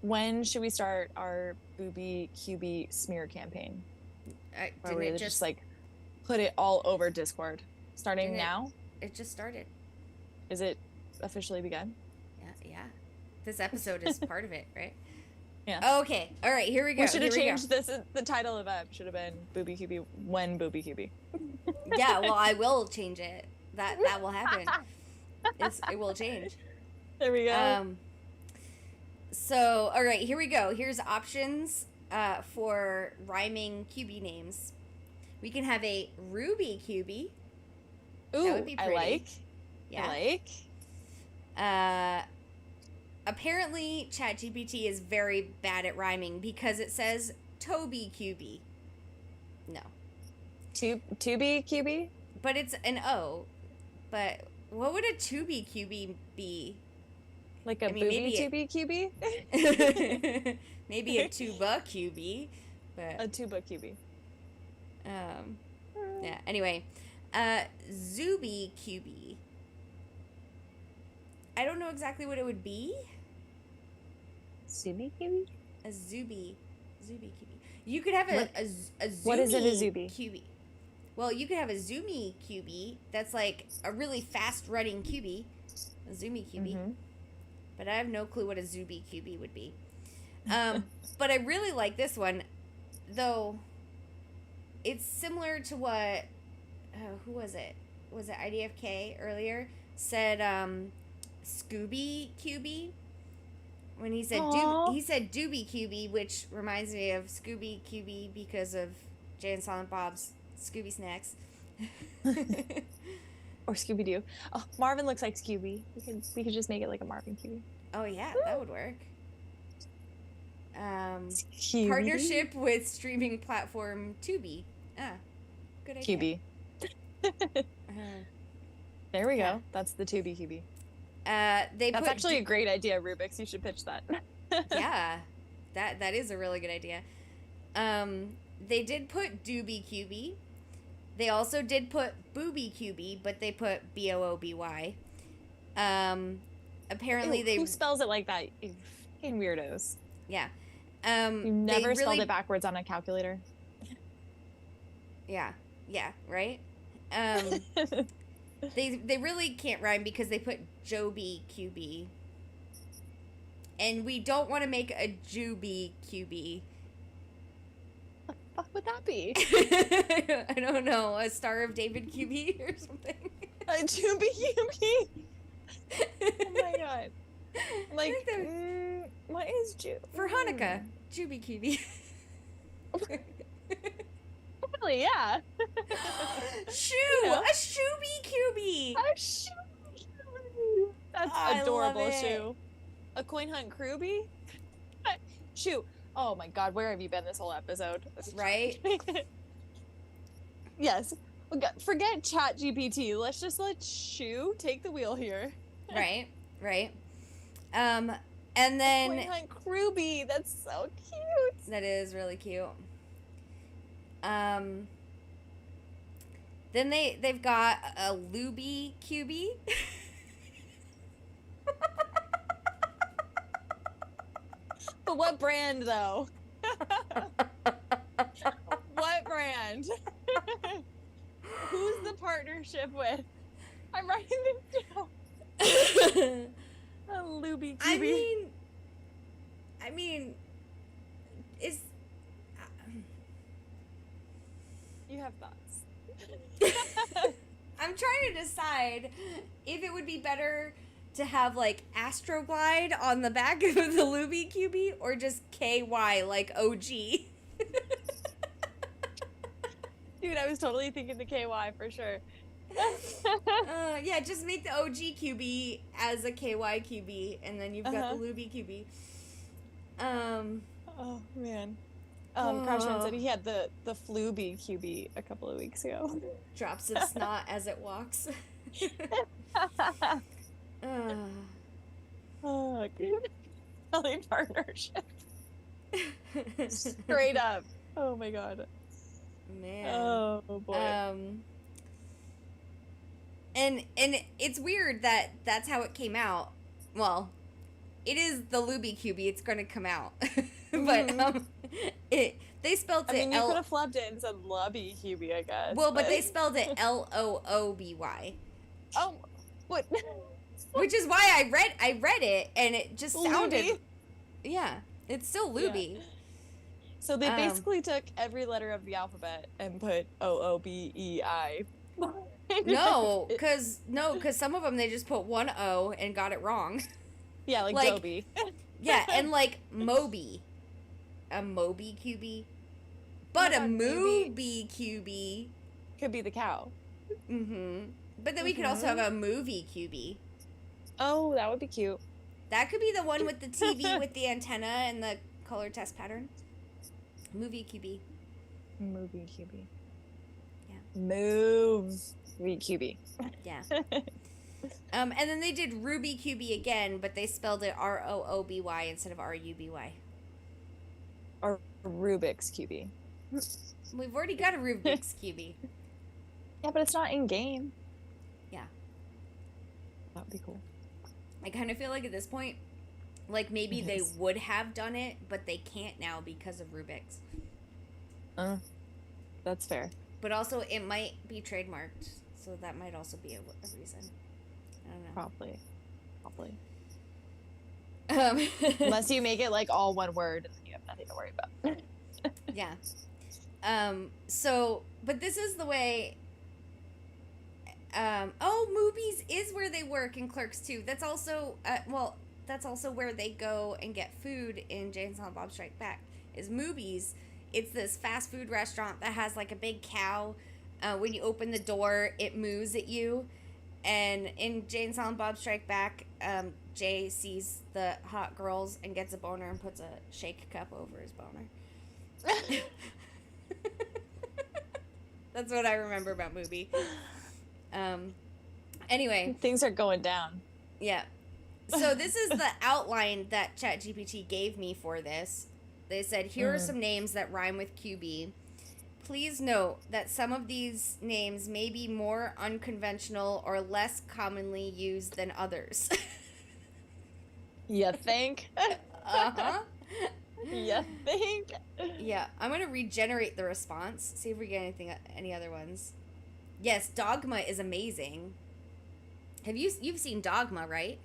When should we start our Boobie Cubie smear campaign? Didn't it just like put it all over Discord? Starting now? It just started. Is it officially begun? Yeah. This episode is part of it, right? Yeah. Okay. All right. Here we go. We should have changed this. The title of it should have been Boobie Cubie when Boobie Cubie. Yeah. Well, I will change it. That will happen. It will change. There we go. So, all right, here we go. Here's options for rhyming cubie names. We can have a ruby cubie. Ooh, That would be pretty. I like. Yeah. I like. Apparently, ChatGPT is very bad at rhyming because it says Toby cubie. No. Tubie cubie? But it's an O. But what would a Tubi cubie be? Like a maybe tubie cubie? Maybe a tuba cubie. But A tuba cubie. yeah, anyway. Zuby cubie. I don't know exactly what it would be. Zuby cubie? A Zuby cubie. You could have a Zoomy What is it, a Zuby? cubie. Well, you could have a Zoomy cubie that's like a really fast running cubie. A Zoomy cubie. Mm-hmm. But I have no clue what a Zuby cubie would be. But I really like this one, though. It's similar to what, who was it? Was it IDFK earlier? Said Scooby cubie. When he said he said Doobie cubie, which reminds me of Scooby cubie because of Jay and Silent Bob's Scooby snacks. Or Scooby-Doo. Oh, Marvin looks like Scooby. We could just make it like a Marvin cubie. Oh yeah, that would work. Scooby? Partnership with streaming platform Tubi. Good idea. Cubie. There we go. That's the Tubi cubie. That's actually a great idea, Rubik's. You should pitch that. Yeah, that is a really good idea. They did put Doobie cubie. They also did put Boobie cubie, but they put BOOBY. Apparently Who spells it like that? You fucking weirdos. Yeah. You never spelled it backwards on a calculator. Yeah, right? They really can't rhyme because they put Joby cubie. And we don't want to make a Juby cubie. What the fuck would that be? I don't know. A Star of David cubie or something. A Juby cubie? Oh my god. Like, what is Juby? For Hanukkah, Juby cubie. Really, yeah. Shoo! A Shooby cubie! A Shooby cubie! That's adorable, Shoo. A coin hunt crewbie? Shoo. Oh my god, where have you been this whole episode? Right? Yes. Forget ChatGPT. Let's just let Shoo take the wheel here. Right. And then coin hunt crewbie. That's so cute. That is really cute. Then they've got a Luby cubie. But what brand though? What brand? Who's the partnership with? I'm writing this down. A Luby cubie. I mean, is you have thoughts? I'm trying to decide if it would be better to have like Astroglide on the back of the Luby cubie or just KY like OG. Dude, I was totally thinking the KY for sure. Yeah, just make the OG cubie as a KY cubie, and then you've got the Luby cubie. Oh man. Crashman said he had the Fluby cubie a couple of weeks ago. Drops of snot as it walks. Oh, Kelly partnership. Straight up. Oh my god. Man. Oh boy. And it's weird that that's how it came out. Well, it is the Luby cubie. It's going to come out. But they spelled it. I mean, you could have flubbed it and said Lubby cubie, I guess. Well, but they spelled it LOOBY. Oh, what? Which is why I read it and it just sounded. Luby? Yeah, it's still Luby. Yeah. So they basically took every letter of the alphabet and put OOBEI. No, because some of them they just put one O and got it wrong. Yeah, like Dobie. Yeah, and like Moby. A Moby cubie. But a movie cubie. Could be the cow. Mm-hmm. But then we could also have a movie cubie. Oh, that would be cute. That could be the one with the TV with the antenna and the color test pattern. Movie cubie. Movie cubie. Yeah. Movie cubie. Yeah. And then they did Ruby cubie again, but they spelled it R-O-O-B-Y instead of R-U-B-Y. Or Rubik's cubie. We've already got a Rubik's cubie. Yeah, but it's not in game. Yeah. That would be cool. I kind of feel like at this point, like maybe they would have done it, but they can't now because of Rubik's. That's fair. But also, it might be trademarked, so that might also be a reason. I don't know. Probably. Unless Unless you make it like all one word, and then you have nothing to worry about. Yeah. So, but this is the way. Movies is where they work in Clerks too. That's also that's also where they go and get food in Jay and Silent Bob Strike Back. Is Movies. It's this fast food restaurant that has like a big cow. When you open the door, it moos at you. And in Jay and Silent Bob Strike Back, Jay sees the hot girls and gets a boner and puts a shake cup over his boner. That's what I remember about Movie. Anyway. Things are going down. Yeah. So this is the outline that ChatGPT gave me for this. They said, here are some names that rhyme with QB. Please note that some of these names may be more unconventional or less commonly used than others. You think? Uh-huh. You think? Yeah, I'm going to regenerate the response. See if we get any other ones. Yes, Dogma is amazing. You've seen Dogma, right?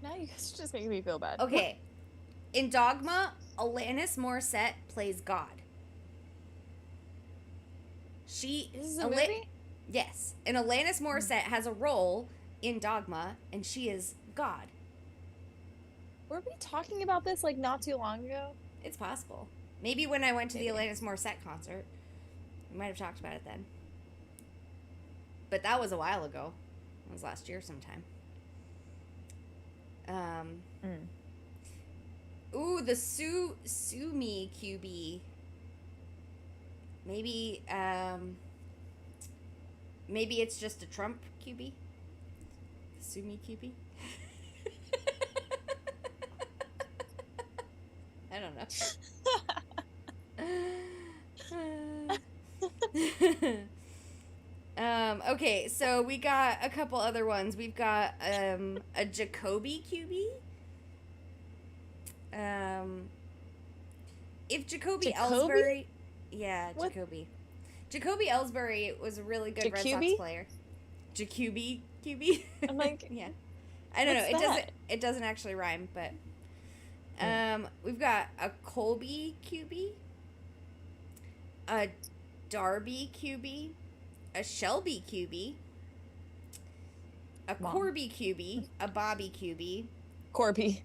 Now you guys are just making me feel bad. Okay. In Dogma, Alanis Morissette plays God. This is a movie? Yes. And Alanis Morissette has a role in Dogma, and she is God. Were we talking about this like not too long ago? It's possible. Maybe when I went to the Alanis Morissette concert. We might have talked about it then. But that was a while ago. It was last year sometime. Ooh, the Sumi QB. Maybe it's just a Trump QB. Sumi QB. I don't know. Okay, so we got a couple other ones. We've got a Jacoby QB. If Jacoby Ellsbury, yeah, what? Jacoby Ellsbury was a really good Red Sox player. Jacoby QB. I'm like, yeah, I don't know. It doesn't actually rhyme, but we've got a Colby QB, a Darby QB, a Shelby QB, a Corby QB, a Bobby QB, Corby,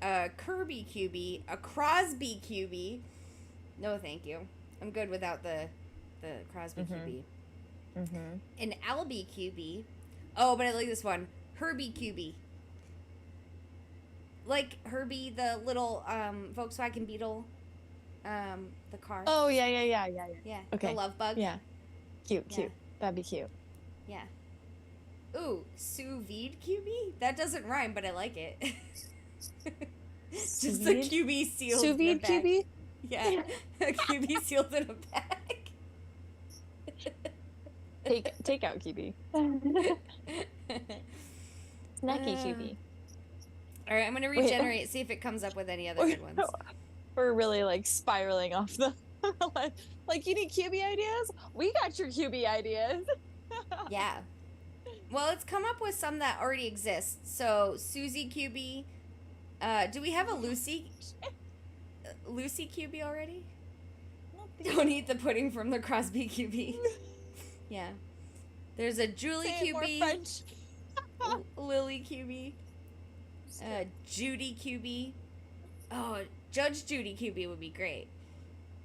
a Kirby QB, a Crosby QB. No, thank you. I'm good without the Crosby QB. An Albie QB. Oh, but I like this one. Herbie QB. Like Herbie, the little Volkswagen Beetle, the car. Oh, yeah. Yeah. Okay. The love bug. Yeah. Cute. Yeah. That'd be cute. Yeah. Ooh, sous vide QB? That doesn't rhyme, but I like it. Just the QB sealed sous vide QB? Yeah. A QB sealed in a bag. Take out QB. Snacky QB. All right, I'm going to regenerate, see if it comes up with any other good ones. We're really like spiraling off the like you need QB ideas? We got your QB ideas. Yeah. Well, it's come up with some that already exist. So, Susie QB. Do we have a Lucy QB already? Don't eat the pudding from the Crosby QB. Yeah. There's a Julie QB. French. Lily QB. Judy cubie. Oh, Judge Judy cubie would be great.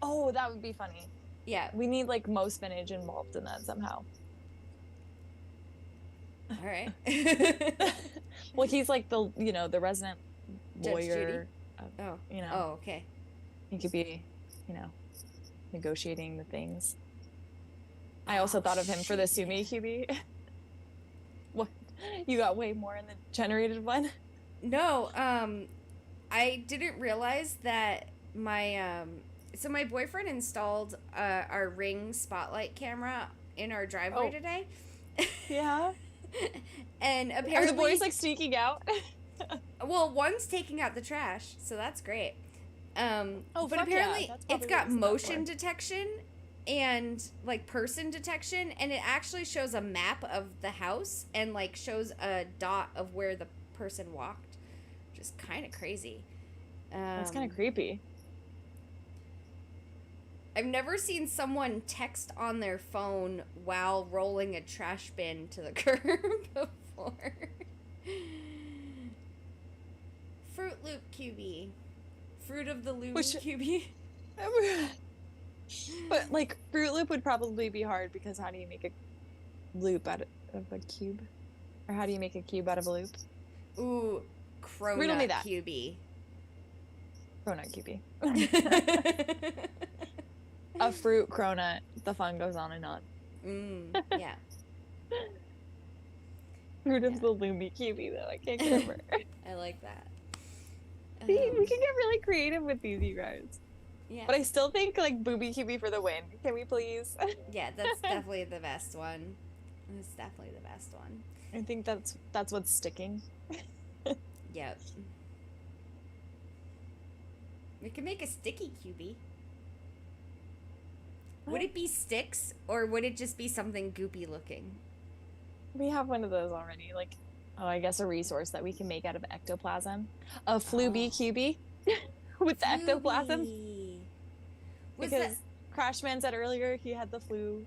Oh, that would be funny. Yeah. We need like Mo Spinach involved in that somehow. All right. Well, he's like the resident lawyer. Oh. Oh, okay. He could be, negotiating the things. I also thought of him for the Sumi cubie. What? You got way more in the generated one? No, I didn't realize that my my boyfriend installed our Ring spotlight camera in our driveway today. Yeah. And apparently, are the boys like sneaking out? Well, one's taking out the trash, so that's great. But apparently it's got motion detection and like person detection, and it actually shows a map of the house and like shows a dot of where the person walked, which is kind of crazy. That's kind of creepy. I've never seen someone text on their phone while rolling a trash bin to the curb before. Fruit Loop cubie. Fruit of the Loom cubie. But like Fruit Loop would probably be hard because how do you make a loop out of a cube? Or how do you make a cube out of a loop? Ooh, Cronut cubie. Cronut cubie. A fruit cronut. The fun goes on and on. Yeah. Fruit of the Loomy cubie though. I can't remember. I like that. See, we can get really creative with these, you guys. Yeah. But I still think like Booby Cubie for the win. Can we please? Yeah, that's definitely the best one. That's definitely the best one. I think that's what's sticking. Yep. We can make a sticky cubie. Would it be sticks, or would it just be something goopy looking? We have one of those already. Like, I guess a resource that we can make out of ectoplasm. A Fluby cubie with the ectoplasm. Because Crashman said earlier he had the flu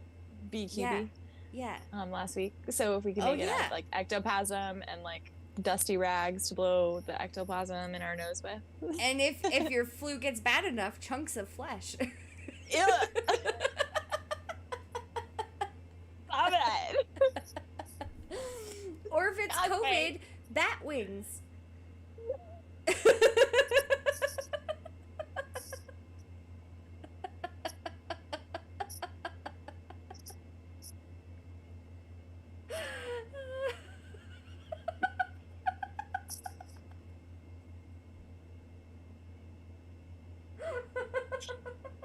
bee cubie. Yeah. Last week. So if we can make it out of like ectoplasm and like dusty rags to blow the ectoplasm in our nose with. And if your flu gets bad enough, chunks of flesh. Ew. Stop it. Or if it's COVID, bat wings.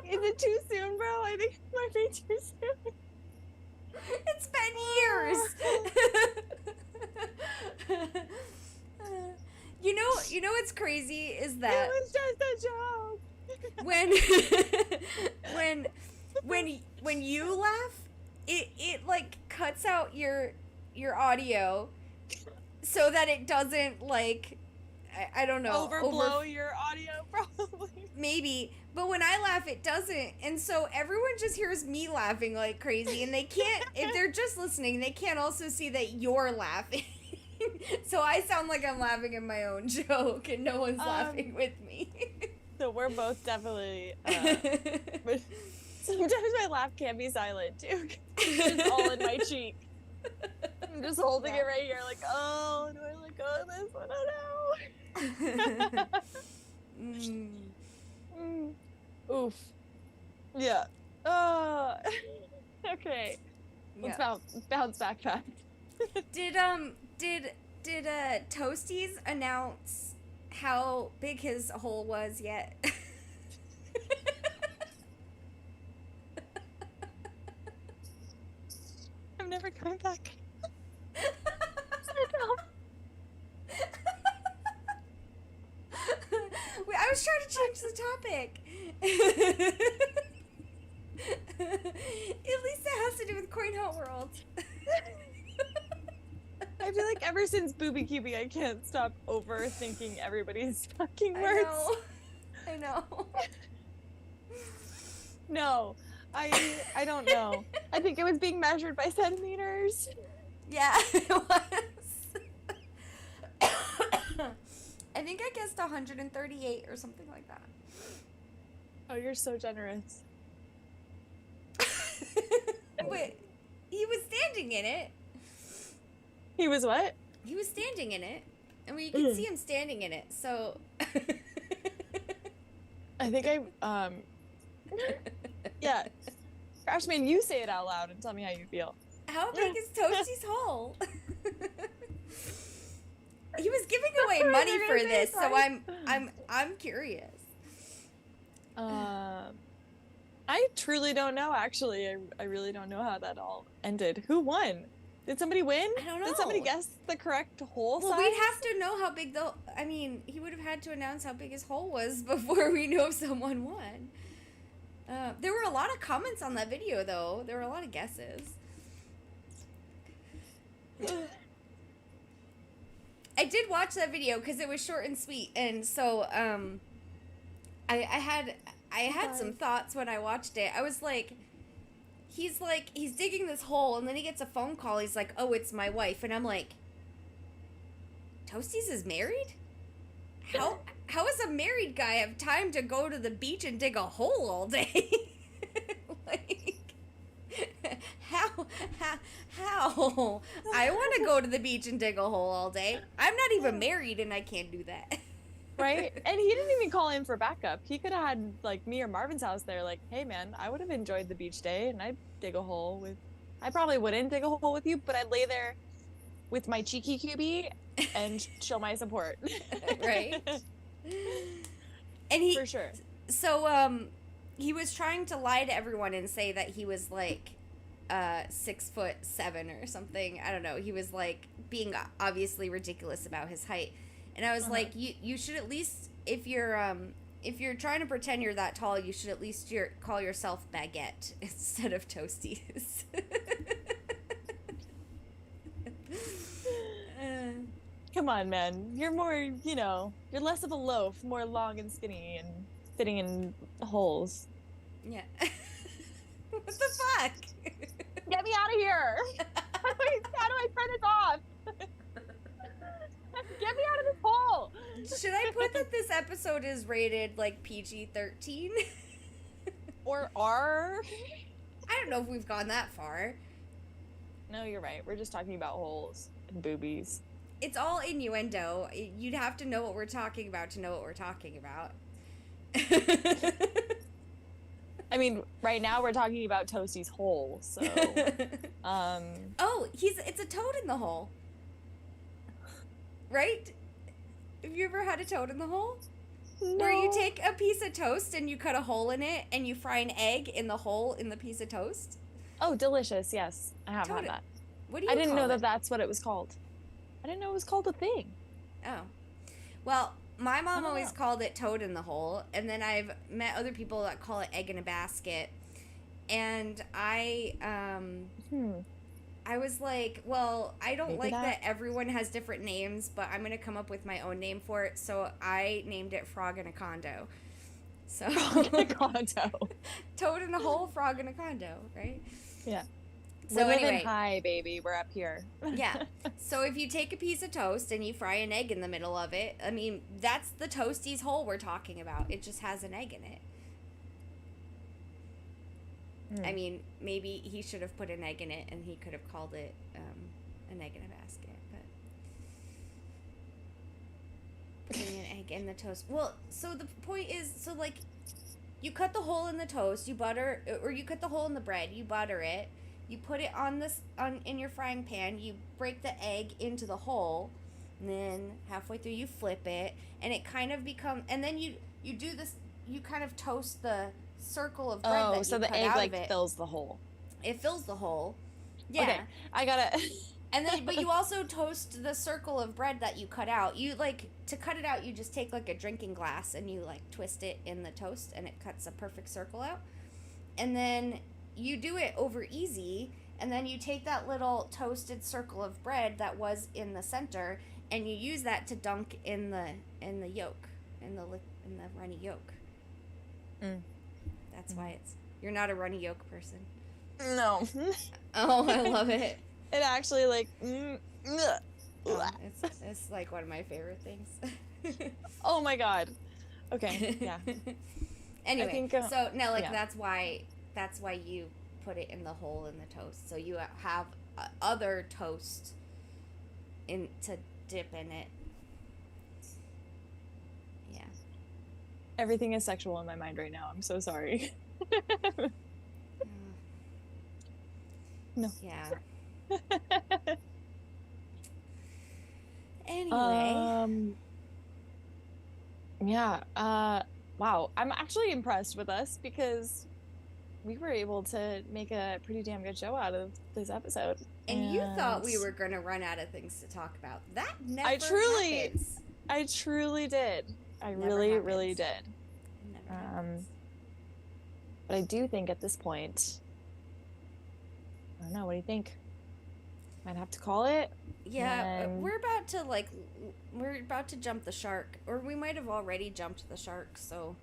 Is it too soon, bro? I think it might be too soon. It's been years. You know what's crazy is that it was just a joke. when you laugh, it like cuts out your audio so that it doesn't like I don't know overblow your audio probably. Maybe, but when I laugh it doesn't, and so everyone just hears me laughing like crazy, and they can't if they're just listening they can't also see that you're laughing. So I sound like I'm laughing at my own joke and no one's laughing with me. So we're both definitely but sometimes my laugh can be silent too. It's all in my cheek. I'm just holding it right here like, oh, do I let go of this one? Oh no. Oof. Yeah. Okay. Let's bounce back fast. Did Toasties announce how big his hole was yet? I'm never coming back. Wait, I was trying to change the topic. At least it has to do with Coin Hunt World. I feel like ever since Booby Cubie, I can't stop overthinking everybody's fucking words. I know. No, I don't know. I think it was being measured by centimeters. Yeah, it was. I think I guessed 138 or something like that. Oh, you're so generous. But he was standing in it. He was what? He was standing in it. And you could see him standing in it, so... I think yeah. Crashman, you say it out loud and tell me how you feel. How big is Toasty's hole? He was giving away money for this, so I'm curious. I truly don't know, actually. I really don't know how that all ended. Who won? Did somebody win? I don't know. Did somebody guess the correct hole size? Well, we'd have to know how big I mean, he would have had to announce how big his hole was before we knew if someone won. There were a lot of comments on that video, though. There were a lot of guesses. I did watch that video because it was short and sweet, and so I had some thoughts when I watched it. I was like, he's digging this hole, and then he gets a phone call. He's like, "Oh, it's my wife," and I'm like, Toasties is married? How does a married guy have time to go to the beach and dig a hole all day? Like, how? I want to go to the beach and dig a hole all day. I'm not even married and I can't do that. Right? And he didn't even call in for backup. He could have had, like, me or Marvin's house there, like, hey, man, I would have enjoyed the beach day, and I'd dig a hole with... I probably wouldn't dig a hole with you, but I'd lay there with my cheeky cubie and show my support. Right? And he... For sure. So, he was trying to lie to everyone and say that he was, like, 6'7" or something. I don't know. He was, like, being obviously ridiculous about his height. And I was like, you should at least, if you're trying to pretend you're that tall, you should at least call yourself Baguette instead of Toasties. Come on, man. You're more, you're less of a loaf, more long and skinny and fitting in holes. Yeah. What the fuck? Get me out of here. How do I turn this off? Get me out of this hole. Should I put that this episode is rated like PG-13? Or R? I don't know if we've gone that far. No, you're right. We're just talking about holes and boobies. It's all innuendo. You'd have to know what we're talking about to know what we're talking about. I mean, right now we're talking about Toasty's hole, so... Oh, it's a toad in the hole. Right? Have you ever had a toad in the hole? No. Where you take a piece of toast and you cut a hole in it and you fry an egg in the hole in the piece of toast? Oh, delicious. Yes, I have had that. What do you I didn't call know that it? that's what it was called. I didn't know it was called a thing. Oh. Well, my mom always know. called it toad in the hole, and then I've met other people that call it egg in a basket. And I was like, well, I don't like that everyone has different names, but I'm going to come up with my own name for it. So I named it Frog in a Condo. So Frog in a condo. Toad in a hole, frog in a condo, right? Yeah. So We're anyway, living high, baby. We're up here. yeah. So if you take a piece of toast and you fry an egg in the middle of it, I mean, that's the Toasties hole we're talking about. It just has an egg in it. I mean, maybe he should have put an egg in it and he could have called it an egg in a basket, but putting an egg in the toast. Well, so the point is, so like, you cut the hole in the toast, you butter, or you cut the hole in the bread, you butter it, you put it in your frying pan, you break the egg into the hole, and then halfway through you flip it, and it kind of and then you do this, you kind of toast the circle of bread that you so the cut egg out like of it. fills the hole. It fills the hole. Yeah. Okay, I gotta. And then, but you also toast the circle of bread that you cut out. You to cut it out, you just take like a drinking glass and you like twist it in the toast and it cuts a perfect circle out. And then you do it over easy, and then you take that little toasted circle of bread that was in the center and you use that to dunk in the yolk, in the runny yolk. That's why you're not a runny yolk person. No. Oh, I love it. It actually like. Oh, it's like one of my favorite things. Oh my God. Okay. Yeah. Anyway, I think, so now, like, yeah. that's why you put it in the hole in the toast, so you have other toast in to dip in it. Yeah. Everything is sexual in my mind right now. I'm so sorry. No. Yeah. Anyway. Yeah. Wow. I'm actually impressed with us because we were able to make a pretty damn good show out of this episode. And you thought we were going to run out of things to talk about. That never happens. I truly did. I Never really, happens. really did. Never happens. But I do think at this point, I don't know. What do you think? Might have to call it. Yeah, we're about to jump the shark, or we might have already jumped the shark. So,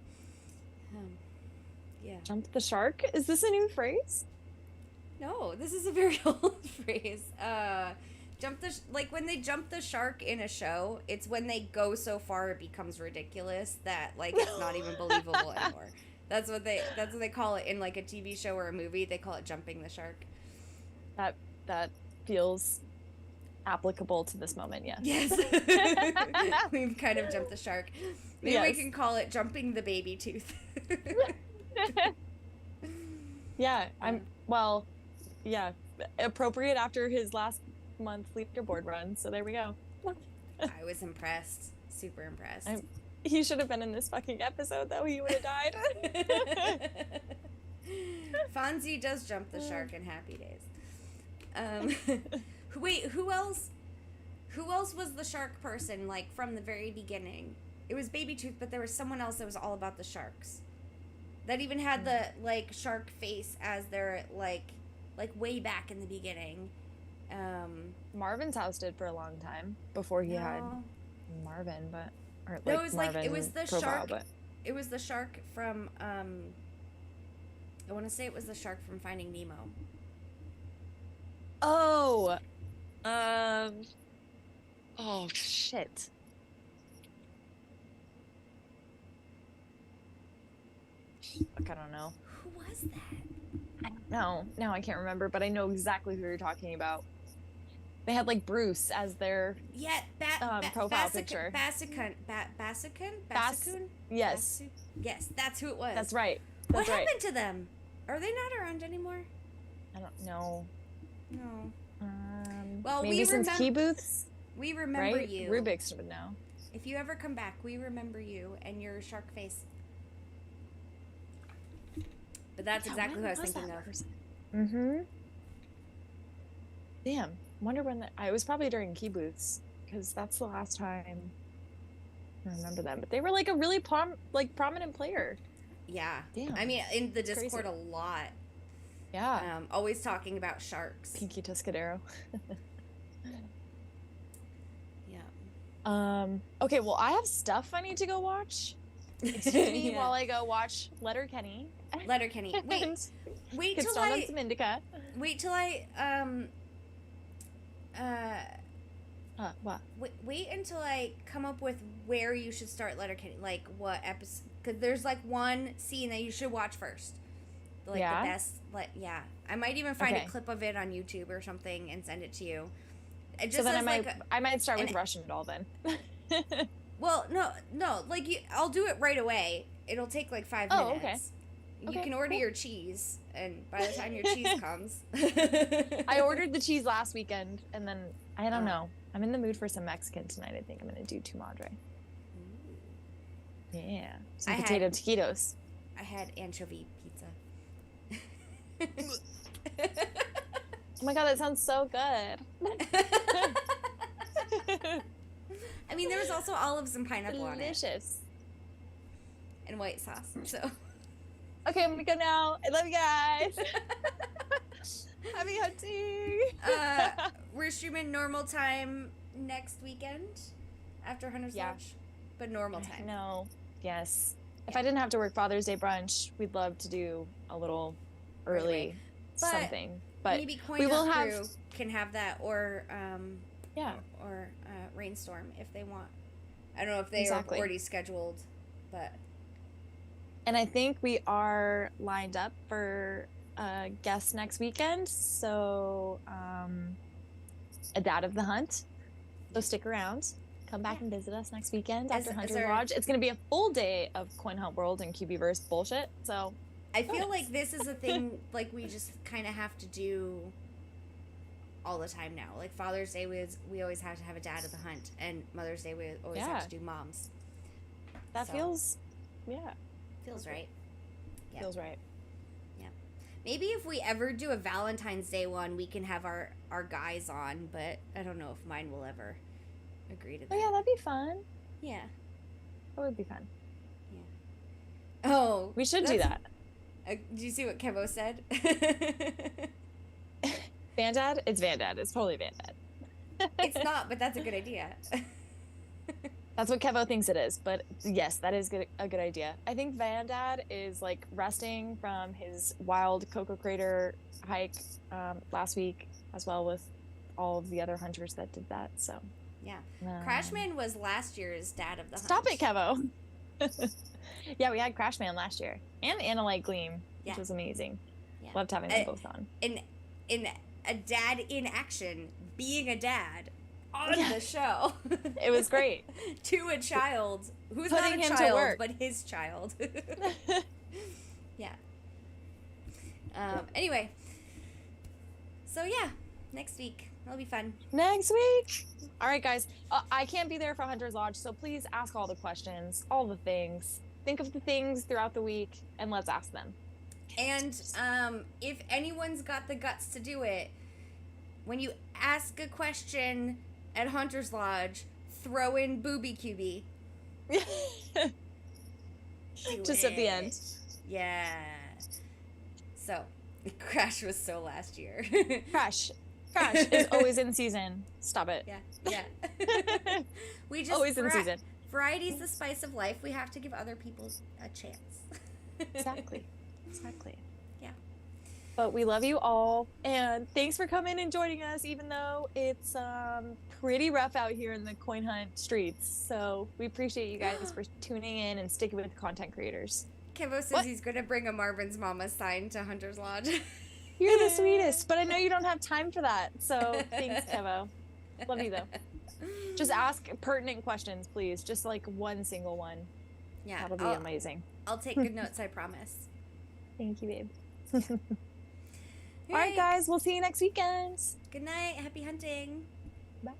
yeah. Jump the shark? Is this a new phrase? No, this is a very old phrase. Like when they jump the shark in a show, it's when they go so far it becomes ridiculous that like it's not even believable anymore. That's what they call it in like a TV show or a movie. They call it jumping the shark. That feels applicable to this moment, yes. Yes. We've kind of jumped the shark. Maybe we can call it jumping the baby tooth. Yeah, yeah, appropriate after his last month leaderboard run, so there we go. I was impressed. Super impressed. He should have been in this fucking episode, though. He would have died. Fonzie does jump the shark in Happy Days. Wait, who else was the shark person, like, from the very beginning? It was Baby Tooth, but there was someone else that was all about the sharks. That even had the, like, shark face as their, like way back in the beginning. Marvin's house did for a long time before he had Marvin, but... Or, like, no, it was Marvin like, it was the profile, shark... But... It was the shark from, I want to say it was the shark from Finding Nemo. Oh! Oh, shit. Fuck, I don't know. Who was that? I don't know. Now I can't remember, but I know exactly who you're talking about. They had, like, Bruce as their profile picture. Basicun? Yes. Yes, that's who it was. That's right. What happened to them? Are they not around anymore? I don't know. No. Well, maybe since key booths. We remember you. Rubik's would know. If you ever come back, we remember you and your shark face. But that's exactly what I was thinking of. Mm-hmm. Damn. Wonder when it was probably during key booths, because that's the last time I remember them. But they were like a really prominent player. Yeah. Damn. I mean, in the Discord crazy. a lot. Yeah. Always talking about sharks. Pinky Tuscadero. Yeah. Okay, well, I have stuff I need to go watch. Excuse me while I go watch Letterkenny. Letterkenny. Wait till I... some indica. Wait till I what? Wait until I come up with where you should start Letterkenny, like what episode, because there's like one scene that you should watch first, like the best. I might even find a clip of it on YouTube or something and send it to you. It just so then I might start with Russian Doll then. Well, no, like I'll do it right away. It'll take like 5 minutes. Okay. You can order your cheese, and by the time your cheese comes... I ordered the cheese last weekend, and then, I don't know. I'm in the mood for some Mexican tonight. I think I'm going to do tu madre. Yeah. Some potato taquitos. I had anchovy pizza. Oh my god, that sounds so good. I mean, there was also olives and pineapple on it. Delicious. And white sauce, so... Okay, I'm gonna go now. I love you guys. Happy hunting. We're streaming normal time next weekend after Hunter's Lodge, but normal time. No. Yes. If I didn't have to work Father's Day brunch, we'd love to do a little early something. But maybe Coin Crew can have that, or or Rainstorm if they want. I don't know if they are already scheduled, but. And I think we are lined up for guests next weekend. So, a dad of the hunt. So stick around. Come back and visit us next weekend after Hunter's Lodge. It's going to be a full day of Coin Hunt World and Cubieverse bullshit. So I feel like this is a thing like we just kind of have to do all the time now. Like Father's Day we always have to have a dad of the hunt, and Mother's Day we always have to do moms. That feels right. Yeah. Feels right. Yeah. Maybe if we ever do a Valentine's Day one, we can have our guys on, but I don't know if mine will ever agree to that. Oh yeah, that'd be fun. Yeah. That would be fun. Yeah. Oh, we should do that. Did you see what Kevo said? Vandad? It's Vandad. It's totally Vandad. It's not, but that's a good idea. That's what Kevo thinks it is, but yes, that is a good idea. I think Vandad is like resting from his wild Cocoa Crater hike last week, as well with all of the other hunters that did that. So yeah, Crashman was last year's dad of the hunt. Stop it, Kevo. Yeah, we had Crashman last year and Analyte Gleam, which was amazing. Yeah. Loved having them both on. In a dad in action, being a dad. On the show. It was great. To a child who's Putting not a child, but his child. Yeah. Anyway. So yeah, next week. It'll be fun. Next week. All right, guys. I can't be there for Hunter's Lodge, so please ask all the questions, all the things. Think of the things throughout the week, and let's ask them. And if anyone's got the guts to do it, when you ask a question at Hunter's Lodge, throw in booby cubie. Just at the end. Yeah. So, Crash was so last year. Crash is always in season. Stop it. Yeah. We just always in season. Variety's the spice of life. We have to give other people a chance. Exactly. Yeah. But we love you all, and thanks for coming and joining us, even though it's pretty rough out here in the coin hunt streets. So we appreciate you guys for tuning in and sticking with content creators. Kevo says he's going to bring a MarvinsMama sign to Hunter's Lodge. You're the sweetest, but I know you don't have time for that. So thanks, Kevo. Love you, though. Just ask pertinent questions, please. Just like one single one. Yeah. That'll be amazing. I'll take good notes, I promise. Thank you, babe. All right, guys. We'll see you next weekend. Good night. Happy hunting. Bye.